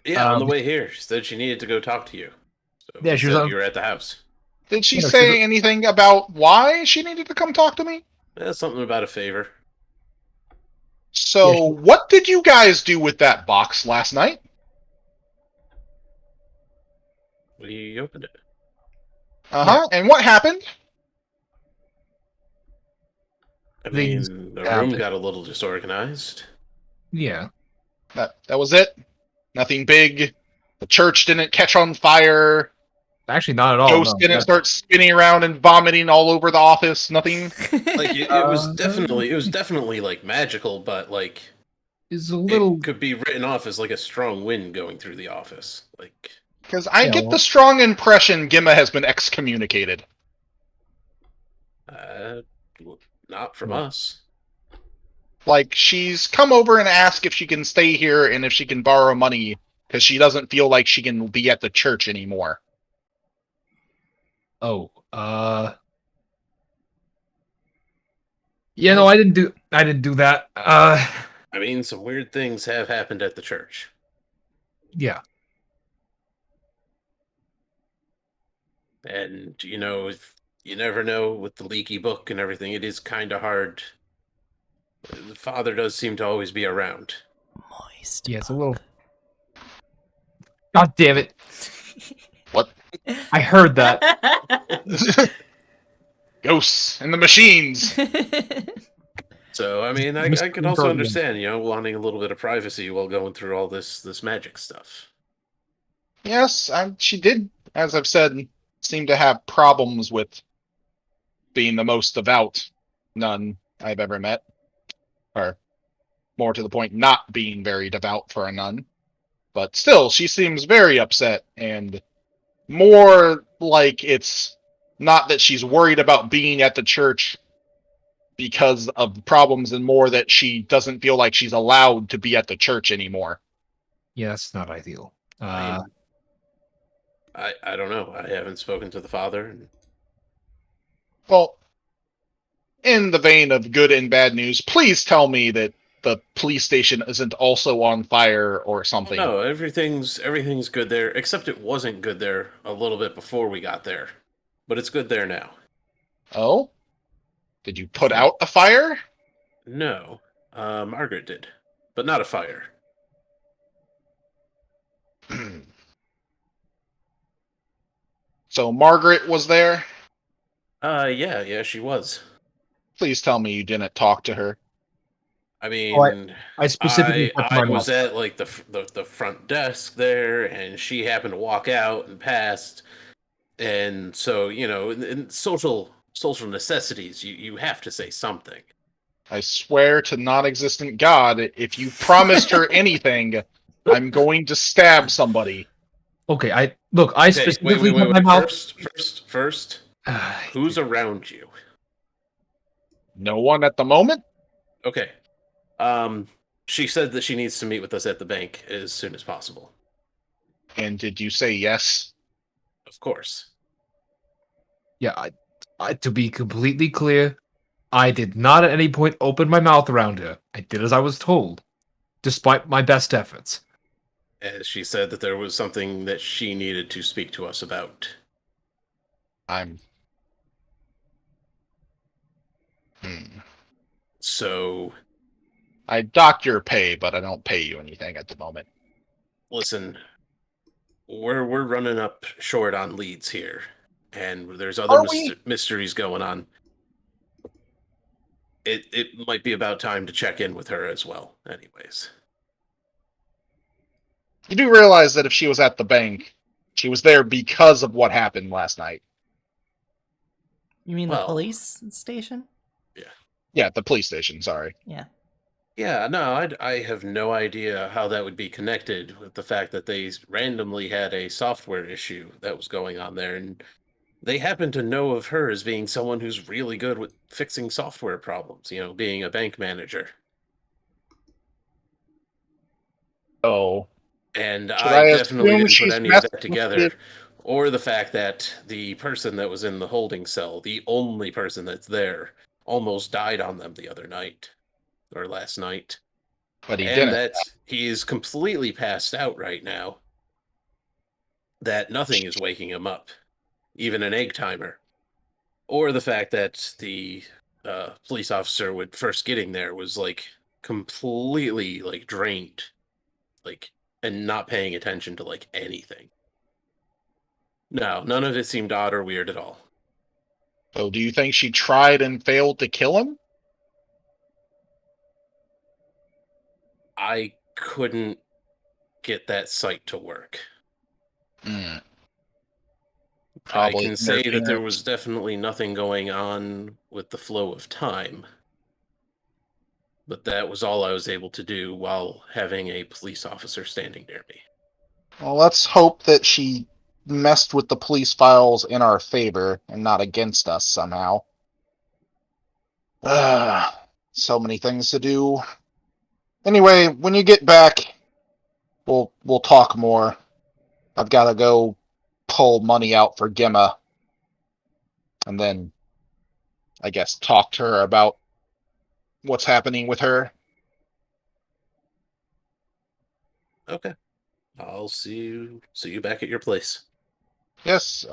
Yeah, on the way here. She said she needed to go talk to you. So Yeah, we she was said on- you were at the house. Did she Yeah, no, say anything about why she needed to come talk to me? Something about a favor. So, Yeah, what did you guys do with that box last night? We opened it. Uh-huh. And what happened? I Things mean, the room happened. got a little disorganized. Yeah. That was it? Nothing big? The church didn't catch on fire? Actually, not at all. Ghosts No. didn't start spinning around and vomiting all over the office? Nothing? Like it was definitely like magical, but like It's a little. it could be written off as like a strong wind going through the office. Like Because I Yeah, get well- the strong impression Gemma has been excommunicated. uh, not from Well- us. Like, she's come over and asked if she can stay here and if she can borrow money because she doesn't feel like she can be at the church anymore. Oh, yeah, no, I didn't do that. I mean, some weird things have happened at the church. Yeah. And, you know, you never know with the leaky book and everything, it is kind of hard. The father does seem to always be around. Moist. Yeah, it's a little. God damn it! What? I heard that. Ghosts and the machines. So, I mean, I Mr. could also Bergman. understand, you know, wanting a little bit of privacy while going through all this magic stuff. Yes, she did, as I've said, seem to have problems with being the most devout nun I've ever met. Or, more to the point, not being very devout for a nun. But still, she seems very upset, and more like it's not that she's worried about being at the church because of problems, and more that she doesn't feel like she's allowed to be at the church anymore. Yeah, that's not ideal. I mean, I don't know. I haven't spoken to the father. Well, in the vein of good and bad news, please tell me that the police station isn't also on fire or something. No, everything's good there, except it wasn't good there a little bit before we got there. But it's good there now. Oh? Did you put out a fire? No, Margaret did, but not a fire. So Margaret was there? Yeah, she was. Please tell me you didn't talk to her. I mean, I specifically kept I my was mouth at like the front desk there, and she happened to walk out and passed, and so you know, in social necessities, you have to say something. I swear to non-existent God, if you promised her anything, I'm going to stab somebody. Okay, I Okay, specifically wait. kept my mouth. First, who's around you? No one at the moment? Okay. She said that she needs to meet with us at the bank as soon as possible. And did you say yes? Of course. Yeah, to be completely clear, I did not at any point open my mouth around her. I did as I was told, despite my best efforts. As she said that there was something that she needed to speak to us about. I'm... So, I dock your pay, but I don't pay you anything at the moment. listen, we're running up short on leads here, and there's other Are we? mysteries going on. it might be about time to check in with her as well. Anyways. You do realize that if she was at the bank, she was there because of what happened last night. You mean the Well, police station? Yeah, the police station, sorry. Yeah. Yeah, no, I have no idea how that would be connected with the fact that they randomly had a software issue that was going on there, and they happen to know of her as being someone who's really good with fixing software problems, being a bank manager. Oh. And Should I I definitely assume didn't put she's any of that messed together. with Or the fact that the person that was in the holding cell, the only person that's there, almost died on them the other night. Or last night. But he And didn't. that he is completely passed out right now. That nothing is waking him up. Even an egg timer. Or the fact that the police officer with first getting there was like completely like drained. Like, and not paying attention to like anything. No, none of it seemed odd or weird at all. So do you think she tried and failed to kill him? I couldn't get that site to work. I Probably can say that there interference. was definitely nothing going on with the flow of time. But that was all I was able to do while having a police officer standing near me. Well, let's hope that she messed with the police files in our favor and not against us somehow. So many things to do. Anyway, when you get back, we'll talk more. I've got to go pull money out for Gemma, and then I guess talk to her about what's happening with her. Okay. I'll see you back at your place. Yes,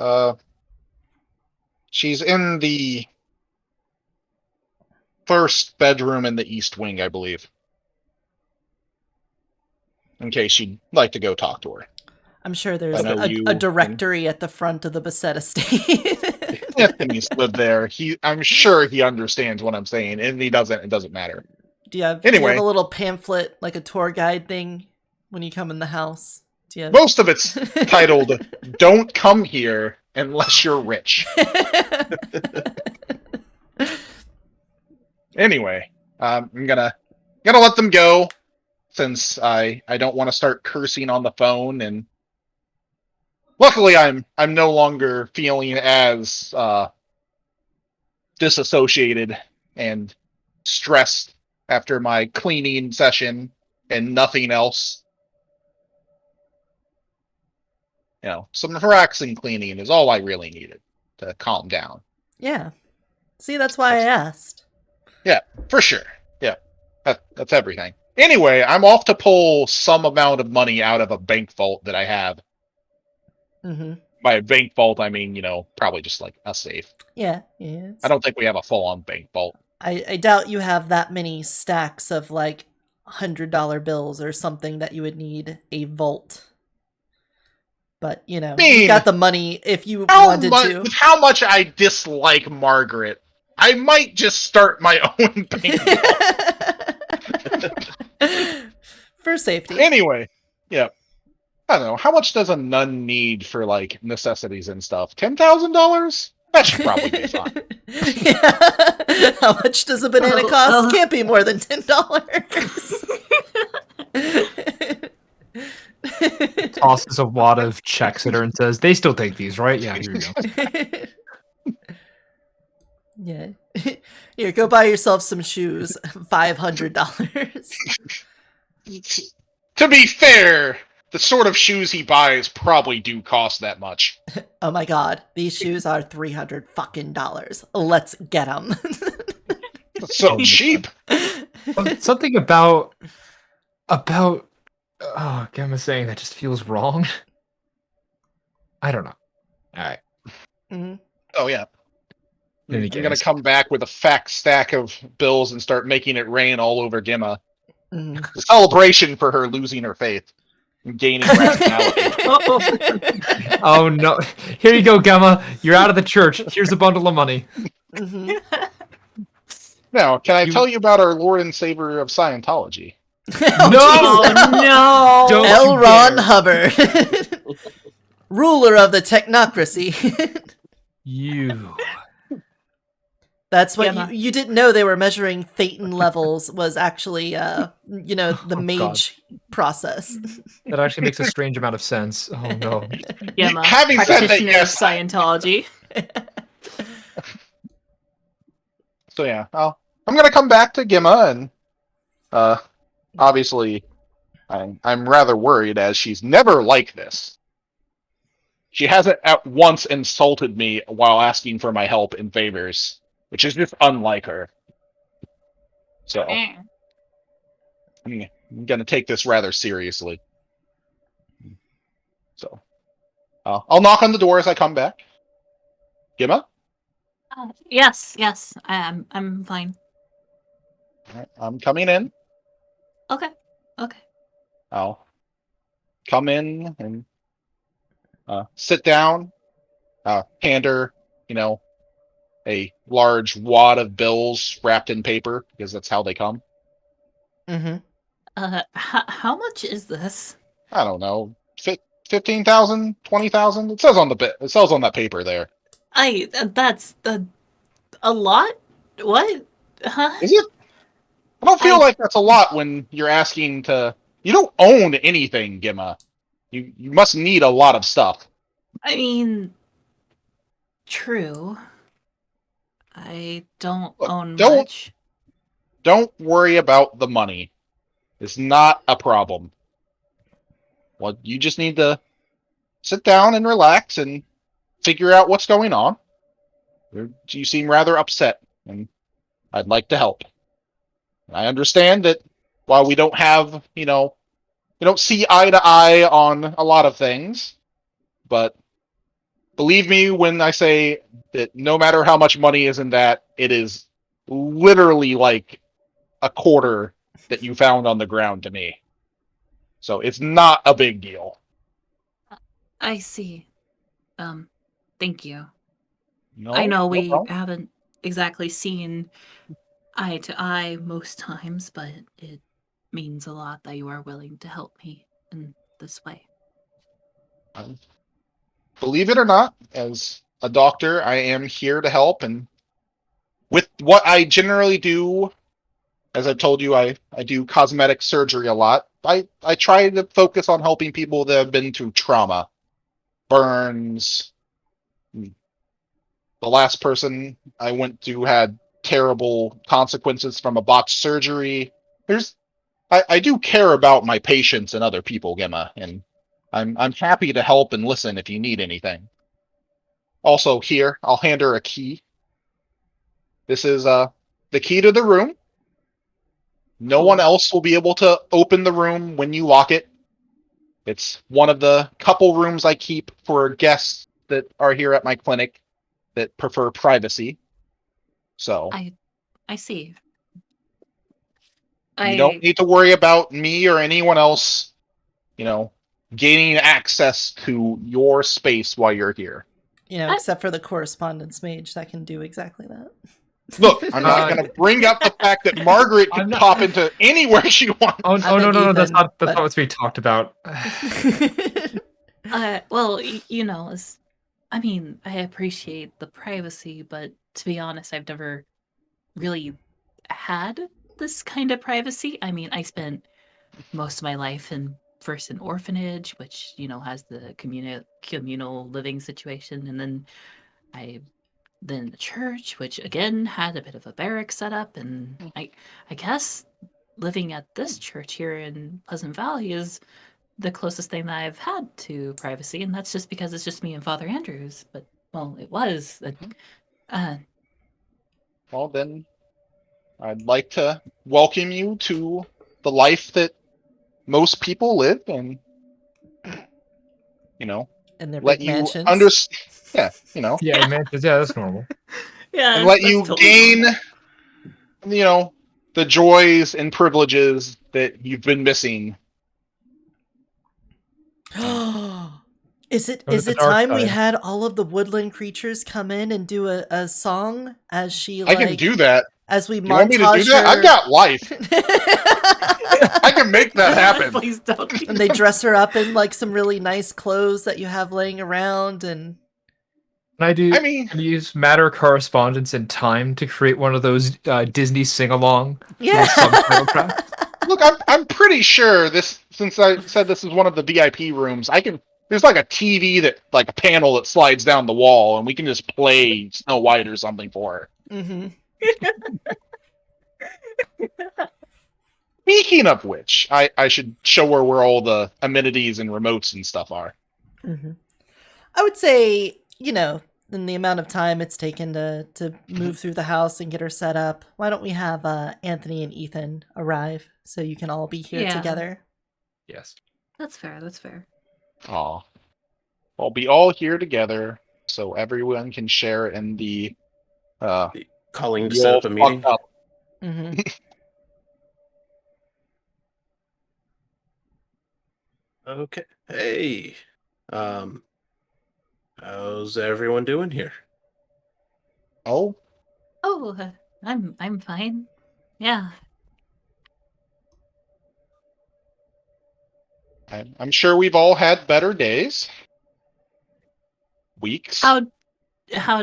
she's in the first bedroom in the east wing, I believe. In case you'd like to go talk to her. I'm sure there's I know you a directory at the front of the Beset estate. Anthony's lived there. I'm sure he understands what I'm saying, and he doesn't. It doesn't matter. Do you have Anyway. a little pamphlet, like a tour guide thing, when you come in the house? Do you have... Most of it's titled "Don't Come Here Unless You're Rich." Anyway, I'm gonna let them go since I don't want to start cursing on the phone, and luckily I'm no longer feeling as disassociated and stressed after my cleaning session and nothing else. Some relaxing cleaning is all I really needed to calm down. Yeah. See, that's why I asked. Yeah, for sure. Yeah, that's everything. Anyway, I'm off to pull some amount of money out of a bank vault that I have. Mm-hmm. By a bank vault, I mean, probably just like a safe. Yeah. I don't think we have a full-on bank vault. I doubt you have that many stacks of like $100 bills or something that you would need a vault. But, you got the money if you wanted to. With how much I dislike Margaret, I might just start my own bank vault. For safety. Anyway, yeah. I don't know. How much does a nun need for, like, necessities and stuff? $10,000? That should probably be fine. Yeah. How much does a banana cost? Can't be more than $10. Tosses a wad of checks at her and says, "They still take these, right? Yeah, here you go." Yeah. Here, go buy yourself some shoes. $500. To be fair, the sort of shoes he buys probably do cost that much. Oh my god, these shoes are $300 fucking dollars. Let's get them. So cheap. Something about Gemma saying that just feels wrong. I don't know. All right. Mm-hmm. Oh yeah. In any I'm gonna case. come back with a fat stack of bills and start making it rain all over Gemma. Mm-hmm. A celebration for her losing her faith and gaining rationality. Oh no! Here you go, Gemma. You're out of the church. Here's a bundle of money. Mm-hmm. Now, can I You- tell you about our Lord and Savior of Scientology? Oh no! Don't L. you Ron dare. Hubbard, ruler of the technocracy. You. That's what Gemma. you didn't know. They were measuring Thetan levels was actually, the Oh, God. mage process. That actually makes a strange amount of sense. Oh no. Gemma, Having said that, practitioner yes. of Scientology. So yeah, I'm gonna come back to Gemma, and obviously, I'm rather worried as she's never like this. She hasn't at once insulted me while asking for my help and favors, which is just unlike her. So I'm gonna take this rather seriously. So I'll knock on the door as I come back. Gemma, Yes, I'm fine. all right, I'm coming in. Okay. I'll come in and sit down. Hand her, a large wad of bills wrapped in paper because that's how they come. Mm-hmm. How much is this? I don't know, 15,000, 20,000. It says on the bit. It says on that paper there. That's a lot. What? Huh? Is it? I don't feel I- like that's a lot when you're asking to. You don't own anything, Gemma. You must need a lot of stuff. I mean, true. I don't Look, own don't- much. Don't worry about the money. It's not a problem. Well, you just need to sit down and relax and figure out what's going on. You seem rather upset, and I'd like to help. I understand that while we don't have, we don't see eye to eye on a lot of things, but believe me when I say that no matter how much money is in that, it is literally like a quarter that you found on the ground to me. So it's not a big deal. I see. Thank you. No, I know no we problem. haven't exactly seen eye to eye most times, but it means a lot that you are willing to help me in this way. Believe it or not, as a doctor, I am here to help. And with what I generally do, as I've told you, I do cosmetic surgery a lot. I try to focus on helping people that have been through trauma, burns. The last person I went to had terrible consequences from a botched surgery. I do care about my patients and other people, Gemma, and I'm happy to help and listen if you need anything. Also, here, I'll hand her a key. This is the key to the room. No one else will be able to open the room when you lock it. It's one of the couple rooms I keep for guests that are here at my clinic that prefer privacy. So I see. you don't need to worry about me or anyone else, gaining access to your space while you're here. Except for the correspondence mage that can do exactly that. Look, I'm not going to bring up the fact that Margaret can pop into anywhere she wants. Oh, I meant no, that's Ethan, not but- what's being talked about. Well, I mean, I appreciate the privacy, but to be honest, I've never really had this kind of privacy. I mean, I spent most of my life first in orphanage, which, has the communal living situation, and then then the church, which again had a bit of a barrack setup, and I guess living at this church here in Pleasant Valley is the closest thing that I've had to privacy, and that's just because it's just me and Father Andrews. But well, it was. Well, then I'd like to welcome you to the life that most people live, and And their let big you mansions. understand. Yeah, Yeah, man, yeah, that's normal. Yeah, and let that's you totally gain, normal. the joys and privileges that you've been missing. Is it Go to is the it dark time we side. had all of the woodland creatures come in and do a song as she I can do that. as we You want me to do montage that? I've her. got life. I can make that happen. Please don't. And they dress her up in like some really nice clothes that you have laying around, and Can I do? I mean, Can you use matter correspondence and time to create one of those Disney sing along? yeah. Subtitle track. look, I'm pretty sure this. Since I said this is one of the VIP rooms, I can. There's like a TV that, like a panel that slides down the wall, and we can just play Snow White or something for her. Mm-hmm. Speaking of which, I should show her where all the amenities and remotes and stuff are. Mm-hmm. I would say, in the amount of time it's taken to move through the house and get her set up, why don't we have Anthony and Ethan arrive so you can all be here Yeah. together? Yes. That's fair. That's fair. Aw. I'll be all here together so everyone can share in the Calling to set up a meeting. fucked up. Mm-hmm. Okay. Hey. How's everyone doing here? Oh, Oh, I'm fine. Yeah. I'm sure we've all had better days. Weeks. How did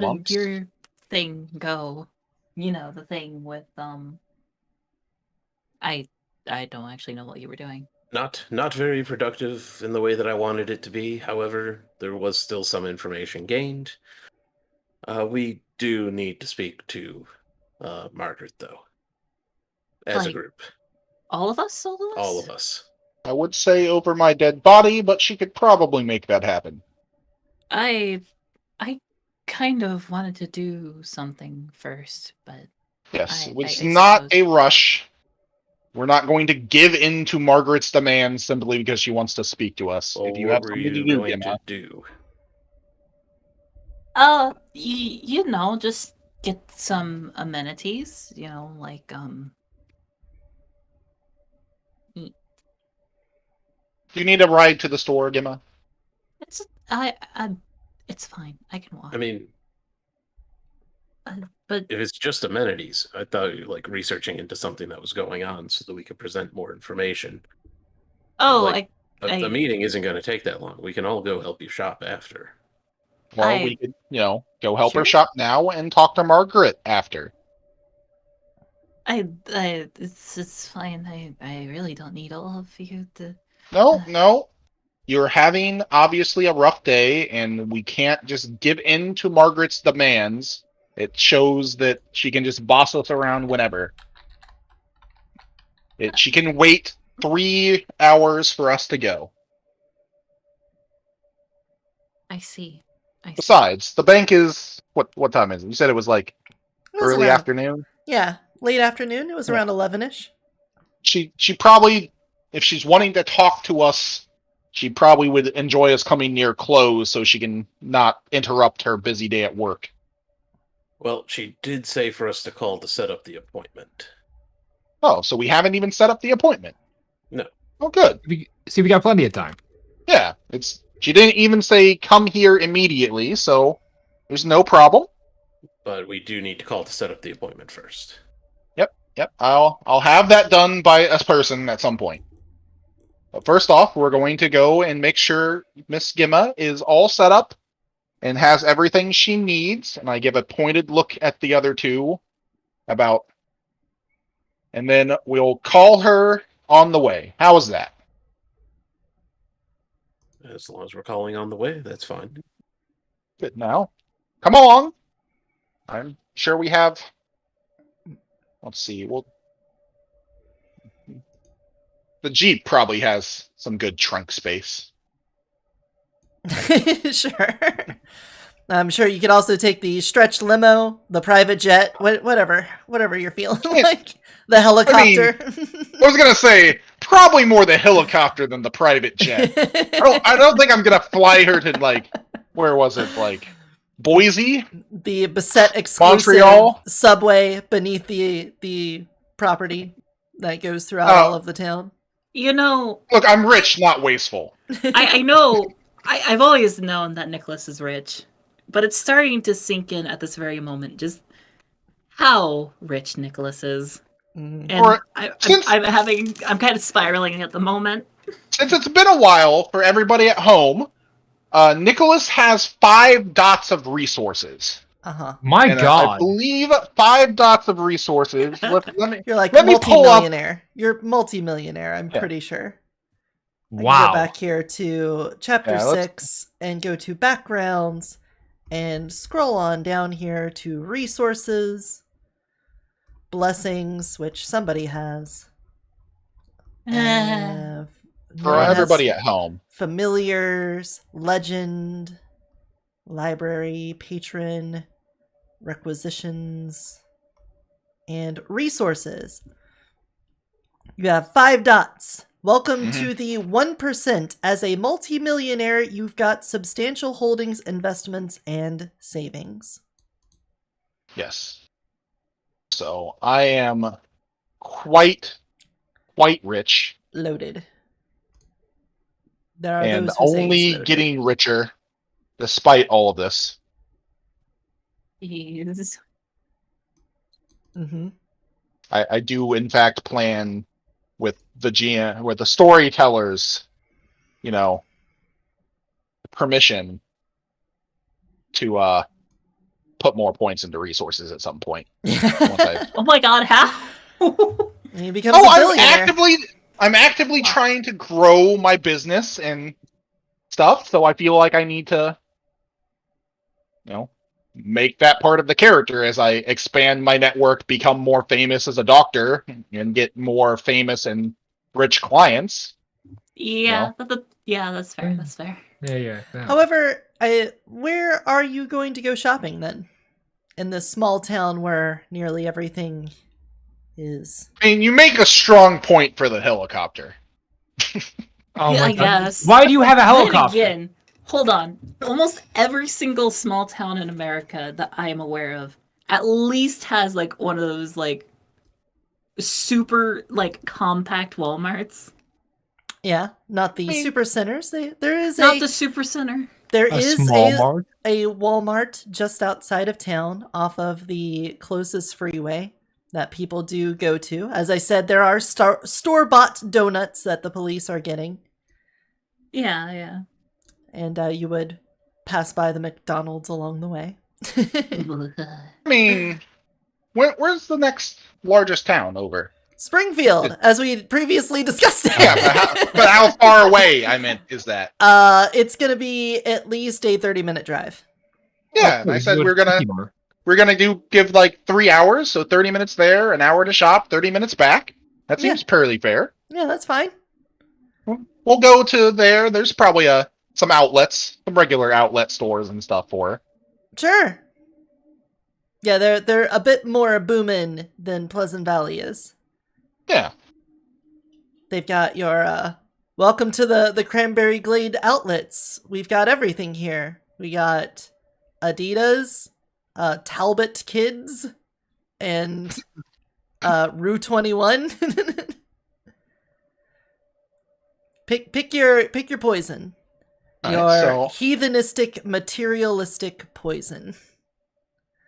Months. your thing go? The thing with I don't actually know what you were doing. Not very productive in the way that I wanted it to be. However, there was still some information gained. We do need to speak to Margaret, though. As a Like, group. All of us? All of us. I would say over my dead body, but she could probably make that happen. I kind of wanted to do something first, but Yes, I it's not suppose- a rush. We're not going to give in to Margaret's demands simply because she wants to speak to us. Well, if you what have were something to you do, going Gemma. to do? Just get some amenities, like You need a ride to the store, Gemma? it's fine. I can walk. I mean, But if it's just amenities, I thought you like researching into something that was going on so that we could present more information. I The meeting isn't going to take that long. We can all go help you shop after. Well, we could, go help her Sure. shop now and talk to Margaret after. it's fine. I really don't need all of you to. No. You're having, obviously, a rough day, and we can't just give in to Margaret's demands. It shows that she can just boss us around whenever. She can wait 3 hours for us to go. I see. Besides, the bank is... What time is it? You said it was like It was early around- afternoon? Yeah, late afternoon. It was around 11ish. She probably, if she's wanting to talk to us, she probably would enjoy us coming near close so she can not interrupt her busy day at work. Well, she did say for us to call to set up the appointment. Oh, so we haven't even set up the appointment? No. Oh, good. We got plenty of time. Yeah, she didn't even say come here immediately, so there's no problem. But we do need to call to set up the appointment first. Yep, I'll have that done by a person at some point. But first off, we're going to go and make sure Miss Gemma is all set up and has everything she needs. And I give a pointed look at the other two and then we'll call her on the way. How is that? As long as we're calling on the way, that's fine. Good. Now, come along. I'm sure we have. Let's see. The Jeep probably has some good trunk space. Sure. I'm sure you could also take the stretch limo, the private jet, whatever you're feeling like. The helicopter. I was gonna say probably more the helicopter than the private jet. I don't think I'm gonna fly her to where was it? Boise? The Bassett exclusive Montreal? subway beneath the property that goes throughout all of the town. Look, I'm rich, not wasteful. I know. I've always known that Nicholas is rich, but it's starting to sink in at this very moment. Just how rich Nicholas is. Mhm. And Or- since- I'm kind of spiraling at the moment. Since it's been a while for everybody at home, Nicholas has 5 dots of resources. Uh-huh. My And I God. believe 5 dots of resources. Let me You're like let me pull up. multi-millionaire. You're multi-millionaire, I'm Yeah. pretty sure. I can Wow. go back here to chapter Yeah, let's- 6 and go to backgrounds and scroll on down here to resources, blessings, which somebody has. No For one has everybody at home. familiars, legend, library, patron, requisitions, and resources. You have 5 dots. Welcome to the 1%. As a multimillionaire, you've got substantial holdings, investments, and savings. Yes. So I am quite rich, Loaded. There are and those who say it's only loaded. getting richer despite all of this. Jeez. Mm-hmm. I do in fact plan with the GM, with the storytellers, permission to put more points into resources at some point. Oh my god, how? And he becomes a billionaire. I'm actively trying to grow my business and stuff, so I feel like I need to, make that part of the character as I expand my network, become more famous as a doctor, and get more famous and rich clients. Yeah, that's fair. That's fair. Yeah. However, where are you going to go shopping then? In this small town where nearly everything is. I mean, you make a strong point for the helicopter. Oh Yeah, my I God. guess. Why do you have a Then helicopter? again, hold on. Almost every single small town in America that I am aware of at least has like one of those like super like compact Walmarts. Yeah, not the super centers. There is Not the super center. There A is small mart? a Walmart just outside of town off of the closest freeway that people do go to. As I said, there are store-bought donuts that the police are getting. Yeah. And you would pass by the McDonald's along the way. I mean, where's the next largest town over? Springfield, as we previously discussed. Yeah, but how far away, I meant, is that? It's gonna be at least a 30-minute drive. Yeah, and I said we're gonna give like 3 hours, so 30 minutes there, an hour to shop, 30 minutes back. That seems fairly fair. Yeah, that's fine. We'll go to there. There's probably some outlets, some regular outlet stores and stuff for her. Sure. Yeah, they're a bit more booming than Pleasant Valley is. Yeah. They've got your welcome to the Cranberry Glade outlets. We've got everything here. We got Adidas, Talbot Kids, and Rue 21. Pick your poison. Your heathenistic, materialistic poison.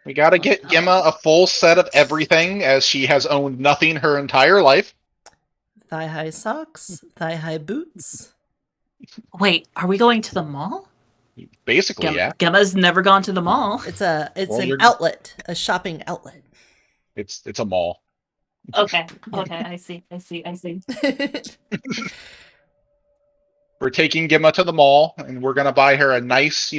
We gotta get Gemma a full set of everything, as she has owned nothing her entire life. Thigh-high socks, thigh-high boots. Wait, are we going to the mall? Basically, yeah. Gemma's never gone to the mall. It's an outlet, a shopping outlet. It's a mall. Okay, I see. We're taking Gemma to the mall, and we're gonna buy her a nice,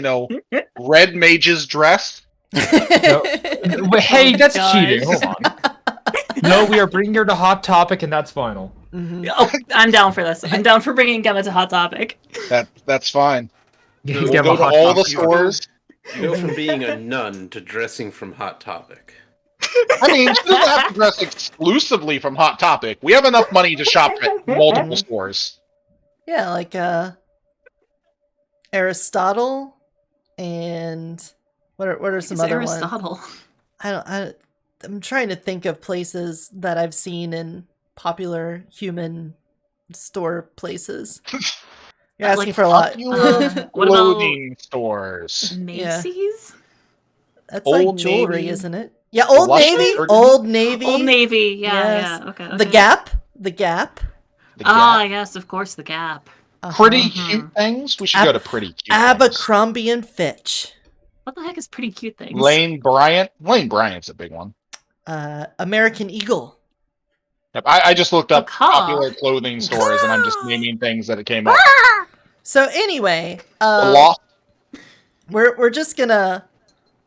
red mage's dress. Hey, that's cheating. Hold on. No, we are bringing her to Hot Topic, and that's final. Mm-hmm. Oh, I'm down for this. I'm down for bringing Gemma to Hot Topic. That's fine. We'll We'll go to all the stores. You go from being a nun to dressing from Hot Topic. I mean, she doesn't have to dress exclusively from Hot Topic. We have enough money to shop at multiple stores. Yeah, like Aristotle, and what are some other Aristotle? ones? I'm trying to think of places that I've seen in popular human store places. You're asking for a lot. Popular What clothing stores. Macy's? That's like Old jewelry, Navy. isn't it? Yeah, Old Lush Navy. burgundy? Old Navy. Old Navy. Yeah, Yes. yeah. Okay. The Gap. The Gap. The Ah, Gap. yes, of course, the Gap. Pretty Mhm. cute things. We should Ab- go to pretty cute things. Abercrombie and Fitch. What the heck is pretty cute things? Lane Bryant. Lane Bryant's a big one. American Eagle. Yep, I just looked up Caw. popular clothing stores, and I'm just naming things that it came up. So anyway, The Loft. we're just gonna.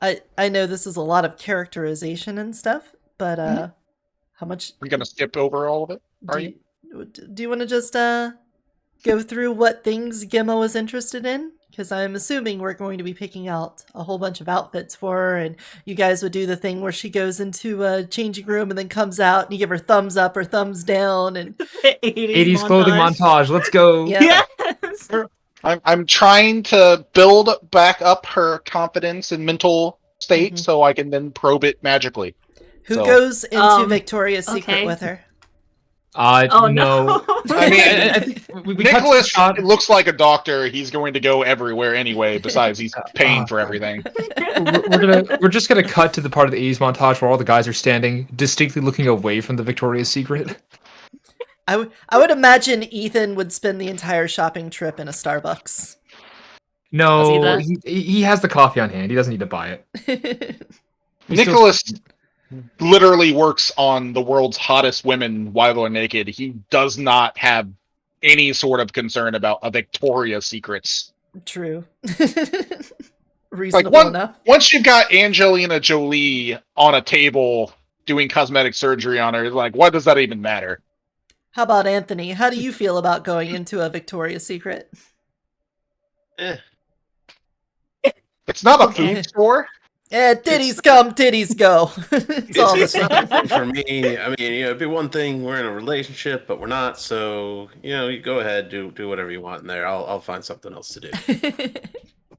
I know this is a lot of characterization and stuff, but how much We're gonna skip over all of it. Are you? do you want to just go through what things Gemma was interested in? Because I'm assuming we're going to be picking out a whole bunch of outfits for her, and you guys would do the thing where she goes into a changing room and then comes out, and you give her thumbs up or thumbs down, and 80s clothing montage. Let's go. yeah. Yes. I'm trying to build back up her confidence and mental state Mhm. so I can then probe it magically. Who So- goes into Victoria's Secret okay. with her? Oh No. no. I mean, I think we cut to the Nicholas shot. looks like a doctor. He's going to go everywhere anyway. Besides, he's paying for everything. We're just gonna cut to the part of the 80s montage where all the guys are standing, distinctly looking away from the Victoria's Secret. I would imagine Ethan would spend the entire shopping trip in a Starbucks. No, that? he has the coffee on hand. He doesn't need to buy it. He's still- Nicholas literally works on the world's hottest women while they're naked. He does not have any sort of concern about a Victoria's Secrets. True. Reasonable Like enough. once you've got Angelina Jolie on a table doing cosmetic surgery on her, it's like, what does that even matter? How about Anthony? How do you feel about going into a Victoria's Secret? It's not a Okay. food store. Titties come, titties go. It's all the It's same. not for me. I mean, it'd be one thing we're in a relationship, but we're not. So, you go ahead, do whatever you want in there. I'll find something else to do.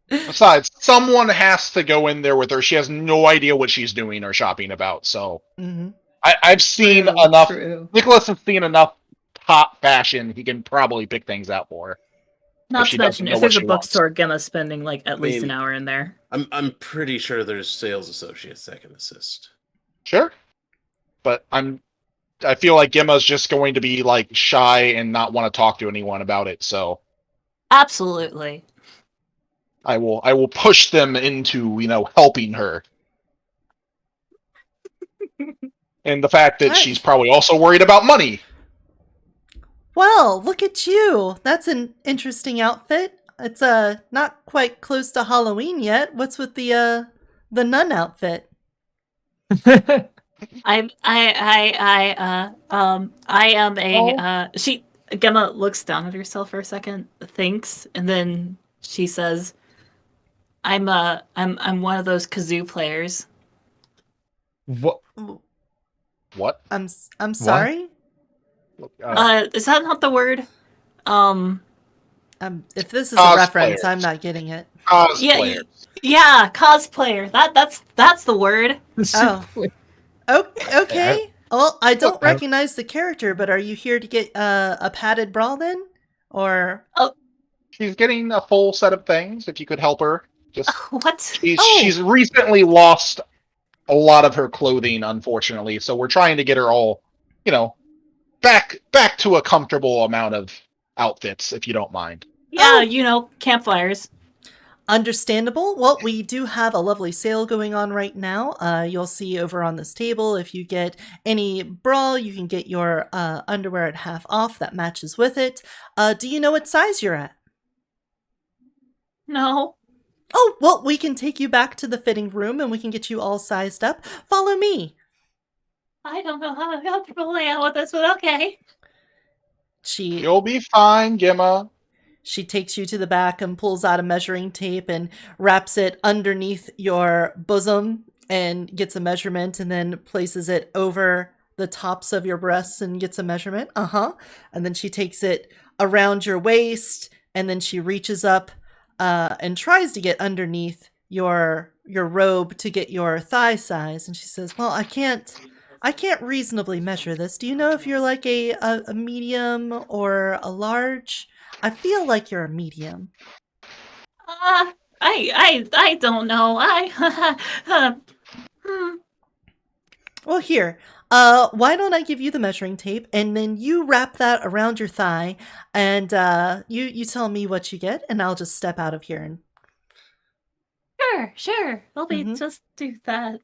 Besides, someone has to go in there with her. She has no idea what she's doing or shopping about. So Mhm. I've seen True, enough. true. Nicholas has seen enough hot fashion. He can probably pick things out for her. Not she to doesn't mention, know if what there's a she wants. bookstore, Gemma's spending like at least an mean- hour in there. I'm pretty sure there's sales associates that can assist. Sure, but I feel like Gemma's just going to be like shy and not want to talk to anyone about it. So Absolutely. I will push them into helping her. And the fact that Right. she's probably also worried about money. Well, look at you. That's an interesting outfit. It's not quite close to Halloween yet. What's with the nun outfit? I am a she Gemma looks down at herself for a second, thinks, and then she says, I'm one of those kazoo players. What? What? I'm sorry. Is that not the word? If this is a reference, Cosplayers. I'm not getting it. Cosplayer. Yeah, cosplayer. That's the word. Oh. Okay. Well, I don't Look, recognize the character, but are you here to get a padded bra then? Or She's getting a full set of things. If you could help her, just What? she's recently lost a lot of her clothing, unfortunately. So we're trying to get her all, back to a comfortable amount of outfits, if you don't mind. Yeah, campfires. understandable. Well, we do have a lovely sale going on right now. You'll see over on this table, if you get any bra, you can get your underwear at half off that matches with it. Do you know what size you're at? No. Oh, well, we can take you back to the fitting room and we can get you all sized up. Follow me. I don't know how I'm comfortable I am with this, but okay. You'll be fine, Gemma. She takes you to the back and pulls out a measuring tape and wraps it underneath your bosom and gets a measurement and then places it over the tops of your breasts and gets a measurement. And then she takes it around your waist and then she reaches up and tries to get underneath your robe to get your thigh size. And she says, well, I can't reasonably measure this. Do you know if you're like a medium or a large? I feel like you're a medium. I don't know. Well, here. Why don't I give you the measuring tape, and then you wrap that around your thigh, and you tell me what you get, and I'll just step out of here. And Sure. Let me Mhm. just do that.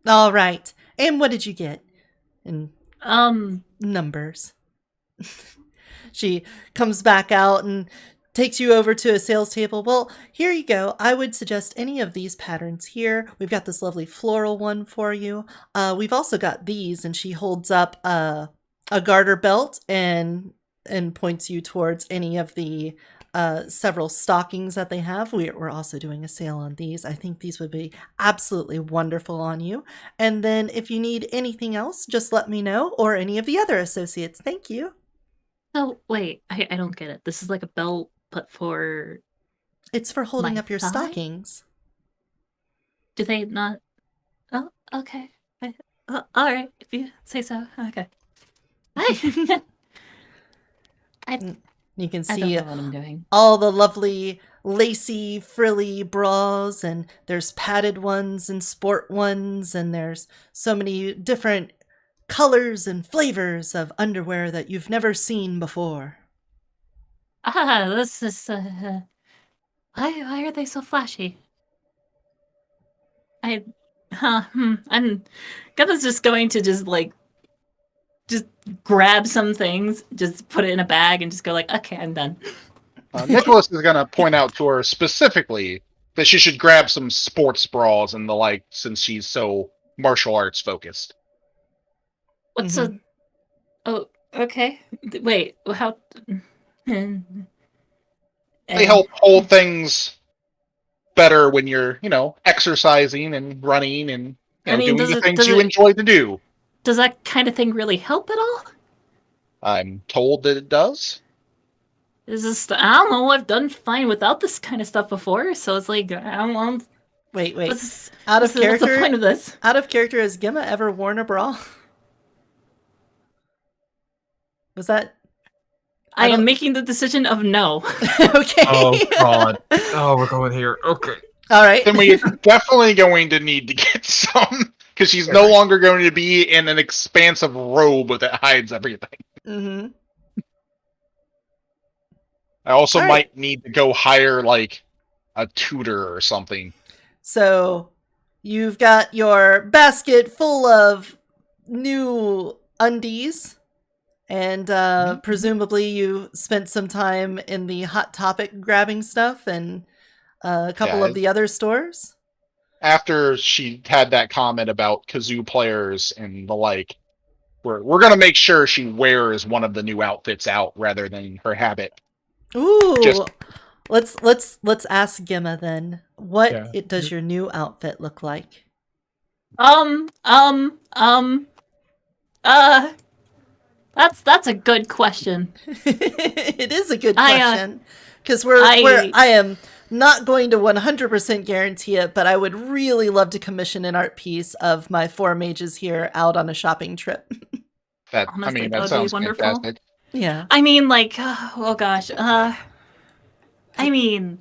All right. And what did you get in numbers? She comes back out and takes you over to a sales table. Well, here you go. I would suggest any of these patterns here. We've got this lovely floral one for you. We've also got these, and she holds up a garter belt and points you towards any of the several stockings that they have. We're also doing a sale on these. I think these would be absolutely wonderful on you. And then if you need anything else, just let me know, or any of the other associates. Thank you. So, wait, I don't get it. This is like a belt, but for... It's for holding My up your thigh? stockings. Do they not... Oh, okay. Alright, if you say so. Okay. You can I don't see know what I'm doing. all the lovely lacy frilly bras, and there's padded ones and sport ones, and there's so many different colors and flavors of underwear that you've never seen before. This is, why are they so flashy? I'm Gabba's just going to just grab some things, just put it in a bag, and just go like, okay, I'm done. Nicholas is going to point out to her specifically that she should grab some sports bras and the like, since she's so martial arts focused. What's a... Oh, okay. Wait, how... They help hold things better when you're, exercising and running and doing the things you enjoy to do. Does that kind of thing really help at all? I'm told that it does. Is this... I don't know, I've done fine without this kind of stuff before, so it's like, I don't know... Wait. What's Character? the point of this? Out of character, has Gemma ever worn a bra? Was that... I am making the decision of no. Okay. Oh, God. Oh, we're going here. Okay. All right. Then we're definitely going to need to get some, because she's no longer going to be in an expansive robe that hides everything. Mm-hmm. I also might need to go hire, a tutor or something. So, you've got your basket full of new undies, and presumably you spent some time in the Hot Topic grabbing stuff and a couple of the other stores. After she had that comment about kazoo players and the like, we're going to make sure she wears one of the new outfits out rather than her habit. Ooh. Let's ask Gemma then. What does your new outfit look like? That's a good question. It is a good question, because I am not going to 100% guarantee it, but I would really love to commission an art piece of my 4 mages here out on a shopping trip. That sounds wonderful. Fantastic. Yeah. I mean, oh gosh, I mean,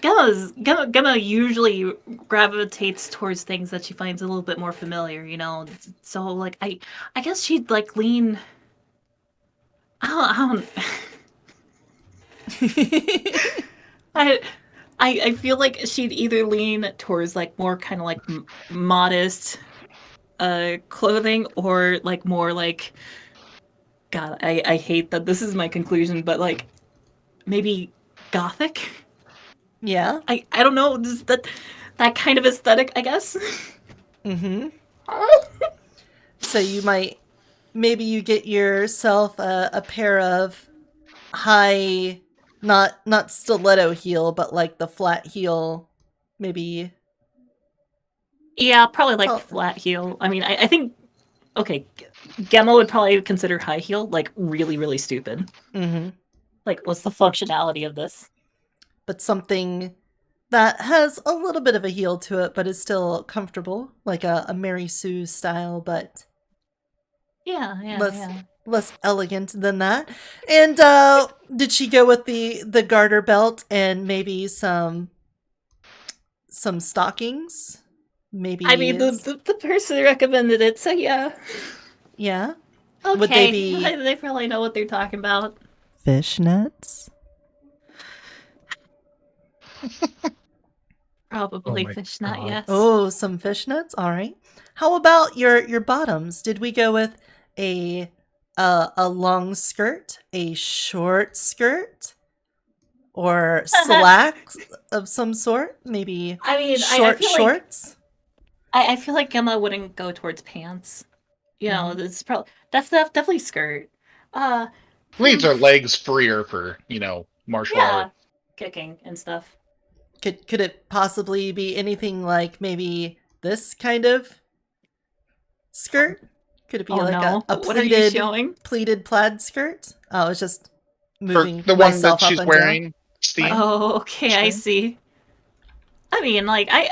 Gemma usually gravitates towards things that she finds a little bit more familiar, So I guess she'd lean. I feel like she'd either lean towards more kind of modest clothing, or more God, I hate that this is my conclusion, but maybe gothic. Yeah. I don't know, just that kind of aesthetic, I guess. Mm-hmm. So maybe you get yourself a pair of high, not stiletto heel, but the flat heel, maybe. Yeah, probably flat heel. I mean, I think, okay, Gemma would probably consider high heel really, really stupid. Mm-hmm. What's the functionality of this? But something that has a little bit of a heel to it, but is still comfortable, like a Mary Sue style, but less elegant than that. And did she go with the garter belt and maybe some stockings? maybe. I mean, the person recommended it, so yeah. Yeah. Okay, Would they be they probably know what they're talking about. fishnets? Probably my fishnet, God. yes. Oh, some fishnets. All right. How about your bottoms? Did we go with a long skirt, a short skirt, or slacks of some sort? Maybe I mean, I short feel like shorts. I feel like Gemma wouldn't go towards pants. You know, it's probably definitely skirt. Leaves our legs freer for, martial Yeah, art. kicking and stuff. Could it possibly be anything like maybe this kind of skirt? Could it be Oh like no, a what are you showing? pleated plaid skirt? Oh, it's just For moving the one that myself up she's and wearing, Steve. Oh, okay, I Sure. see. I mean, like I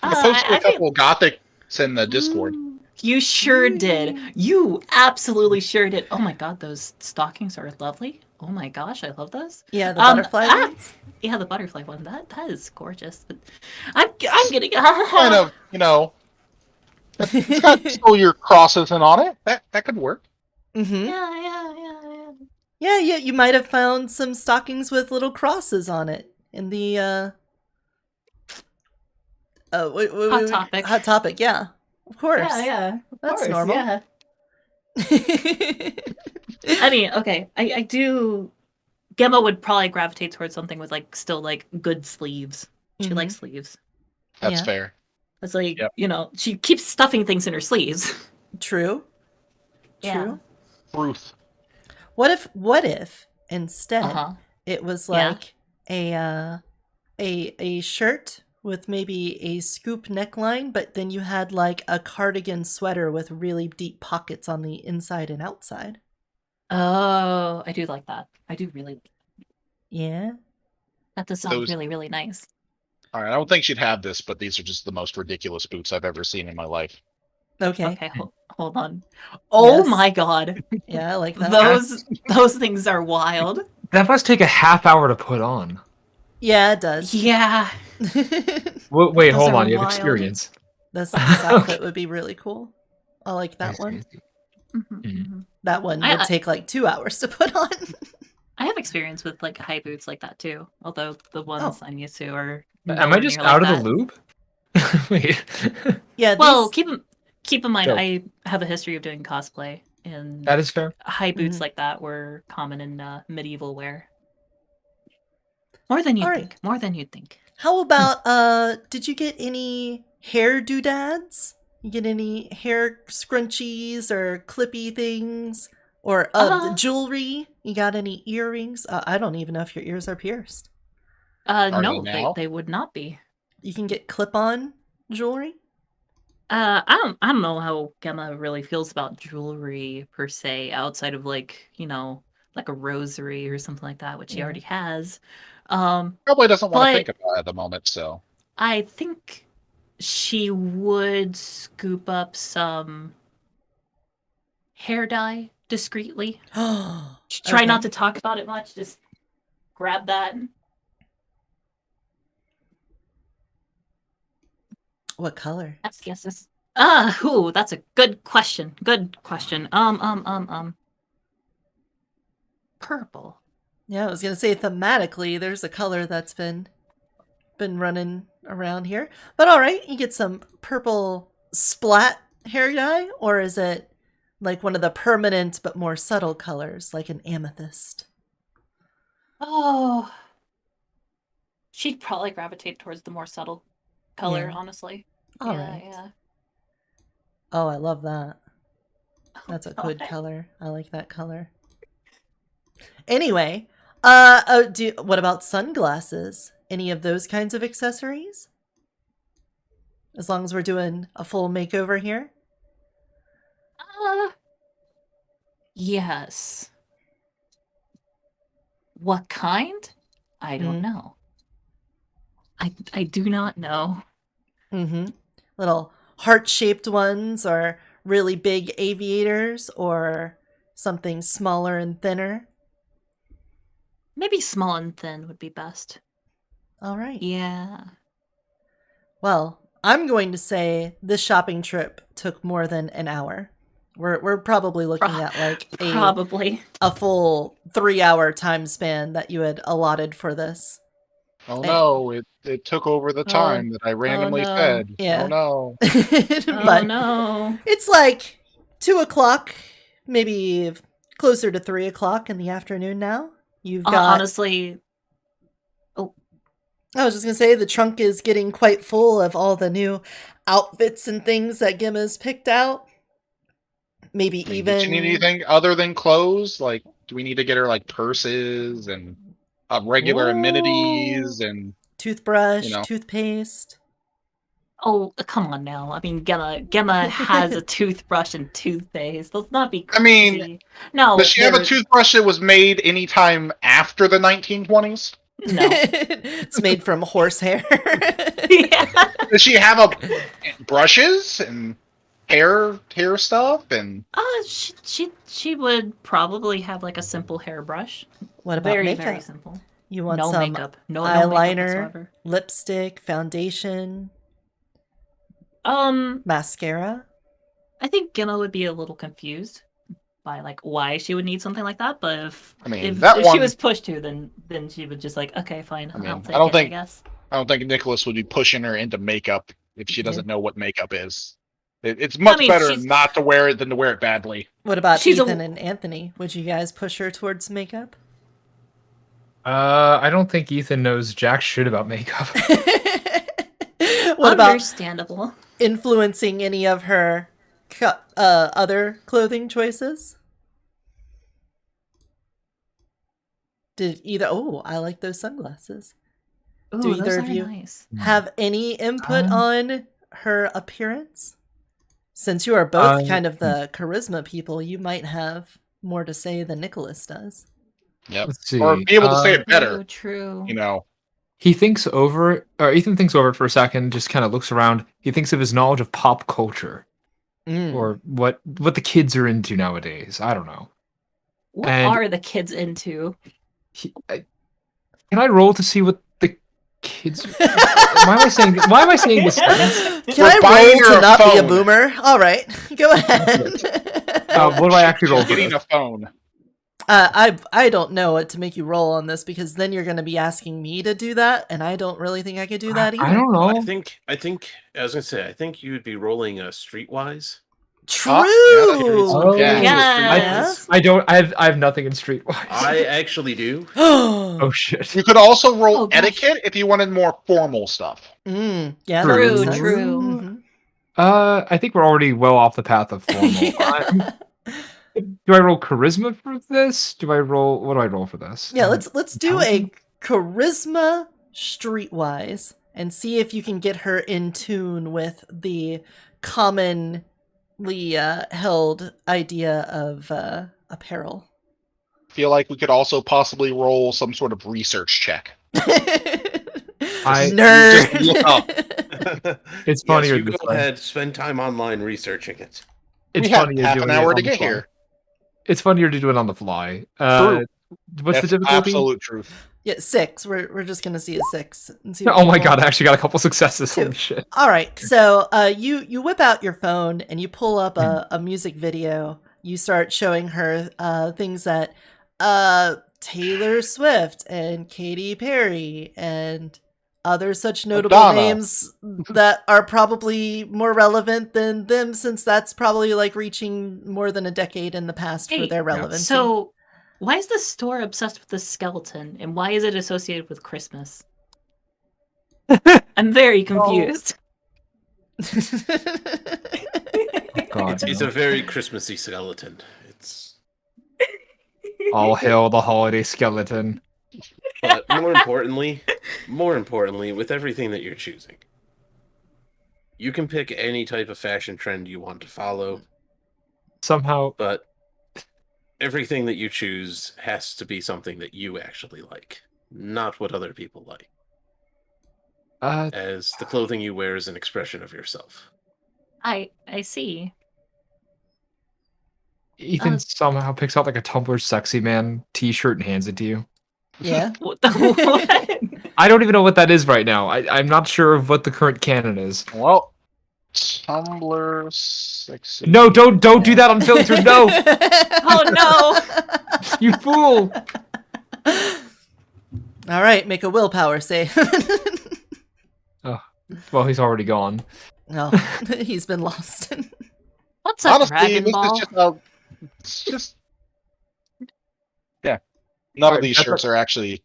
posted a I feel couple Gothics in the Discord. you sure did. You absolutely sure did. Oh my god, those stockings are lovely. Oh my gosh, I love those. Yeah, the butterfly ones. Yeah, the butterfly one. That is gorgeous. But I'm getting Kind of, it's got still your crosses in on it. That could work. Mm-hmm. Yeah. Yeah, you might have found some stockings with little crosses on it in the Hot Topic. Hot Topic, yeah. Of course. Yeah. Of That's course, normal. Yeah. I mean, okay, I do. Gemma would probably gravitate towards something with like still like good sleeves. She Mhm. likes sleeves. That's Yeah. fair. It's like Yep. she keeps stuffing things in her sleeves. True. Yeah. True. Truth. What if instead Uh-huh. it was Yeah. like a shirt with maybe a scoop neckline, but then you had like a cardigan sweater with really deep pockets on the inside and outside? Oh, I do like that. I do really. Yeah. That does sound Those- really, really nice. All right, I don't think she'd have this, but these are just the most ridiculous boots I've ever seen in my life. Okay. Okay, hold on. Oh Yes. my god, Yeah, I like that. those things are wild. That must take a half hour to put on. Yeah, it does. Yeah. Wait, Those hold are on. You have wild. experience. This outfit would be really cool. I like that one. That one would take like 2 hours to put on. I have experience with like high boots like that too. Although the ones I'm used to are. Am I nowhere just near out like of the that. loop? Wait. Yeah, Well, these... keep in mind, Go. I have a history of doing cosplay, and That is fair. high boots Mhm. like that were common in medieval wear. More than you'd All right. think. More than you'd think. How about did you get any hair doodads? You get any hair scrunchies or clippy things? Or jewelry? You got any earrings? I don't even know if your ears are pierced. No, they now? they would not be. You can get clip-on jewelry? I don't know how Gemma really feels about jewelry per se, outside of like, like a rosary or something like that, which she Yeah. already has. Probably doesn't want to But- think about it at the moment, so. I think she would scoop up some hair dye discreetly. Try not to talk about it much. Just grab that. What color? Yes. Ooh, that's a good question. Good question. Purple. Yeah, I was gonna say thematically, there's a color that's been running around here. But all right, you get some purple splat hair dye, or is it like one of the permanent but more subtle colors, like an amethyst? Oh, she'd probably gravitate towards the more subtle color, Yeah. honestly. All right. Yeah. Oh, I love that. That's a good God. color. I like that color. Anyway, what about sunglasses? Any of those kinds of accessories? As long as we're doing a full makeover here? Yes. What kind? I don't know. I do not know. Mm-hmm. Little heart-shaped ones, or really big aviators, or something smaller and thinner? Maybe small and thin would be best. All right. Yeah. Well, I'm going to say this shopping trip took more than an hour. We're probably looking at like Probably. a full 3-hour time span that you had allotted for this. Oh Hey. no, it took over the time that I randomly no. said. Yeah. Oh no. But Oh no. it's like 2 o'clock, maybe closer to 3 o'clock in the afternoon now. You've got. Honestly, I was just gonna say the trunk is getting quite full of all the new outfits and things that Gemma's picked out. Maybe I mean, even did she need anything other than clothes? Like, do we need to get her like purses and regular amenities and toothbrush, you know? toothpaste. oh, come on now. I mean, Gemma has a toothbrush and toothpaste. Let's not be I crazy. mean, no. Does she have a they're- toothbrush that was made anytime after the 1920s? No. It's made from horsehair. Yeah. Does she have brushes and hair stuff and She would probably have like a simple hairbrush. What about Very, makeup? very simple. You want No some makeup. No makeup eyeliner, whatsoever. lipstick, foundation, Um, mascara? I think Gemma would be a little confused by like why she would need something like that, but if I mean, if, that if one- she was pushed to, then she would just like, okay, fine, I mean, I'll take I don't it, think- I guess. I don't think Nicholas would be pushing her into makeup if she doesn't know what makeup is. It's much mean, better she's- not to wear it than to wear it badly. What about She's a- Ethan and Anthony? Would you guys push her towards makeup? I don't think Ethan knows jack shit about makeup. What about Understandable. influencing any of her other clothing choices? Did either? Oh, I like those sunglasses. Ooh, Do those either are of you nice. have any input Um, on her appearance? Since you are both Uh, kind of the charisma people, you might have more to say than Nicholas does. Yep. Let's see. Or be able to say it better. True. You know. He thinks over it, or Ethan thinks over it for a second, just kind of looks around. He thinks of his knowledge of pop culture Mm. or what the kids are into nowadays. I don't know. What And- are the kids into? Can I roll to see what the kids? Why am I saying this sentence? Can We're I buying roll her to a not be a phone. boomer? All right, go ahead. What do I actually roll for Getting this? a phone. I don't know what to make you roll on this because then you're going to be asking me to do that, and I don't really think I could do that either. I don't know. I think I was gonna say I think you would be rolling a streetwise. True. Oh, yeah. Yes. I don't. I have nothing in streetwise. I actually do. Oh shit. You could also roll Oh, gosh. etiquette if you wanted more formal stuff. Yeah. that True, makes sense. true. Mhm. I think we're already well off the path of formal. Do I roll charisma for this? What do I roll for this? Yeah, let's do a intelligence? charisma streetwise and see if you can get her in tune with the commonly held idea of apparel. Feel like we could also possibly roll some sort of research check. Nerd. just look up. It's Yes, funnier you this go way. ahead, spend time online researching it. It's We have funnier half doing an it hour on to the get fly. here. It's funnier to do it on the fly. True. What's That's the difficulty? absolute truth. Yeah, 6. We're just gonna see a 6 and see. Oh what my you god! roll. I actually got a couple successes. Two. Holy shit! All right, so you whip out your phone and you pull up a music video. You start showing her things that Taylor Swift and Katy Perry and other such notable Madonna. names that are probably more relevant than them, since that's probably like reaching more than a decade in the past for Hey, their relevancy. So, why is the store obsessed with the skeleton, and why is it associated with Christmas? I'm very confused. God, It's no. a very Christmassy skeleton. It's All hail the holiday skeleton. but more importantly, with everything that you're choosing, you can pick any type of fashion trend you want to follow, Somehow, but everything that you choose has to be something that you actually like, not what other people like. As the clothing you wear is an expression of yourself. I see. Ethan somehow picks out like a Tumblr sexy man T-shirt and hands it to you. Yeah. What the what? I don't even know what that is right now. I'm not sure of what the current canon is. Well, Tumblr 60. No, don't do that unfiltered. No, Oh you fool. All right, make a willpower save. Well, he's already gone. No, he's been lost. What's a Honestly, Dragon this Ball? is just how. It's just. Yeah. None of these That's shirts are actually.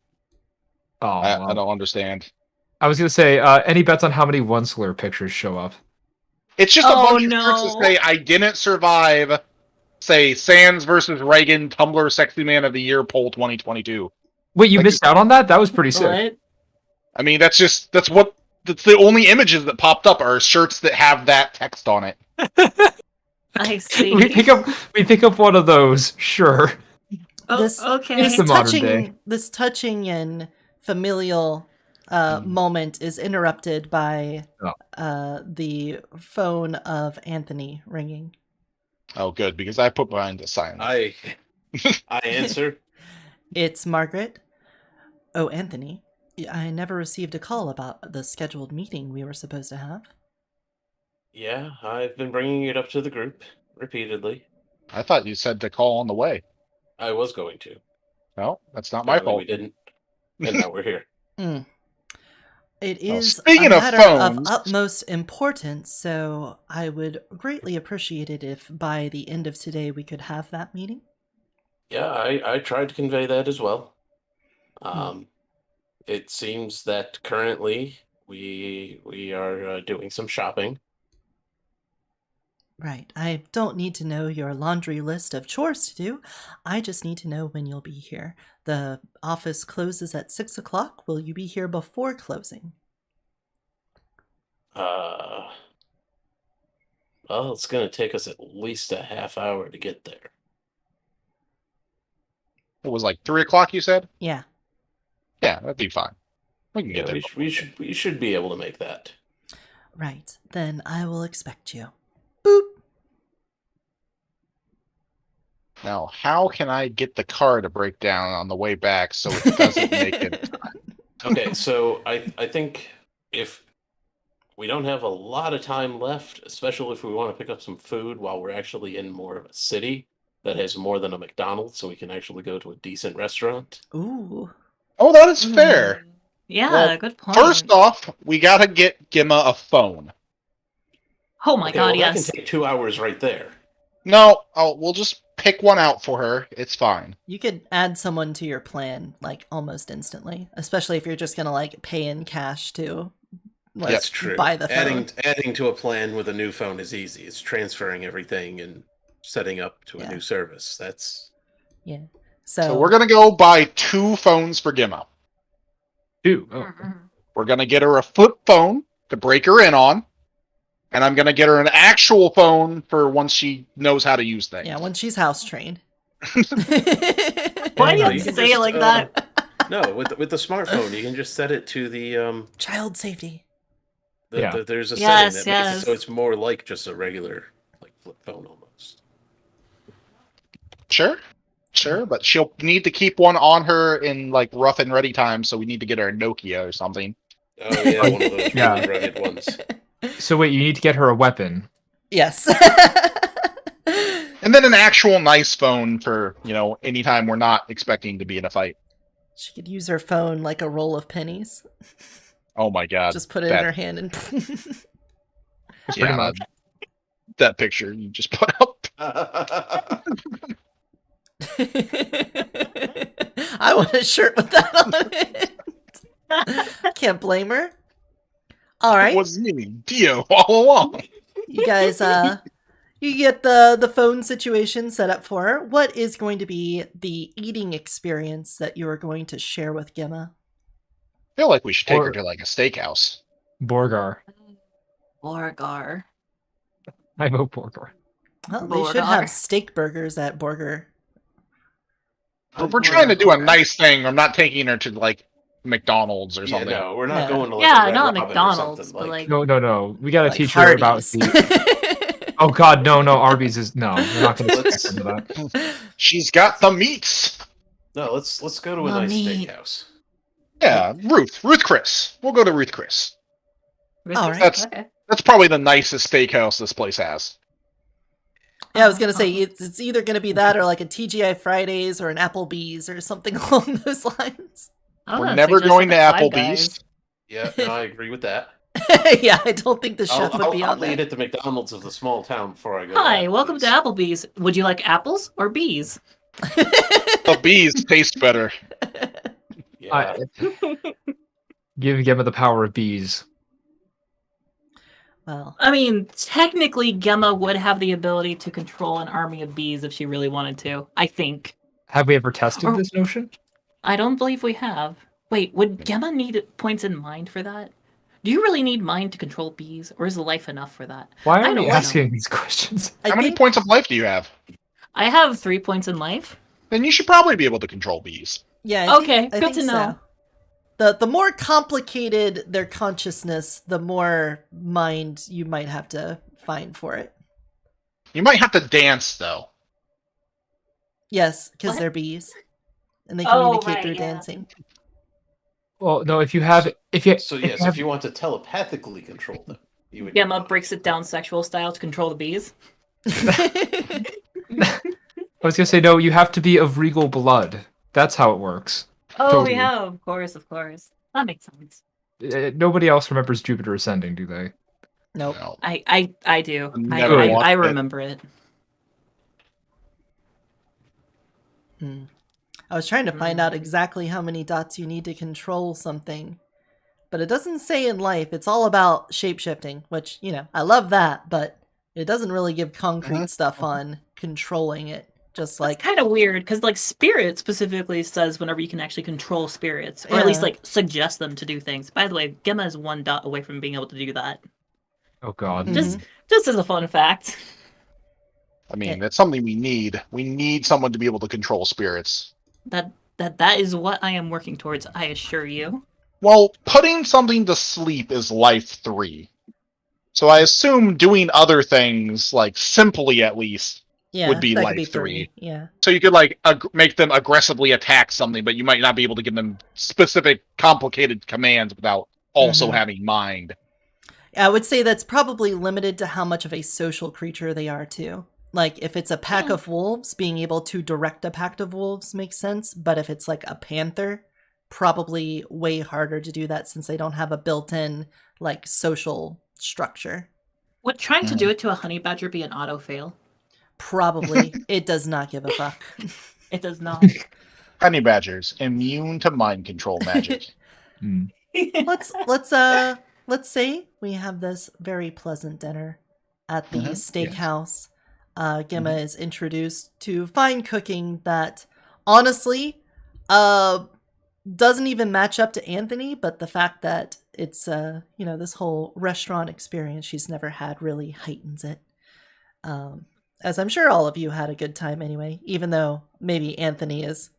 Oh, I well. don't understand. I was gonna say, any bets on how many Onceler pictures show up? It's just a Oh, bunch of shirts no. that say, I didn't survive, say, Sans versus Reagan Tumblr Sexy Man of the Year poll 2022. Wait, you Like, missed out on that? That was pretty sick. What? I mean, that's the only images that popped up are shirts that have that text on it. I see. We pick up one of those, sure. Oh, This- okay. It's the modern day. This touching and familial moment is interrupted by the phone of Anthony ringing. Oh, good, because I put mine to silent. I answer. It's Margaret. Oh, Anthony. I never received a call about the scheduled meeting we were supposed to have. Yeah, I've been bringing it up to the group repeatedly. I thought you said to call on the way. I was going to. No, that's not my Apparently fault. we didn't. And now we're here. Mm. It Well, is speaking a of matter phones- of utmost importance, so I would greatly appreciate it if by the end of today we could have that meeting. Yeah, I tried to convey that as well. It seems that currently we are doing some shopping. Right. I don't need to know your laundry list of chores to do. I just need to know when you'll be here. The office closes at 6 o'clock. Will you be here before closing? Well, it's going to take us at least a half hour to get there. It was like 3 o'clock, you said? Yeah. Yeah, that'd be fine. We can Yeah, get there. we should be able to make that. Right. Then I will expect you. Boop. Now, how can I get the car to break down on the way back so it doesn't make it? Okay, so I think if we don't have a lot of time left, especially if we want to pick up some food while we're actually in more of a city that has more than a McDonald's, so we can actually go to a decent restaurant. Ooh. Oh, that is fair. Yeah, Well, good point. First off, we gotta get Gimma a phone. Oh my Okay, god, well, yes. that can take 2 hours right there. No, we'll just pick one out for her. It's fine. You could add someone to your plan, like, almost instantly. Especially if you're just gonna, like, pay in cash to, like, That's true. buy the phone. Adding to a plan with a new phone is easy. It's transferring everything and setting up to a new service. That's Yeah. So we're gonna go buy 2 phones for Gimma. 2. Oh. We're gonna get her a flip phone to break her in on, and I'm gonna get her an actual phone for once she knows how to use things. Yeah, when she's house trained. Why do you No, have you to can say it just, like that? no, with the smartphone, you can just set it to the Child safety. Yeah. there's a Yes, setting that makes yes. it so it's more like just a regular like flip phone almost. Sure, but she'll need to keep one on her in like rough and ready time, so we need to get her a Nokia or something. Oh yeah, one of those Yeah. really rugged ones. So wait, you need to get her a weapon. Yes. And then an actual nice phone for, anytime we're not expecting to be in a fight. She could use her phone like a roll of pennies. Oh my god. Just put it that- in her hand and Pretty much. That picture you just put up. I want a shirt with that on it. Can't blame her. All right. It was me, Dio, all along. You guys you get the phone situation set up for her. What is going to be the eating experience that you are going to share with Gemma? I feel like we should take her Or- to like a steakhouse. Borgar. Borgar. I vote Borgar. Well, they should have Borgar. steak burgers at Borger. We're trying to do a nice thing. I'm not taking her to like McDonald's or Yeah, something. no, we're not No. going to like Yeah, a Red not Robin or McDonald's, something, but like No. We gotta Like teach her about Hardee's. the. Oh God, no. Arby's is no. We're not gonna Let's- listen to that. She's got the meats. No, let's go to a nice Mommy. steakhouse. Yeah, Ruth Chris. We'll go to Ruth Chris. All right. Okay. That's probably the nicest steakhouse this place has. Yeah, I was gonna say it's either gonna be that or like a TGI Fridays or an Applebee's or something along those lines. I'm We're gonna never suggest going to like a Five Applebee's. Guys. Yeah, no, I agree with that. Yeah, I don't think the chef would be on I'll eat there. at the McDonald's of the small town before I go. Hi, to welcome to Applebee's. Applebee's. Would you like apples or bees? The bees taste better. Yeah. Give Gemma the power of bees. Well, I mean, technically, Gemma would have the ability to control an army of bees if she really wanted to. I think. Have we ever tested Or- this notion? I don't believe we have. Wait, would Gemma need points in mind for that? Do you really need mind to control bees, or is life enough for that? Why I are don't we know. asking these questions? How many points of life do you have? I have 3 points in life. Then you should probably be able to control bees. yeah. I Okay, think, I good think to know. The more complicated their consciousness, the more mind you might have to find for it. You might have to dance though. Yes, because What? they're bees, and they Oh, communicate right, through yeah. dancing. Well, no. If you So yes, if you want to telepathically control them, you would. Gemma breaks it down sexual style to control the bees. I was gonna say no. You have to be of regal blood. That's how it works. Oh, Totally. yeah, of course. That makes sense. Nobody else remembers Jupiter Ascending, do they? Nope. No. I do. Never watched I it. remember it. Hmm. I was trying to find out exactly how many dots you need to control something, but it doesn't say in life. It's all about shapeshifting, which, I love that, but it doesn't really give concrete stuff on controlling it. Just like, It's kind of weird because like spirit specifically says whenever you can actually control spirits, or at least Yeah. like suggest them to do things. By the way, Gemma is 1 dot away from being able to do that. Oh God. Mhm. Just as a fun fact. I mean, that's something we need. We need someone to be able to control spirits. That is what I am working towards, I assure you. Well, putting something to sleep is life 3. So I assume doing other things, like simply at least, yeah, would be that life could be 3. Yeah. So you could make them aggressively attack something, but you might not be able to give them specific complicated commands without also Mhm. having mind. I would say that's probably limited to how much of a social creature they are, too. Like, if it's a pack of wolves, being able to direct a pack of wolves makes sense. But if it's like a panther, probably way harder to do that since they don't have a built-in, like, social structure. Would trying to do it to a honey badger be an auto fail? Probably. It does not give a fuck. It does not. Honey badgers, immune to mind control magic. Hmm. Let's say we have this very pleasant dinner at the steakhouse. Gemma is introduced to fine cooking that honestly doesn't even match up to Anthony, but the fact that it's this whole restaurant experience she's never had really heightens it. As I'm sure all of you had a good time anyway, even though maybe Anthony is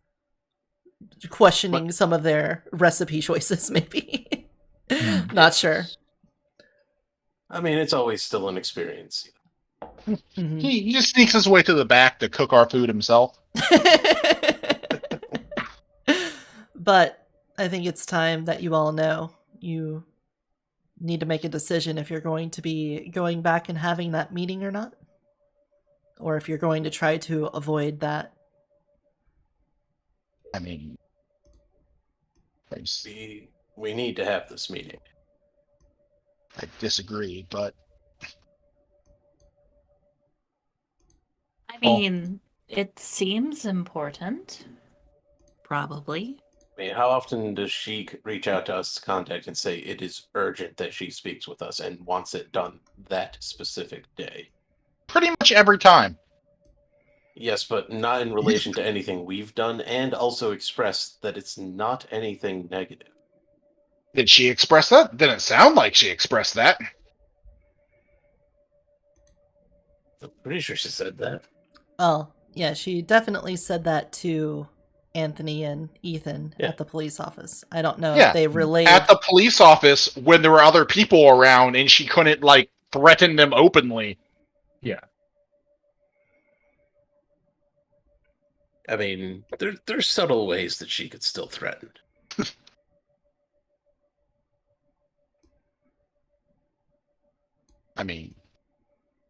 questioning some of their recipe choices, maybe. Not sure. I mean, it's always still an experience. Mhm. He just sneaks his way to the back to cook our food himself. But I think it's time that you all know you need to make a decision if you're going to be going back and having that meeting or not. Or if you're going to try to avoid that. I mean, We need to have this meeting. I disagree, but I mean, it seems important. Probably. I mean, how often does she reach out to us to contact and say it is urgent that she speaks with us and wants it done that specific day? pretty much every time. Yes, but not in relation to anything we've done, and also express that it's not anything negative. Did she express that? Didn't sound like she expressed that. I'm pretty sure she said that. Well, yeah, she definitely said that to Anthony and Ethan Yeah. at the police office. I don't know Yeah. if they relayed. At the police office when there were other people around and she couldn't, threaten them openly. Yeah. I mean, there's subtle ways that she could still threaten. I mean,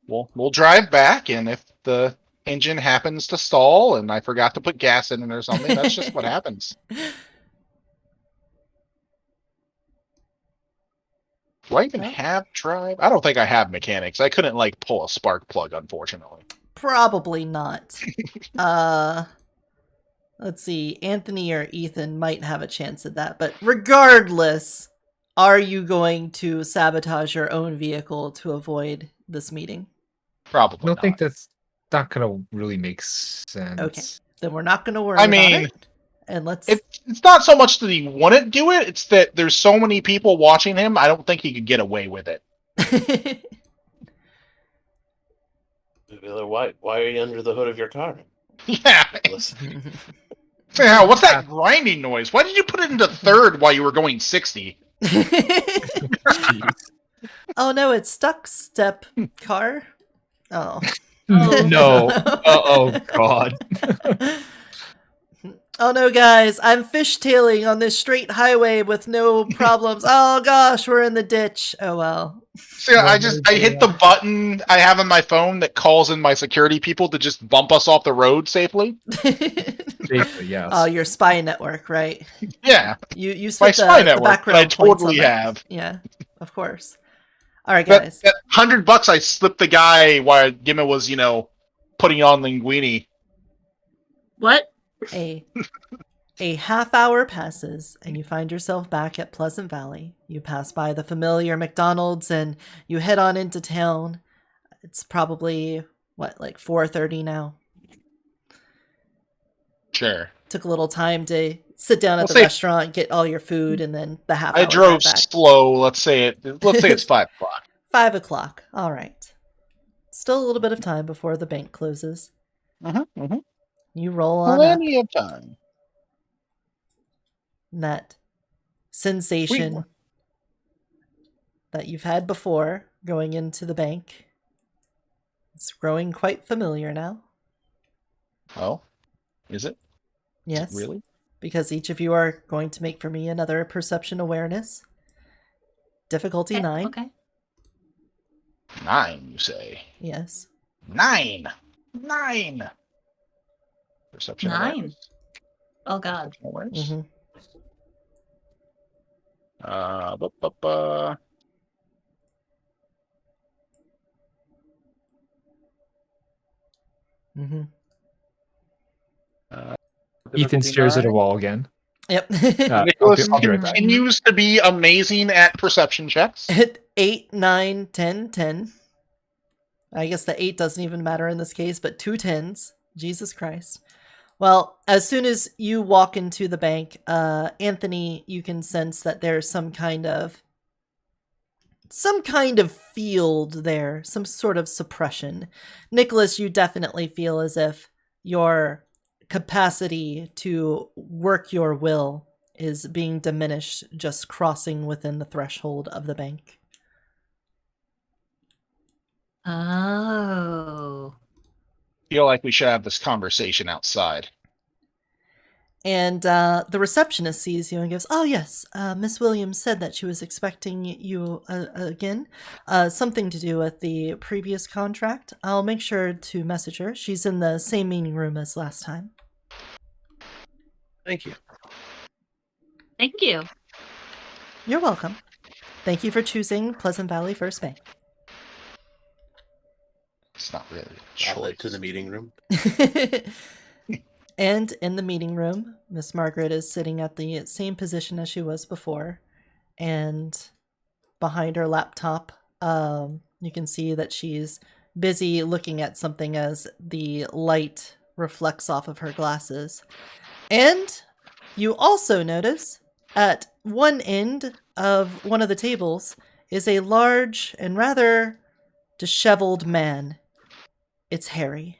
we'll drive back, and if the engine happens to stall and I forgot to put gas in it or something, that's just what happens. Do I even have drive? I don't think I have mechanics. I couldn't like pull a spark plug, unfortunately. Probably not. Let's see. Anthony or Ethan might have a chance at that, but regardless, are you going to sabotage your own vehicle to avoid this meeting? Probably I don't not. think that's not gonna really make sense. Okay, then we're not going to worry I mean, about it. And let's. It's not so much that he wouldn't do it, it's that there's so many people watching him, I don't think he could get away with it. Why are you under the hood of your car? Yeah. Listen, Yeah, what's that grinding noise? Why did you put it into third while you were going 60? Jeez. Oh no, it's stuck step car. Oh. No. Oh God. Oh no, guys, I'm fishtailing on this straight highway with no problems. Oh gosh, we're in the ditch. Oh well. So I hit the button I have on my phone that calls in my security people to just bump us off the road safely. Safely, yes. Oh, your spy network, right? Yeah. You My split spy the network, background I points on totally that. have. Yeah, of course. All right, guys. That $100 I slipped the guy while Gimma was, putting on linguini. What? A half hour passes, and you find yourself back at Pleasant Valley. You pass by the familiar McDonald's, and you head on into town. It's probably, like 4:30 now? Sure. Took a little time to sit down at the restaurant, get all your food, and then the half hour I drove drive back. slow. Let's say it's 5 o'clock. 5 o'clock. All right. Still a little bit of time before the bank closes. You roll on Plenty up. of time. That sensation that you've had before going into the bank. It's growing quite familiar now. Oh, is it? Yes. Is it really? Because each of you are going to make for me another perception awareness. Difficulty 9. Okay. 9, you say? Yes. 9. Perception 9. awareness. Oh God. Awareness. Mm-hmm. Mm-hmm. Ethan stares at a wall again. Yep. Nicholas I'll be right back. continues to be amazing at perception checks. 8, 9, 10, 10. I guess the 8 doesn't even matter in this case, but 2 10s. Jesus Christ. Well, as soon as you walk into the bank, Anthony, you can sense that there's some kind of field there, some sort of suppression. Nicholas, you definitely feel as if your capacity to work your will is being diminished just crossing within the threshold of the bank. Oh. Feel like we should have this conversation outside. And the receptionist sees you and goes, "Oh yes, Miss Williams said that she was expecting you again. Something to do with the previous contract. I'll make sure to message her. She's in the same meeting room as last time." thank you. Thank you. You're welcome. Thank you for choosing Pleasant Valley First Bank. It's not really a I'll head choice. to the meeting room. And in the meeting room, Miss Margaret is sitting at the same position as she was before. And behind her laptop, you can see that she's busy looking at something as the light reflects off of her glasses. And you also notice at one end of one of the tables is a large and rather disheveled man. It's Harry.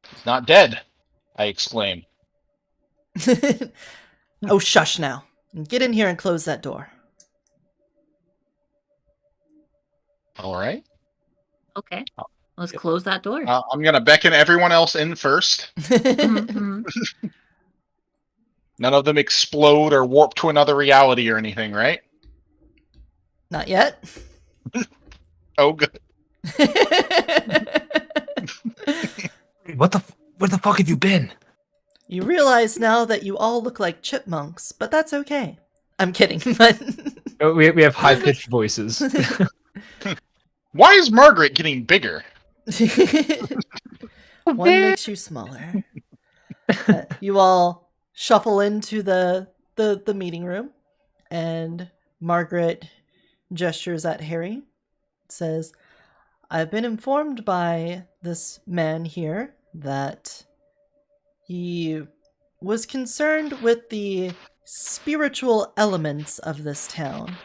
He's not dead, I exclaim. Oh, shush now. Get in here and close that door. All right. Okay. Let's close that door. I'm gonna beckon everyone else in first. Mhm. None of them explode or warp to another reality or anything, right? Not yet. Oh, good. Where the fuck have you been? You realize now that you all look like chipmunks, but that's okay. I'm kidding, but Oh, we have high pitched voices. Why is Margaret getting bigger? one makes you smaller. You all shuffle into the meeting room, and Margaret gestures at Harry, says, I've been informed by this man here that he was concerned with the spiritual elements of this town.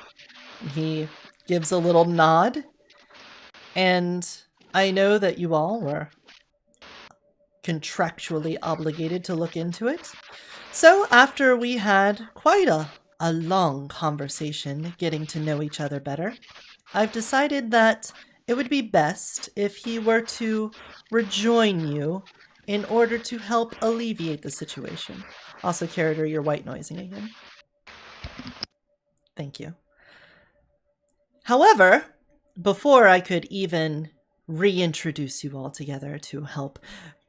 He gives a little nod, and I know that you all were contractually obligated to look into it. So after we had quite a long conversation getting to know each other better, I've decided that it would be best if he were to rejoin you in order to help alleviate the situation. Also, Karadur, you're white noising again. Thank you. However, before I could even reintroduce you all together to help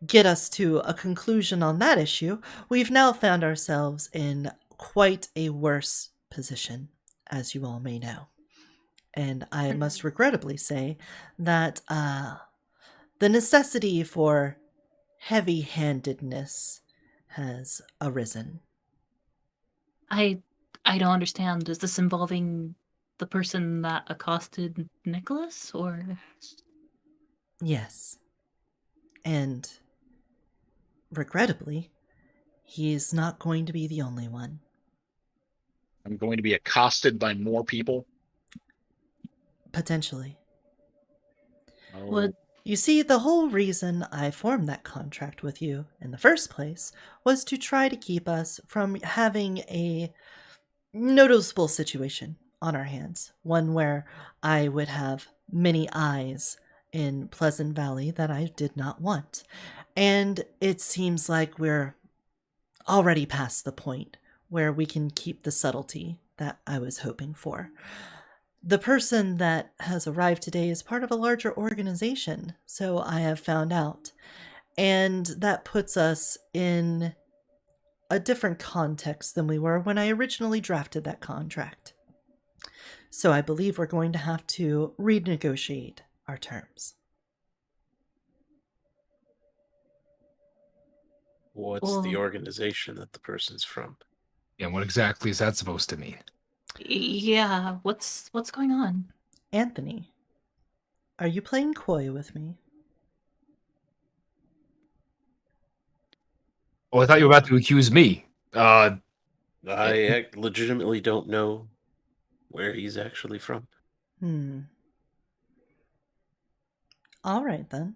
get us to a conclusion on that issue, we've now found ourselves in quite a worse position, as you all may know. And I must regrettably say that the necessity for heavy-handedness has arisen. I don't understand. Is this involving the person that accosted Nicholas, or? Yes. And regrettably, he's not going to be the only one. I'm going to be accosted by more people. Potentially. Oh. What? You see, the whole reason I formed that contract with you in the first place was to try to keep us from having a noticeable situation on our hands. One where I would have many eyes in Pleasant Valley that I did not want. And it seems like we're already past the point where we can keep the subtlety that I was hoping for. The person that has arrived today is part of a larger organization, so I have found out. And that puts us in a different context than we were when I originally drafted that contract. So I believe we're going to have to renegotiate our terms. What's the organization that the person's from? Yeah, what exactly is that supposed to mean? Yeah, what's going on? Anthony, are you playing coy with me? Oh, I thought you were about to accuse me. I legitimately don't know where he's actually from. All right, then.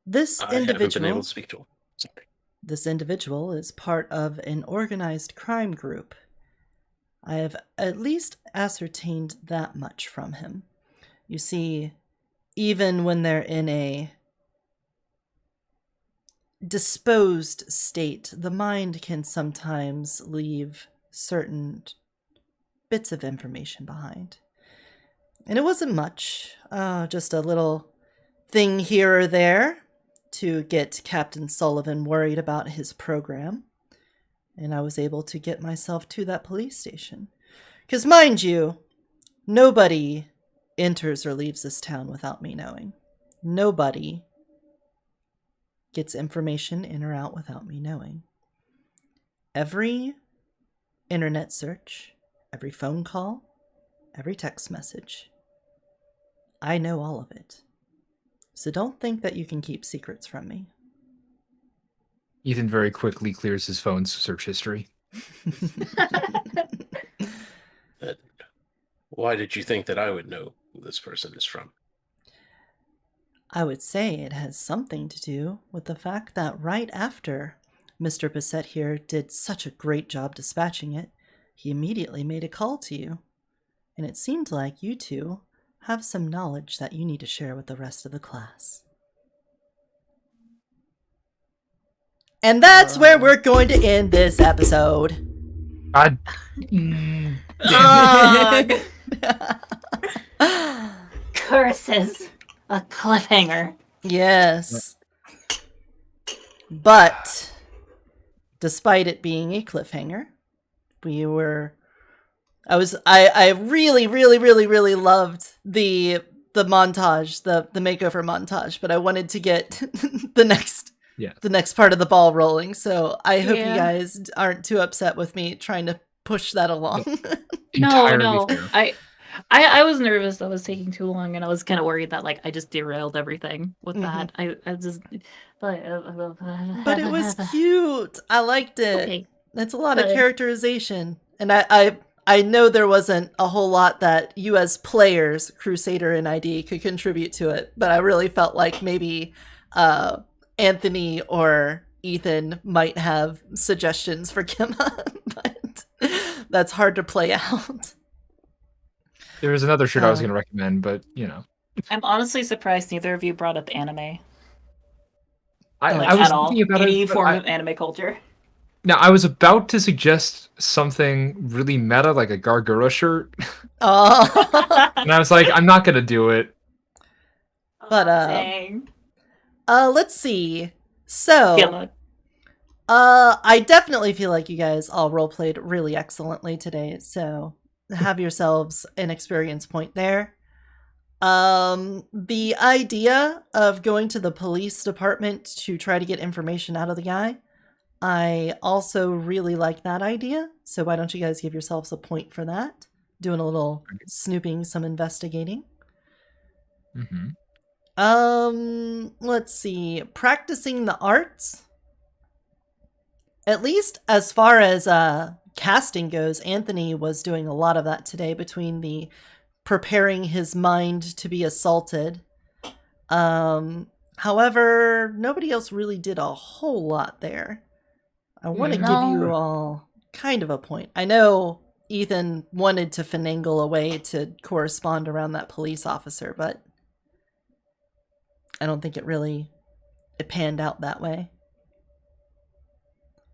This I haven't been able individual... to speak to him. Sorry. This individual is part of an organized crime group. I have at least ascertained that much from him. You see, even when they're in a disposed state, the mind can sometimes leave certain bits of information behind. And it wasn't much, just a little thing here or there to get Captain Sullivan worried about his program. And I was able to get myself to that police station. Because mind you, nobody enters or leaves this town without me knowing. Nobody gets information in or out without me knowing. Every internet search, every phone call, every text message, I know all of it. So don't think that you can keep secrets from me. Ethan very quickly clears his phone's search history. Why did you think that I would know who this person is from? I would say it has something to do with the fact that right after Mr. Bissett here did such a great job dispatching it, he immediately made a call to you. And it seemed like you two have some knowledge that you need to share with the rest of the class. And that's where we're going to end this episode. God. Ugh. Curses. A cliffhanger. Yes. But despite it being a cliffhanger, I really loved the montage, the makeover montage, but I wanted to get the next part of the ball rolling. So I hope you guys aren't too upset with me trying to push that along. No. Fair. I was nervous that it was taking too long, and I was kind of worried that I just derailed everything with that. I just, but it was cute. I liked it. Okay. It's a lot of characterization, and I know there wasn't a whole lot that you as players, Crusader and ID, could contribute to it, but I really felt like maybe Anthony or Ethan might have suggestions for Gemma, but that's hard to play out. There was another shirt I was going to recommend, but I'm honestly surprised neither of you brought up anime. I was thinking about any it. form of anime culture. Now, I was about to suggest something really meta, like a Gargura shirt. Oh. And I was like, I'm not going to do it. But, dang. Let's see. So, I definitely feel like you guys all roleplayed really excellently today, so have yourselves an experience point there. The idea of going to the police department to try to get information out of the guy, I also really like that idea, so why don't you guys give yourselves a point for that? Doing a little snooping, some investigating. Mm-hmm. Let's see. Practicing the arts. At least as far as casting goes, Anthony was doing a lot of that today between the preparing his mind to be assaulted. However, nobody else really did a whole lot there. I want to give you all kind of a point. I know Ethan wanted to finagle a way to correspond around that police officer, but I don't think it panned out that way.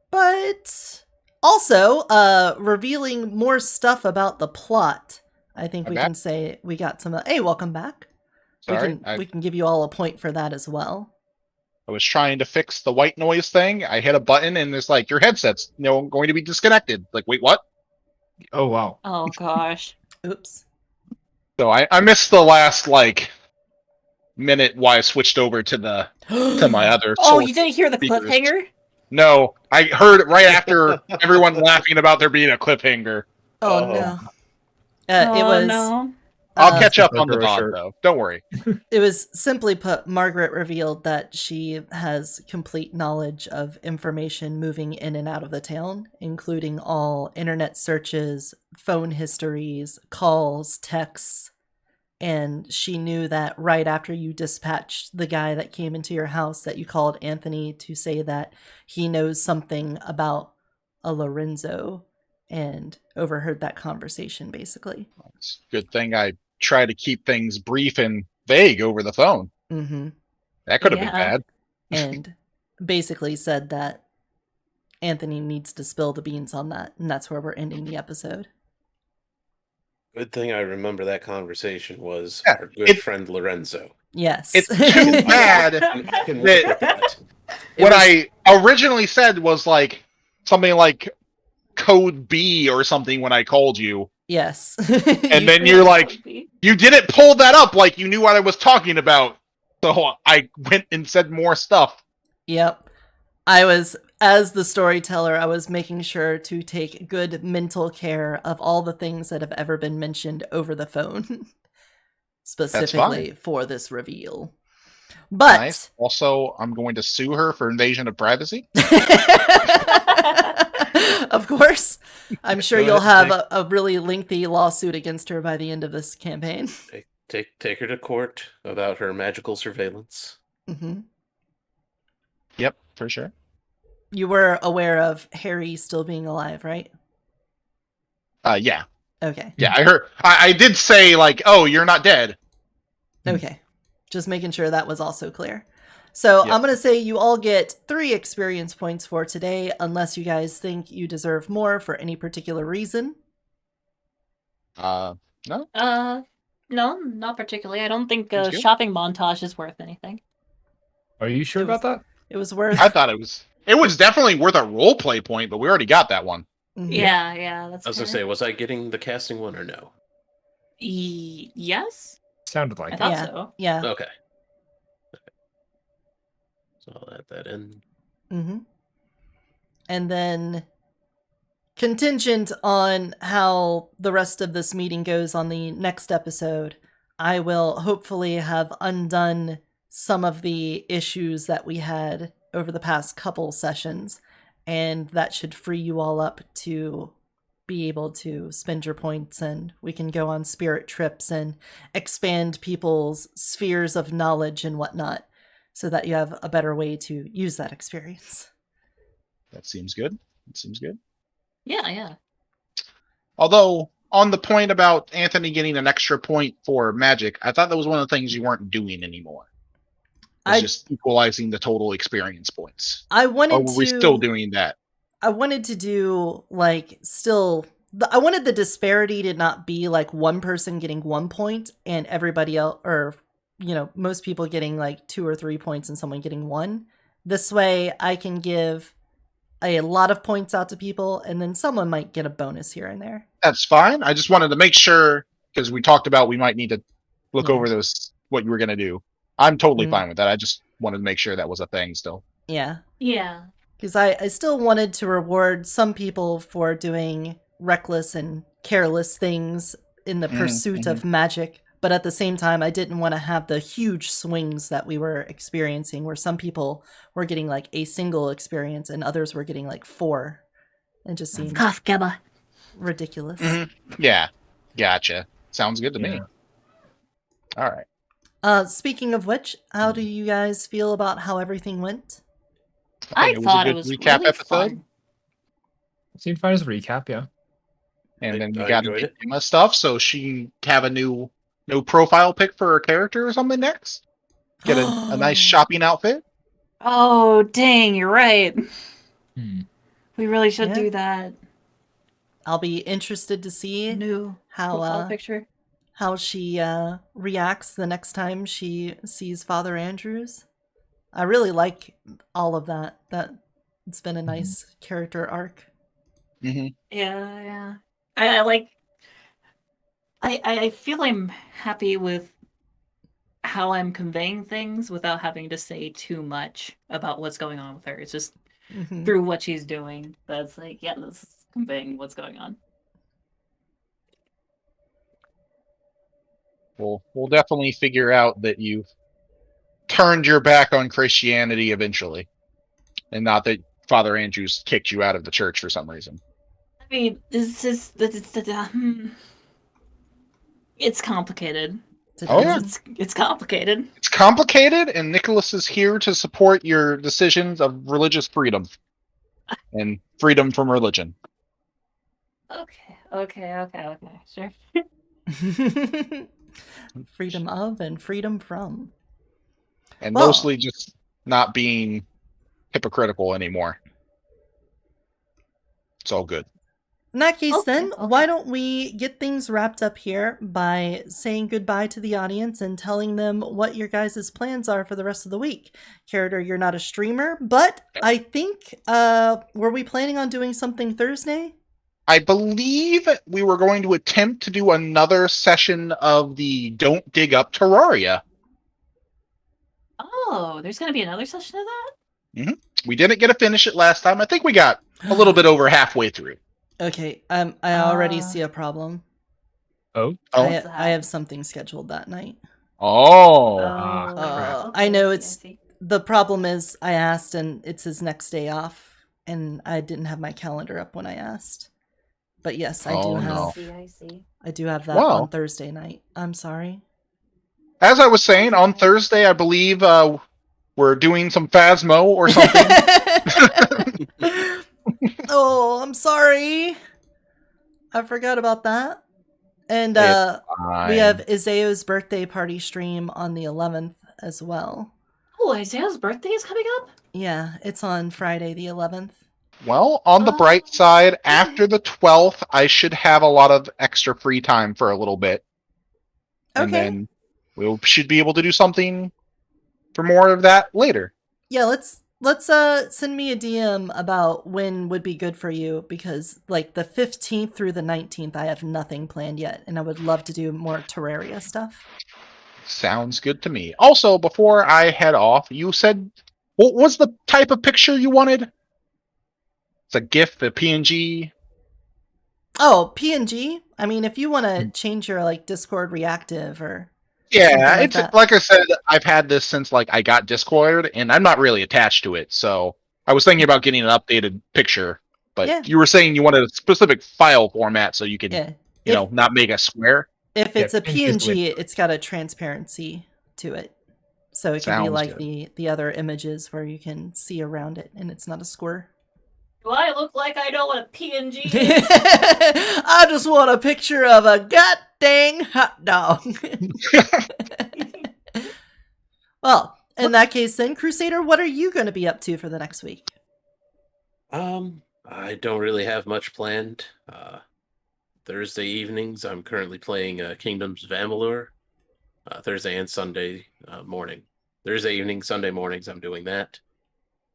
But also, revealing more stuff about the plot. I think we can say we got some. Hey, welcome back. Sorry, we can give you all a point for that as well. I was trying to fix the white noise thing. I hit a button and it's like, your headset's going to be disconnected. Like, wait, what? Oh, wow. Oh, gosh. Oops. So I missed the last, minute while I switched over to my other Oh, source you didn't hear the speakers. cliffhanger? No, I heard it right after everyone laughing about there being a cliffhanger. Oh, no. It was... No. I'll catch up on the VOD, though. Don't worry. It was simply put, Margaret revealed that she has complete knowledge of information moving in and out of the town, including all internet searches, phone histories, calls, texts, and she knew that right after you dispatched the guy that came into your house that you called Anthony to say that he knows something about a Lorenzo, and overheard that conversation, basically. It's a good thing I try to keep things brief and vague over the phone. Mm-hmm. That could have been bad. And basically said that Anthony needs to spill the beans on that, and that's where we're ending the episode. Good thing I remember that conversation was our good friend Lorenzo. Yes. It's too bad that what I originally said was something like code B or something when I called you. Yes. And then you're like, you didn't pull that up like you knew what I was talking about. So I went and said more stuff. Yep. As the storyteller, I was making sure to take good mental care of all the things that have ever been mentioned over the phone. Specifically for this reveal. But nice. Also, I'm going to sue her for invasion of privacy. Of course. I'm sure you'll have a really lengthy lawsuit against her by the end of this campaign. Take her to court about her magical surveillance. Mm-hmm. Yep, for sure. You were aware of Harry still being alive, right? Yeah. Okay. Yeah, I heard. I did say like, "Oh, you're not dead." Okay. Just making sure that was also clear. So Yep. I'm going to say you all get 3 experience points for today, unless you guys think you deserve more for any particular reason. No. No, not particularly. I don't think Seems a good. shopping montage is worth anything. Are you sure It was- about that? It was worth. I thought it was. It was definitely worth a role play point, but we already got that one. Mhm. Yeah, that's I was gonna fair. say, was I getting the casting one or no? Yes? Sounded like I it. thought Yeah. so. Yeah. Okay. So I'll add that in. Mm-hmm. And then, contingent on how the rest of this meeting goes on the next episode, I will hopefully have undone some of the issues that we had over the past couple sessions, and that should free you all up to be able to spend your points, and we can go on spirit trips and expand people's spheres of knowledge and whatnot, so that you have a better way to use that experience. That seems good. It seems good. Yeah. Although, on the point about Anthony getting an extra point for magic, I thought that was one of the things you weren't doing anymore. It's just equalizing the total experience points. I wanted Or were we to still doing that? I wanted to do like still I wanted the disparity to not be like one person getting 1 point and everybody else, or most people getting like 2 or 3 points and someone getting 1. This way I can give a lot of points out to people, and then someone might get a bonus here and there. That's fine. I just wanted to make sure, because we talked about we might need to look Yeah. over those, what you were going to do. I'm totally Mm. fine with that. I just wanted to make sure that was a thing still. Yeah. Yeah. Because I still wanted to reward some people for doing reckless and careless things in the pursuit of magic, but at the same time, I didn't want to have the huge swings that we were experiencing, where some people were getting like a single experience and others were getting like 4. It just seemed Cough, Gabba. ridiculous. Yeah. Gotcha. Sounds good to me. Yeah. All right. Speaking of which, how do you guys feel about how everything went? I think thought a it good was recap really episode. fun. It seemed fine as a recap, yeah. And I- then we I got enjoyed it. Emma stuff, so she have a new profile pic for her character or something next. Get a nice shopping outfit. Oh, dang, you're right. Hmm. We really should Yeah. do that. I'll be interested to see New profile picture. how she reacts the next time she sees Father Andrews. I really like all of that. It's been a nice character arc. Mm-hmm. Yeah. I feel I'm happy with how I'm conveying things without having to say too much about what's going on with her. It's just Mhm. through what she's doing that's like, yeah, this is conveying what's going on. We'll definitely figure out that you've turned your back on Christianity eventually, and not that Father Andrews kicked you out of the church for some reason. I mean, it's complicated. Oh, yeah. It's complicated. It's complicated, and Nicholas is here to support your decisions of religious freedom and freedom from religion. Okay, sure. Freedom of and freedom from. And Well- mostly just not being hypocritical anymore. It's all good. In that case, Okay, then, okay. why don't we get things wrapped up here by saying goodbye to the audience and telling them what your guys' plans are for the rest of the week. Karadur, you're not a streamer, but I think, were we planning on doing something Thursday? I believe we were going to attempt to do another session of the Don't Dig Up Terraria. Oh, there's gonna be another session of that? We didn't get to finish it last time. I think we got a little bit over halfway through. Okay, I already Ah. see a problem. Oh, Oh. What's I have that? something scheduled that night. Oh. crap. I know I it's- see. The problem is I asked and it's his next day off, and I didn't have my calendar up when I asked. But yes, I do Oh, have no. I see. I do have that Wow. on Thursday night. I'm sorry. As I was saying, on Thursday, I believe we're doing some Phasmo or something. Oh, I'm sorry. I forgot about that. And It's we have fine. Izeo's birthday party stream on the 11th as well. Oh, Isaiah's birthday is coming up? Yeah, it's on Friday the 11th. Well, on the bright Oh, side, okay. after the 12th, I should have a lot of extra free time for a little bit. And Okay. then we should be able to do something for more of that later. Yeah, let's send me a DM about when would be good for you, because like the 15th through the 19th I have nothing planned yet, and I would love to do more Terraria stuff. Sounds good to me. Also, before I head off, you said what was the type of picture you wanted? It's a GIF, a PNG. Oh, PNG? I mean, if you want to change your like Discord reactive or Yeah, something like it's that. like I said, I've had this since like I got Discord, and I'm not really attached to it. So I was thinking about getting an updated picture, but Yeah. you were saying you wanted a specific file format so you could, Yeah. not make a square. If Yeah, it's a PNG is the way to PNG, it's got a transparency to it. So it can be Sounds like good. the other images where you can see around it and it's not a square. Do I look like I know what a PNG is? I just want a picture of a god dang hot dog. Well, in that case then, Crusader, what are you going to be up to for the next week? I don't really have much planned. Thursday evenings, I'm currently playing Kingdoms of Amalur. Thursday and Sunday morning. Thursday evening, Sunday mornings, I'm doing that.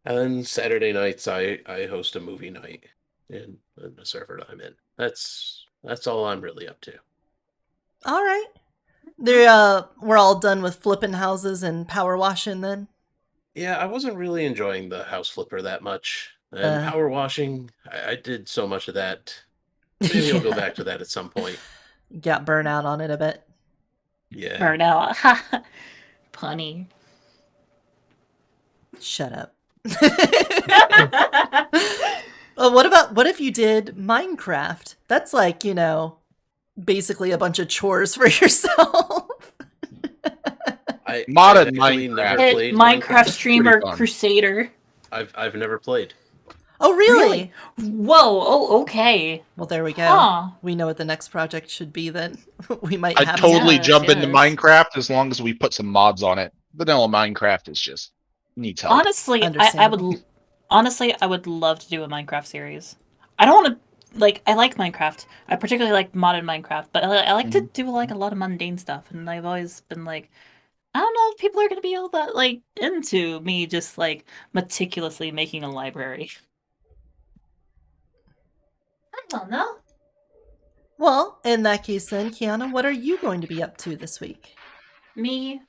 And then Saturday nights, I host a movie night in the server that I'm in. That's all I'm really up to. All right. We're all done with flipping houses and power washing then? Yeah, I wasn't really enjoying the house flipper that much. And power washing, I did so much of that. Maybe I'll go back to that at some point. Got burnout on it a bit. Yeah. Burnout. Punny. Shut up. Well, what if you did Minecraft? That's like, basically a bunch of chores for yourself. I Modded actually Minecraft. never played Minecraft streamer Pretty fun. Crusader. I've never played. Oh, really? Whoa, oh, okay. Well, there we go. Huh. We know what the next project should be then. We might I'd have totally Yes, jump into yes. Minecraft as long as we put some mods on it. Vanilla Minecraft is just needs help. Honestly, Understandable. I would love to do a Minecraft series. I don't want to I like Minecraft. I particularly like modded Minecraft, but I like to do like a lot of mundane stuff, and I've always been like, I don't know if people are gonna be all that like into me just like meticulously making a library. I don't know. Well, in that case then, Kiana, what are you going to be up to this week? Me,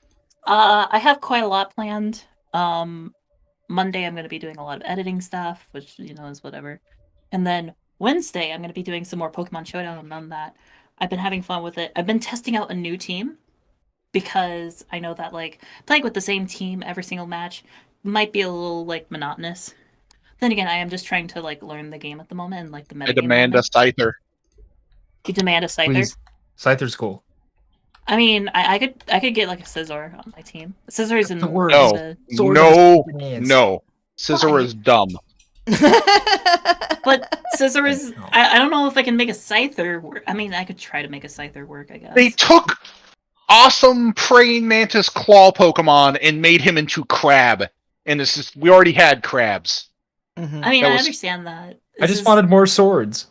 I have quite a lot planned. Monday I'm going to be doing a lot of editing stuff, which is whatever. And then Wednesday I'm going to be doing some more Pokemon Showdown on that. I've been having fun with it. I've been testing out a new team because I know that like playing with the same team every single match might be a little like monotonous. Then again, I am just trying to like learn the game at the moment and like the I metagame. demand a Scyther. You demand a Scyther? Please. Scyther's cool. I mean, I could get like a Scizor on my team. Scizor's in The word. No. the... Swords No, are hands. no. Scissor Why? is dumb. But Scizor is... I don't know if I can make a Scyther work. I mean, I could try to make a Scyther work, I guess. They took awesome praying mantis claw Pokemon and made him into crab. And it's just, we already had crabs. Mhm. I mean, that I was- understand that. I just wanted more swords.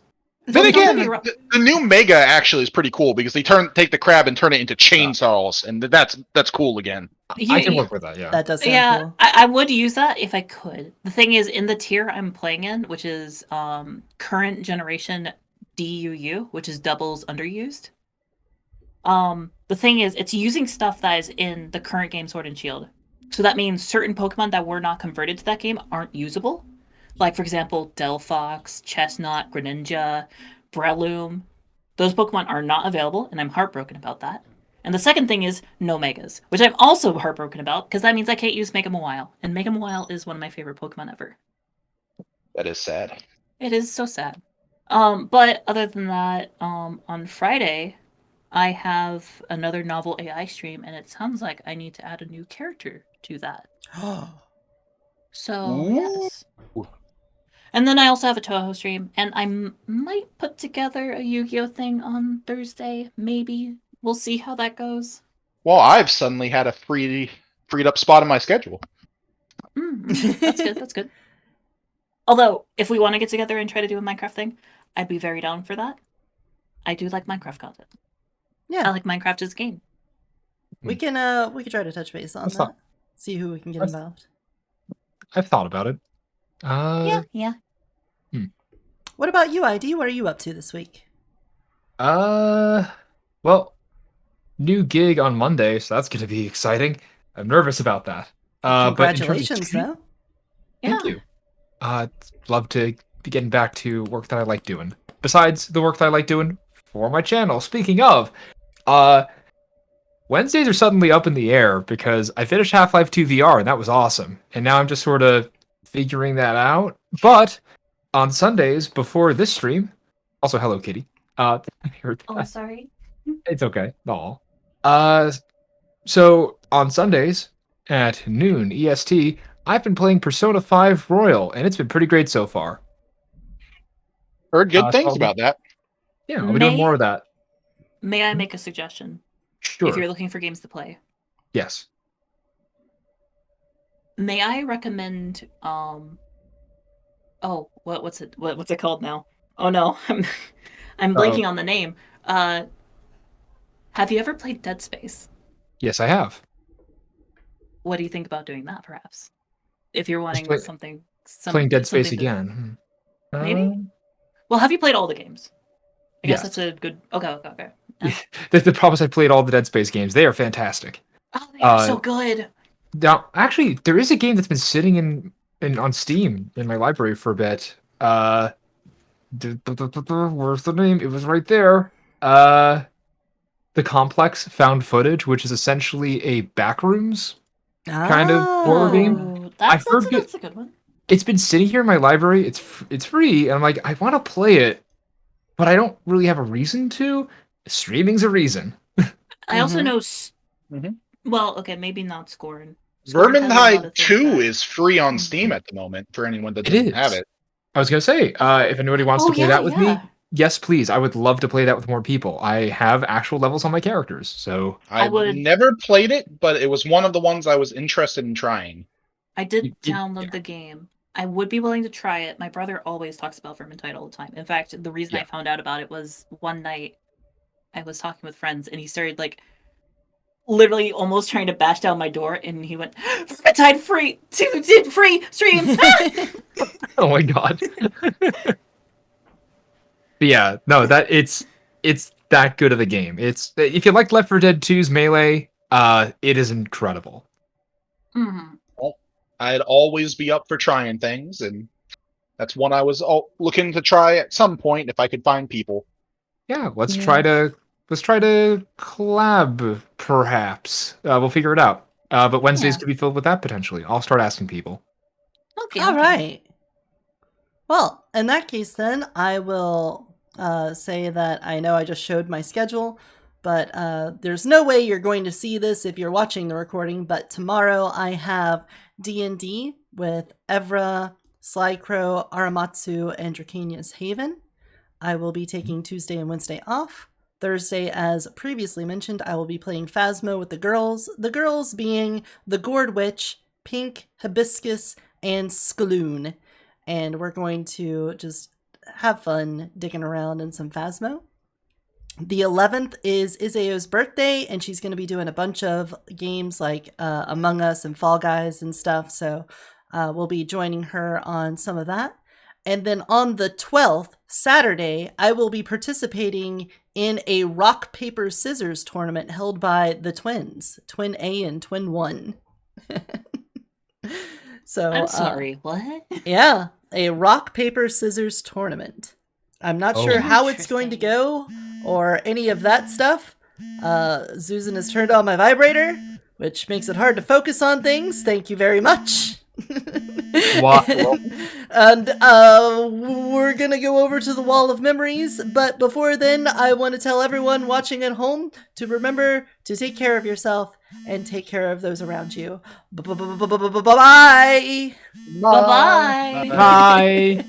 Then Don't again, get me wrong. the new Mega actually is pretty cool because they take the crab and turn it into chainsaws, and that's cool again. I can work with that, yeah. That does sound Yeah, cool. I would use that if I could. The thing is, in the tier I'm playing in, which is current generation DUU, which is doubles underused. The thing is, it's using stuff that is in the current game Sword and Shield. So that means certain Pokemon that were not converted to that game aren't usable. Like, for example, Delphox, Chestnut, Greninja, Breloom. Those Pokemon are not available, and I'm heartbroken about that. And the second thing is no Megas, which I'm also heartbroken about, because that means I can't use Mega Mawile. And Mega Mawile is one of my favorite Pokemon ever. That is sad. It is so sad. But other than that, on Friday, I have another novel AI stream, and it sounds like I need to add a new character to that. So, Ooh. yes. And then I also have a Toho stream, and I might put together a Yu-Gi-Oh thing on Thursday. Maybe we'll see how that goes. Well, I've suddenly had a freed up spot in my schedule. That's good. That's good. Although, if we want to get together and try to do a Minecraft thing, I'd be very down for that. I do like Minecraft content. Yeah, I like Minecraft as a game. we can try to touch base on That's that. not- See who we can get That's- involved. I've thought about it. Yeah. What about you, ID? What are you up to this week? Well, new gig on Monday, so that's going to be exciting. I'm nervous about that. But in terms of Congratulations, stream- though. Thank you. Love to be getting back to work that I like doing. Besides the work that I like doing for my channel. Speaking of, Wednesdays are suddenly up in the air because I finished Half-Life 2 VR and that was awesome. And now I'm just sort of figuring that out. But on Sundays before this stream, also Hello Kitty. I heard Oh, that. sorry. It's okay. No. So on Sundays at noon EST, I've been playing Persona 5 Royal, and it's been pretty great so far. Heard good things so- about that. Yeah, I'll be doing more of that. May I make a suggestion? Sure. If you're looking for games to play, Yes. may I recommend? Oh, what's it called now? Oh no, I'm blanking on the name. Have you ever played Dead Space? Yes, I have. What do you think about doing that, perhaps? If you're wanting play- something, Playing Dead Space something to- again. Maybe? Well, have you played all the games? I guess Yes. that's a good. Okay. The problem is I played all the Dead Space games. They are fantastic. Oh, they are so Uh, good. Now, actually, there is a game that's been sitting in on Steam in my library for a bit. Where's the name? It was right there. The Complex Found Footage, which is essentially a Backrooms kind of horror game. Oh, I've heard that's a good one. It's been sitting here in my library. It's free, and I'm like, I want to play it, but I don't really have a reason to. Streaming's a reason. I also Mhm. know. Mhm. Well, okay, maybe not Scorn. Scorn has a lot Vermintide of things 2 that- is free on Steam at the moment for anyone that It doesn't is. have it. I was gonna say, if anybody wants to play that with me, yeah. yes, please. I would love to play that with more people. I have actual levels on my characters, so I've would- never played it, but it was one of the ones I was interested in trying. I did You- download the game. I would be willing to try it. My brother always talks about Vermintide all the time. In fact, the reason I Yeah. found out about it was one night I was talking with friends and he started like literally almost trying to bash down my door and he went, Vermintide free! Free stream! oh my god. But yeah, no, it's that good of a game. It's if you like Left 4 Dead 2's Melee, it is incredible. Mhm. I'd always be up for trying things, and that's one I was looking to try at some point if I could find people. Yeah, let's Yeah. try to collab, perhaps. We'll figure it out. But Wednesdays Yeah. could be filled with that potentially. I'll start asking people. Okay. All okay. right. Well, in that case, then I will say that I know I just showed my schedule, but there's no way you're going to see this if you're watching the recording. But tomorrow I have D&D with Evra, Slycrow, Aramatsu, and Dracania's Haven. I will be taking Tuesday and Wednesday off. Thursday, as previously mentioned, I will be playing Phasmo with the girls. The girls being the Gourd Witch, Pink, Hibiscus, and Skaloon. And we're going to just have fun digging around in some Phasmo. The 11th is Izao's birthday, and she's going to be doing a bunch of games like Among Us and Fall Guys and stuff. So we'll be joining her on some of that. And then on the 12th, Saturday, I will be participating in a rock, paper, scissors tournament held by the twins, Twin A and Twin 1. So I'm sorry, what? yeah, a rock, paper, scissors tournament. I'm not Oh. sure how it's going to go or any of that stuff. Susan has turned on my vibrator, which makes it hard to focus on things. Thank you very much. What? And we're gonna go over to the Wall of Memories, but before then, I want to tell everyone watching at home to remember to take care of yourself and take care of those around you. Bye-bye! Bye-bye. Bye.